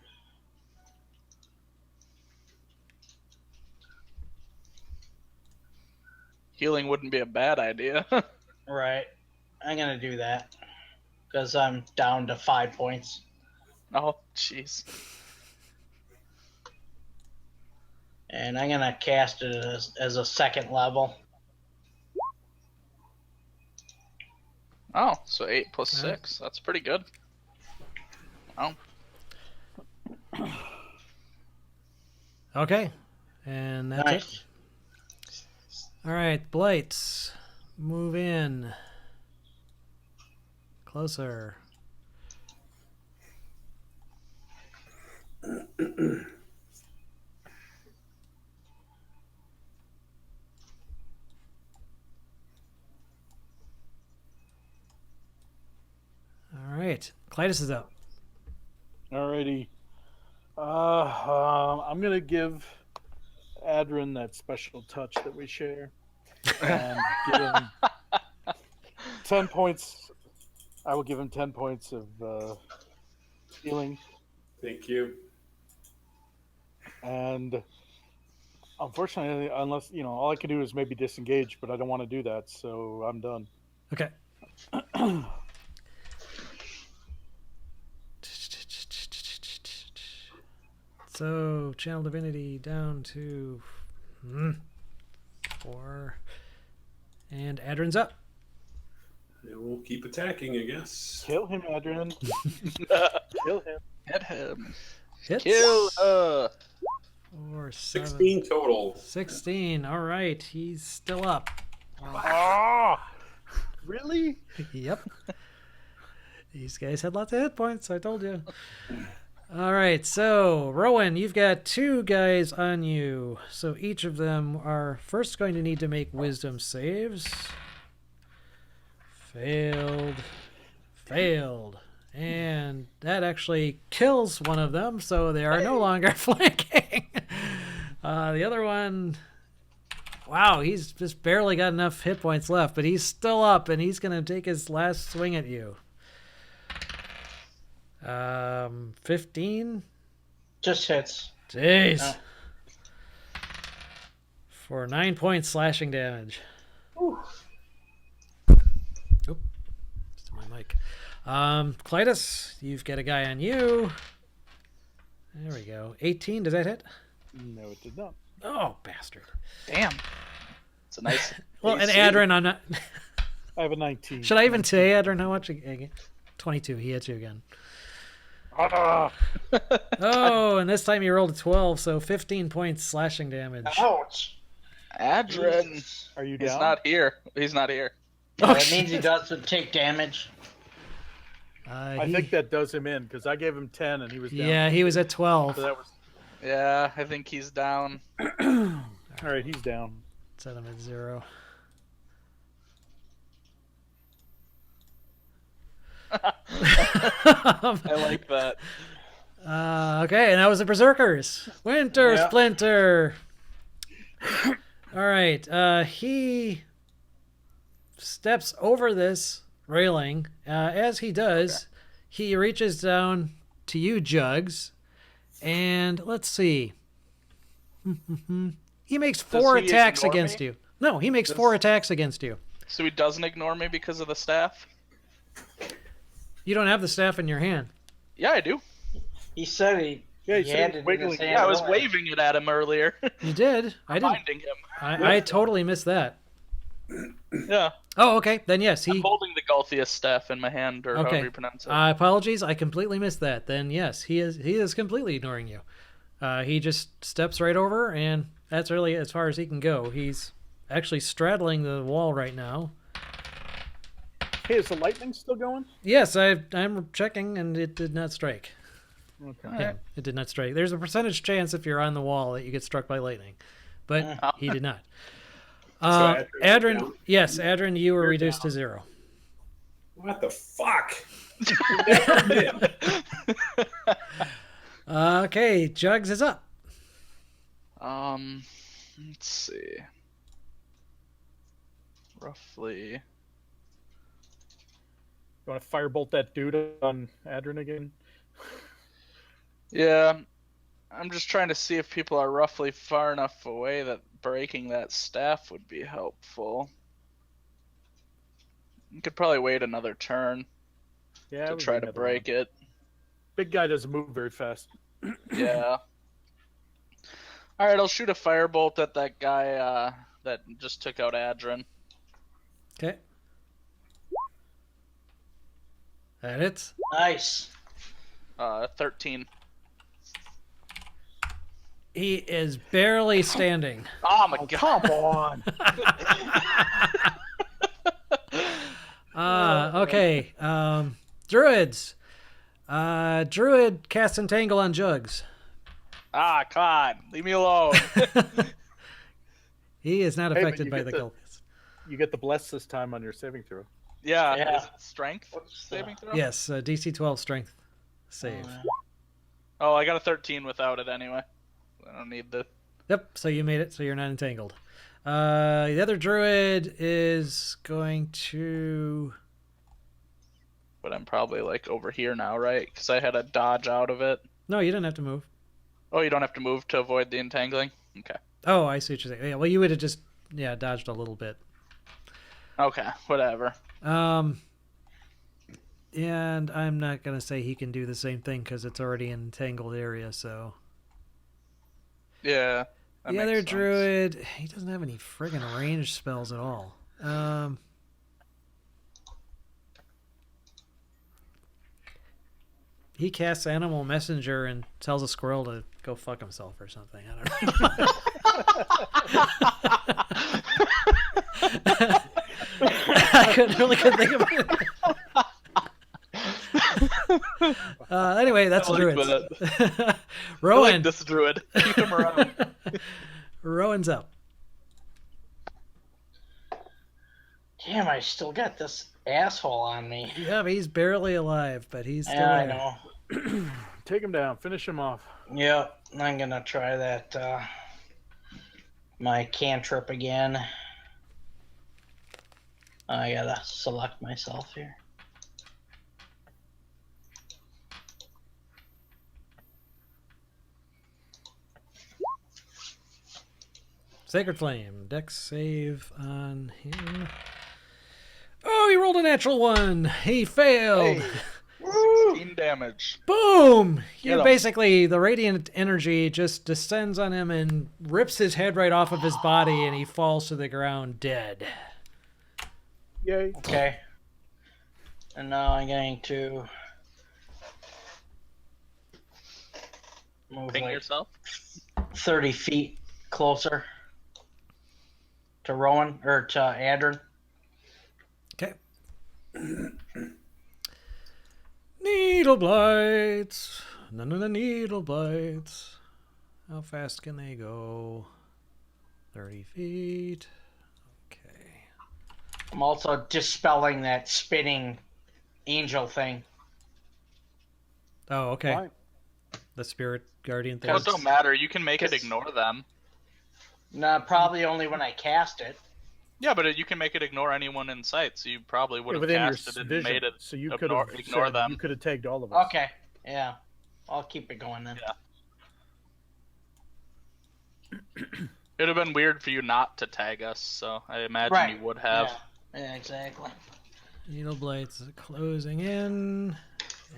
Healing wouldn't be a bad idea. Right. I'm gonna do that because I'm down to 5 points. Oh, jeez. And I'm gonna cast it as a second level. Oh, so 8 plus 6. That's pretty good. Oh. Okay. And that's it. Nice. All right, Blights. Move in. Closer. right. Clytus is up. Alrighty. I'm gonna give Adrin that special touch that we share, and give him 10 points. I will give him 10 points of healing, Thank you. and unfortunately, unless all I can do is maybe disengage, but I don't want to do that, so I'm done. Okay. So, Channel Divinity down to 4. And Adrin's up. And we'll keep attacking, I guess. Kill him, Adrian. Kill him. Hit him. Hits. Kill. 4, 7. 16 total. 16. All right. He's still up. Ah, really? Yep. These guys had lots of hit points, I told you. All right, so Rowan, you've got 2 guys on you. So each of them are first going to need to make wisdom saves. Failed. And that actually kills one of them, so they are no longer flanking. The other one, wow, he's just barely got enough hit points left, but he's still up, and he's going to take his last swing at you. 15? Just hits. Jeez. For 9 points slashing damage. Ooh. Oop. Just my mic. Clytus, you've got a guy on you. There we go. 18, does that hit? No, it did not. Oh, bastard. Damn. It's a nice. Well, and AC. Adrin, I'm not... I have a 19. Should I even say, Adrin, how much? 22, he hits you again. Ah! Oh, and this time you rolled a 12, so 15 points slashing damage. Ouch. Adrin. Are you He's down? not here. He's not here. Oh, That means he doesn't take damage. I think that does him in because I gave him 10 and he was down. Yeah, he was at 12. So that was Yeah, I think he's down. all right. He's down. Set him at 0. I like that. Okay, and that was the Berserkers. Winter Yeah. Splinter. All right, he steps over this railing. As he does, he reaches down to you, Jugs, and let's see. He makes 4 he attacks ignore against me? you. No, he makes 4 attacks against you. So he doesn't ignore me because of the staff? You don't have the staff in your hand. Yeah, I do. He said he Yeah, he he said had he was it in wiggling. his hand Yeah, I was earlier. waving it at him earlier. You did. I didn't. Reminding him. I totally missed that. Yeah. Oh, okay. Then yes, I'm he. holding the Galthias staff in my hand, or Okay. however you pronounce it. Apologies, I completely missed that. Then yes, he is completely ignoring you. He just steps right over, and that's really as far as he can go. He's actually straddling the wall right now. Hey, is the lightning still going? Yes, I'm checking, and it did not strike. Okay. Yeah, it did not strike. There's a percentage chance if you're on the wall that you get struck by lightning, but he did not. Adrin's Adrin, down. yes, Adrin, you were You're reduced down. to 0. What the fuck? Okay, Jugs is up. Let's see. Roughly. You want to firebolt that dude on Adrin again? Yeah. I'm just trying to see if people are roughly far enough away that breaking that staff would be helpful. You could probably wait another turn Yeah. to try to break it. Big guy doesn't move very fast. Yeah. All right, I'll shoot a firebolt at that guy that just took out Adrin. Okay. That hits. Nice. 13. He is barely standing. Oh my god! Come on. Okay. Druids. Druid casts Entangle on Jugs. Ah, come on, leave me alone. He is not Hey, but affected you by get the the- Gulpus. You get the bless this time on your saving throw. Yeah. Yeah. Is it strength saving throw? Yes, DC 12 strength save. Oh, I got a 13 without it anyway. I don't need the. Yep, so you made it, so you're not entangled. The other druid is going to... But I'm probably like over here now, right? Because I had to dodge out of it. No, you didn't have to move. Oh, you don't have to move to avoid the entangling? Okay. Oh, I see what you're saying. Yeah, well, you would have just, dodged a little bit. Okay, whatever. And I'm not going to say he can do the same thing because it's already an entangled area, so... Yeah. The other druid, he doesn't have any friggin' range spells at all. He casts Animal Messenger and tells a squirrel to go fuck himself or something. I don't know. I couldn't think of it. Anyway, that's druids. Rowan. I like this druid. Keep him around. Rowan's up. Damn, I still got this asshole on me. Yeah, but he's barely alive, but he's still Yeah, I there. know. Take him down. Finish him off. Yep, I'm gonna try that. My cantrip again. I gotta select myself here. Sacred Flame. Dex save on him. Oh, he rolled a natural one. He failed. Hey. 16 damage. Boom! Get him. Basically, the radiant energy just descends on him and rips his head right off of his body, and he falls to the ground dead. Yay. Okay. And now I'm going to move Ping like yourself. 30 feet closer to Rowan, or to Adrin. Okay. Needle blights. None of the needle blights. How fast can they go? 30 feet. Okay. I'm also dispelling that spinning angel thing. Oh, okay. Fine. The spirit guardian thing. Well, it don't matter. You can make it Cause- ignore them. No, probably only when I cast it. Yeah, but you can make it ignore anyone in sight, so you probably would have Within your cast it and vision, made it so you could have ignore them. You could have tagged all of us. Okay, yeah. I'll keep it going then. Yeah. It'd have been weird for you not to tag us, so I imagine Right. you would have. Yeah, exactly. Needle blights closing in.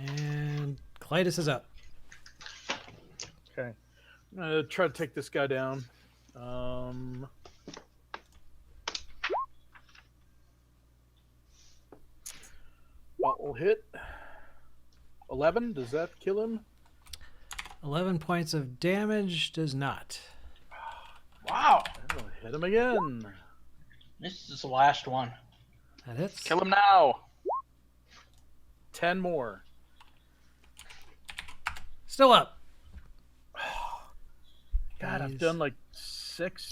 And Clytus is up. Okay. I'm gonna try to take this guy down. Will hit. 11. Does that kill him? 11 points of damage does not. Wow. I'll hit him again. This is the last one. That hits. Kill him now. 10 more. Still up. God, I've He's- done like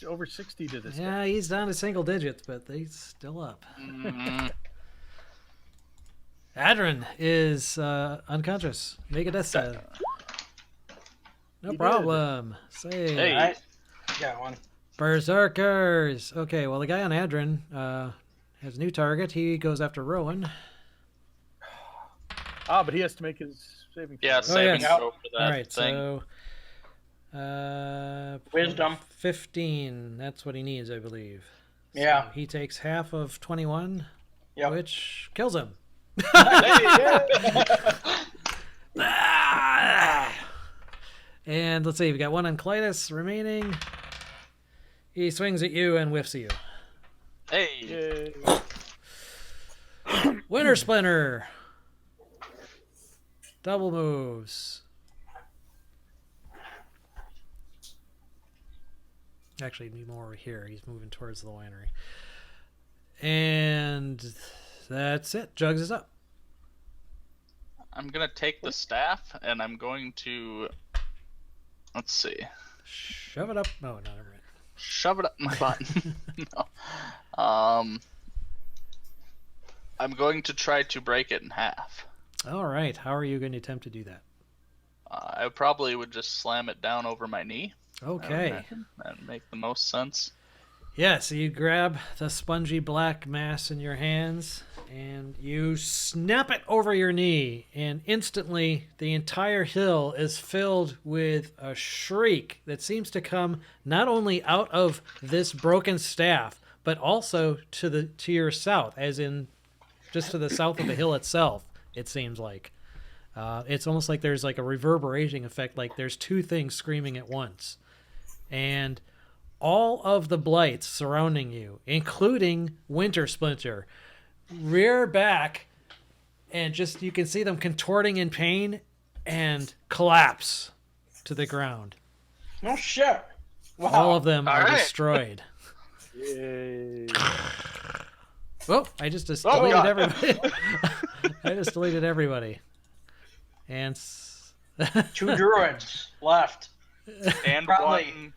over 60 to this guy. Yeah, he's down to single digits, but he's still up. Mm, Adrin is unconscious. Make a death save. No You problem. Save. Hey. Alright. Got one. Berserkers. Okay, well, the guy on Adrin has a new target. He goes after Rowan. Ah, but he has to make his saving throw. yeah, saving yes. throw for that All right, thing. so Wisdom. 15. That's what he needs, I believe. So Yeah. he takes half of 21, Yep. which kills him. And let's see, we got one on Clytus remaining. He swings at you and whiffs at you. Hey. Yay. Winter Splinter. Double moves. Actually, need more over here. He's moving towards the winery. And that's it. Jugs is up. I'm gonna take the staff and I'm going to, let's see, Shove it up. Oh, no, never mind. shove it up my butt. No. I'm going to try to break it in half. All right. How are you going to attempt to do that? I probably would just slam it down over my knee. Okay. That'd make the most sense. Yeah, so you grab the spongy black mass in your hands and you snap it over your knee, and instantly the entire hill is filled with a shriek that seems to come not only out of this broken staff, but also to your south, as in just to the south of the hill itself, it seems like. It's almost like there's like a reverberating effect, like there's two things screaming at once. And all of the blights surrounding you, including Winter Splinter, rear back, and just you can see them contorting in pain and collapse to the ground. No shit. Wow. All of them are right. destroyed. Yay. Oh, I just deleted God. everybody. I just deleted everybody. And 2 druids left. And Probably.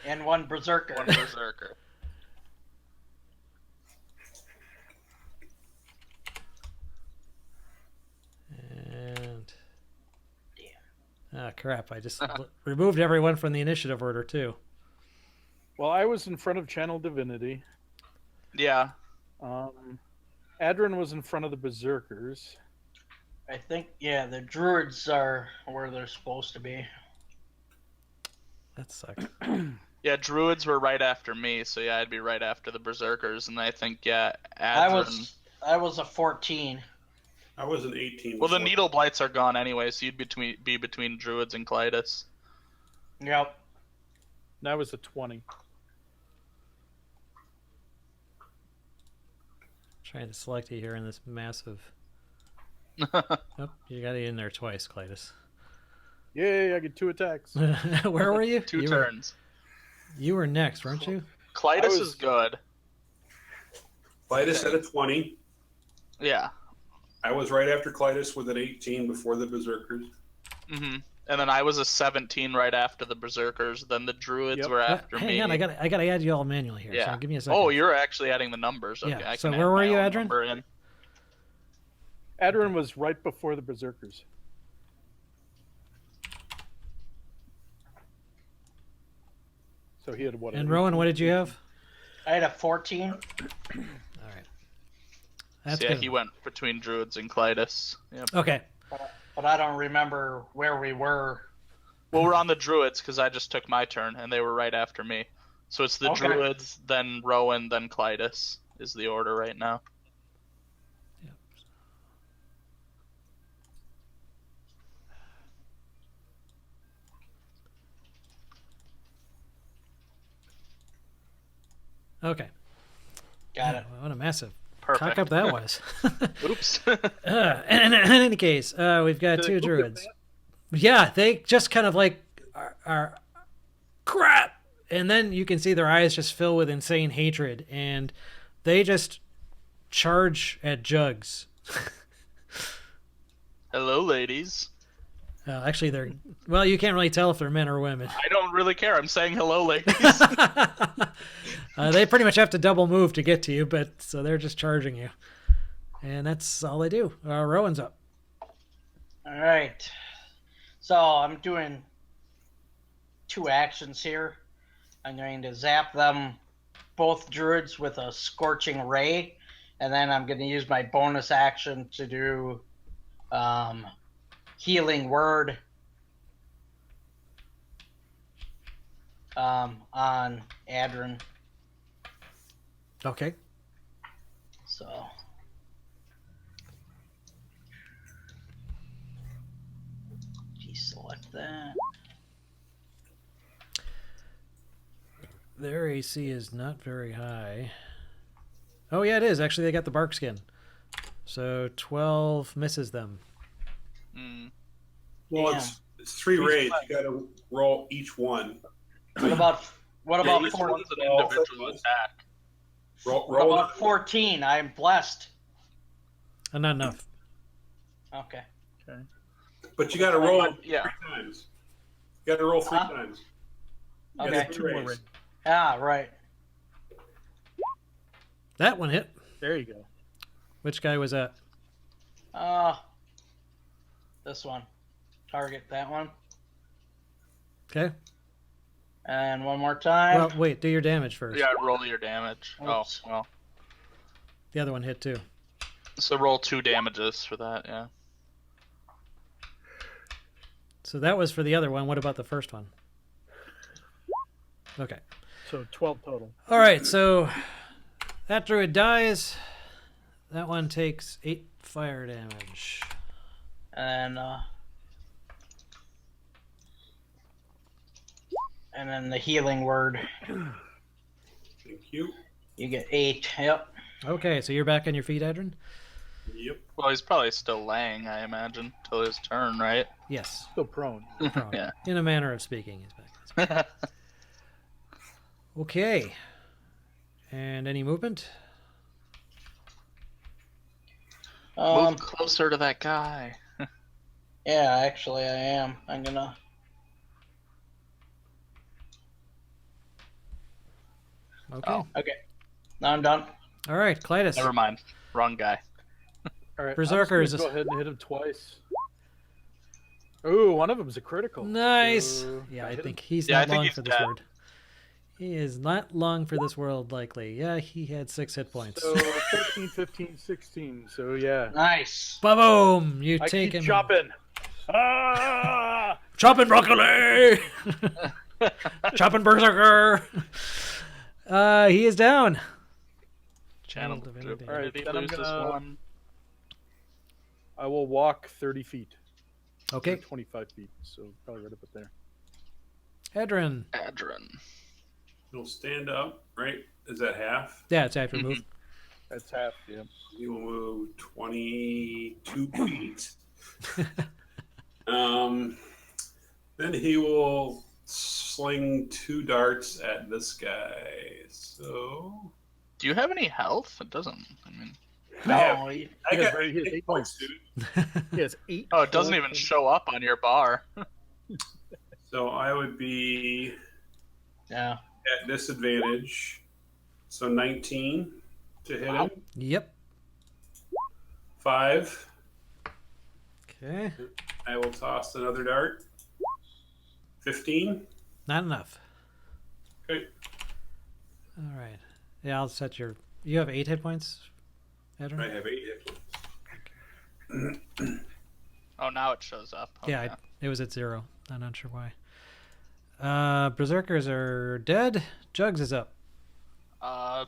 And 1 berserker. one berserker. And ah, crap! I just removed everyone from the initiative order too. Well, I was in front of Channel Divinity. Yeah. Adrin was in front of the Berserkers. I think, yeah, the druids are where they're supposed to be. That sucks. Yeah, druids were right after me, so yeah, I'd be right after the berserkers, and I think Adrin... I was a 14. I was an 18. Well, the before. needle blights are gone anyway, so you'd be between druids and Clytus. Yep. And I was a 20. Trying to select you here in this massive. Oh, you got it in there twice, Clytus. Yay, I get 2 attacks. Where were you? Two you turns. You were next, weren't you? Clytus is good. Clytus had a 20. Yeah. I was right after Clytus with an 18 before the Berserkers. Mm-hmm. And then I was a 17 right after the berserkers. Then the druids Yep. were after Hang me. on, I gotta add you all manually here. Yeah. So give me a second. Oh, you're actually adding the numbers. Okay. Yeah, I so can where add were my you, own Adrin? number in. Adrin was right before the Berserkers. So he had what? And Rowan, what did you have? I had a 14. All right. That's So yeah, good. he went between druids and Clytus. Yep. Okay. But I don't remember where we were. Well, we're on the druids because I just took my turn, and they were right after me. So it's the Okay. druids, then Rowan, then Clytus is the order right now. Yep. Okay. Got it. What a massive Perfect. cock up that was. Oops. In any case, we've got 2 druids. Yeah, they just kind of like are crap, and then you can see their eyes just fill with insane hatred, and they just charge at Jugs. Hello, ladies. Actually, they're well. You can't really tell if they're men or women. I don't really care. I'm saying hello, ladies. They pretty much have to double move to get to you, but so they're just charging you, and that's all they do. Rowan's up. All right. So I'm doing 2 actions here. I'm going to zap them, both druids, with a scorching ray, and then I'm going to use my bonus action to do healing word on Adrin. Okay. So deselect that. Their AC is not very high. Oh yeah, it is. Actually, they got the bark skin. So 12 misses them. Mm. Well, Damn. it's 3 raids. You got to roll each one. What about each 14? one's It's an individual attack. Roll What about 14? I'm blessed. Not enough. Okay. But you got to roll Yeah. 3 times. You got to roll 3 Huh? times. You Okay. gotta do 2 raids. Ah, right. That one hit There you go. Which guy was that? This one. Target that one. Okay. And one more time. Well, wait. Do your damage first. Yeah, roll your damage. Oops. Oh, well. The other one hit too. So roll 2 damages for that, yeah. So that was for the other one. What about the first one? Okay. So 12 total. All right. So that druid dies. That one takes 8 fire damage. And then the healing word. Thank you. You get 8. Yep. Okay. So you're back on your feet, Adrian? Yep. Well, he's probably still laying, I imagine, till his turn, right? Yes. Still prone. Prone. Yeah. In a manner of speaking, he's back. Okay. And any movement? Move closer to that guy. Yeah, actually I am. I'm gonna... Okay. Oh. Okay. Now I'm done. All right, Clytus. Never mind. Wrong guy. All right. Berserker I'm is just gonna go ahead and hit him twice. Ooh, one of them's a critical. Nice. So Yeah, I hit him. think he's Yeah, I not think long he's for this dead. world. He is not long for this world, likely. Yeah, he had 6 hit points. So 13, 15, 16. So yeah. Nice. Ba-boom! You I take keep him. chopping. Ah! Chopping broccoli! Chopping berserker! He is down. Channel Divinity. All right, Divinity then I'm loses gonna- 1. I will walk 30 feet. Okay, Or 25 feet. So probably right up there. Edrin. Adrin. He'll stand up, right? Is that half? Yeah, it's after move. That's half. Yeah. He will move 22 feet. Then he will sling 2 darts at this guy. So Do you have any health? It doesn't. I mean, No, He has 8 points. dude. He has 8. oh, it doesn't even points. show up on your bar. So I would be yeah. at disadvantage. So 19 to hit him. Yep. 5. Okay. I will toss another dart. 15. Not enough. Okay. All right. Yeah, I'll set your... You have 8 hit points, Edrin? I have 8 hit points. Oh, now it shows up. Yeah, Okay. it was at 0. I'm not sure why. Berserkers are dead. Jugs is up. I'm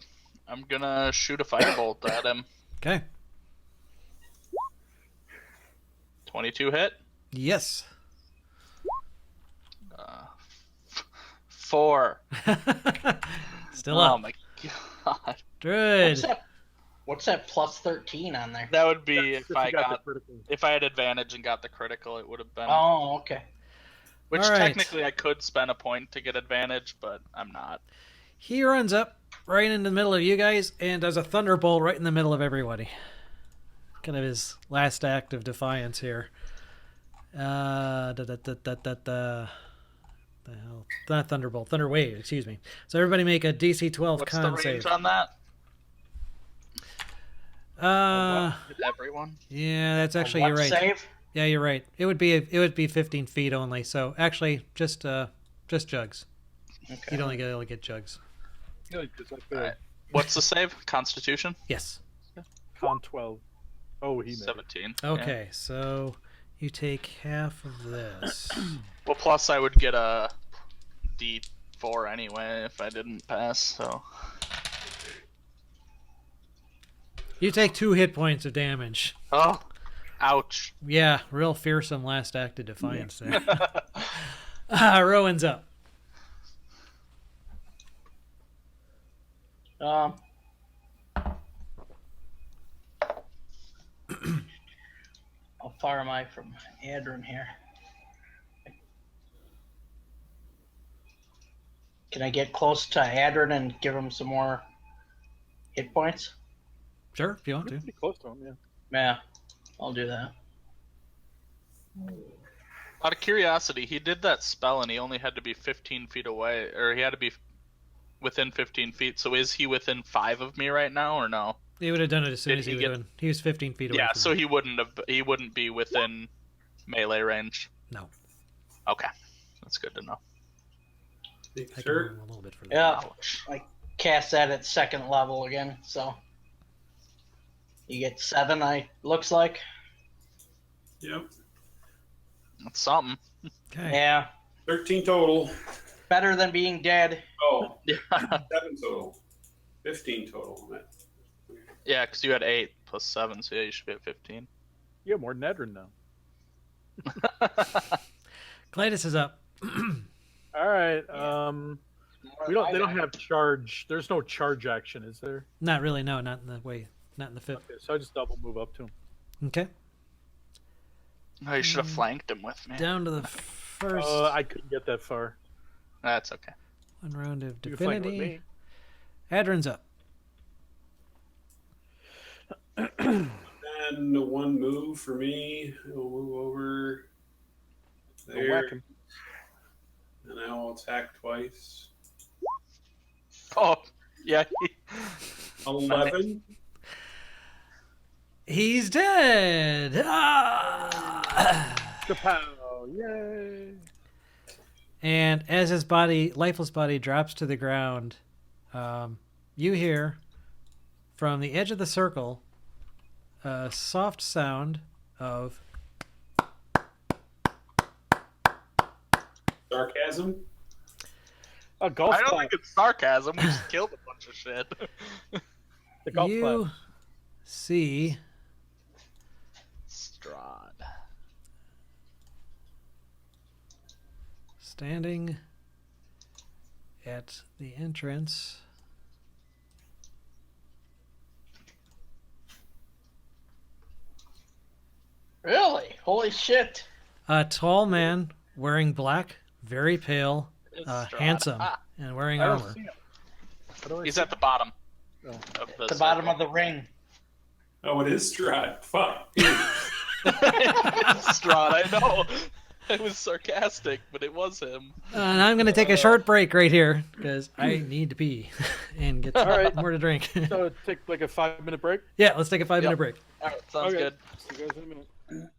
gonna shoot a firebolt at him. Okay. 22 hit. Yes. 4. Still Oh up. my god. Good. What's that plus 13 on there? That would be if I you got the got critical. if I had advantage and got the critical, it would have been. Oh, okay. Which All right. technically I could spend a point to get advantage, but I'm not. He runs up right in the middle of you guys and does a thunderbolt right in the middle of everybody. Kind of his last act of defiance here. The hell? Not thunderbolt, thunder wave. Excuse me. So everybody make a DC 12 What's con the range save. on that? Hit everyone. Yeah, that's actually What you're right. save? Yeah, you're right. It would be 15 feet only. So actually, just jugs. Okay. You'd only get jugs. Yeah, 'cause I feel Alright. What's the save? Constitution. Yes. con 12. Oh, he made it. 17. Yeah. Okay, so you take half of this. Well, plus I would get a D4 anyway if I didn't pass. So. You take 2 hit points of damage. Oh, ouch. Yeah, real fearsome last act of defiance there. Rowan's up. How far am I from Adrin here? Can I get close to Adrin and give him some more hit points? Sure, if you want to. Pretty close to him, yeah. Yeah, I'll do that. Out of curiosity, he did that spell and he only had to be 15 feet away, or he had to be within 15 feet. So is he within 5 of me right now, or no? He would have done it as soon Did as he he was get- doing. He was 15 feet away. Yeah, from so me. he wouldn't be within melee range. No. Okay, that's good to know. Make I can sure. move him a little bit further. Yeah, Ouch. I cast that at second level again, so you get 7. Looks like. Yep. That's something. Okay. Yeah, 13 total. better than being dead. Oh, Yeah, 7 total. 15 total. yeah, because you had 8 plus 7, so yeah, you should be at 15. You have more than Edrin now. Clytus is up. All right. They don't I- have charge. There's no charge action, is there? Not really. No, not in the way. Not in the fifth. Okay, so I just double move up to him. Okay. Oh, you should have flanked him with me. Down to the first I couldn't get that far. That's okay. one round of You can flank with divinity. me. Adrin's up. And the one move for me. I'll move over I'll there. whack him. And I will attack twice. Oh, yeah. 11. He's dead. Ah! Kapow! Yay! And as his body, lifeless body, drops to the ground, you hear from the edge of the circle a soft sound of Sarcasm. A golf I don't clap. think it's sarcasm. We just killed a bunch of shit. The golf you clap. see Strahd. standing at the entrance Really? Holy shit! a tall man wearing black, very pale, It's Strahd. handsome, Ah, and wearing I don't armor. see him. How do I he's see at the bottom Oh. of the The bottom circle. of the ring. Oh, it is Strahd. Fuck. Strahd, I know. It was sarcastic, but it was him. And I'm going to take a short break right here because I need to pee and get some All right. more to drink. So take like a 5-minute break. Yeah, let's take a 5-minute break. All right, sounds Okay. good. See you guys in a minute.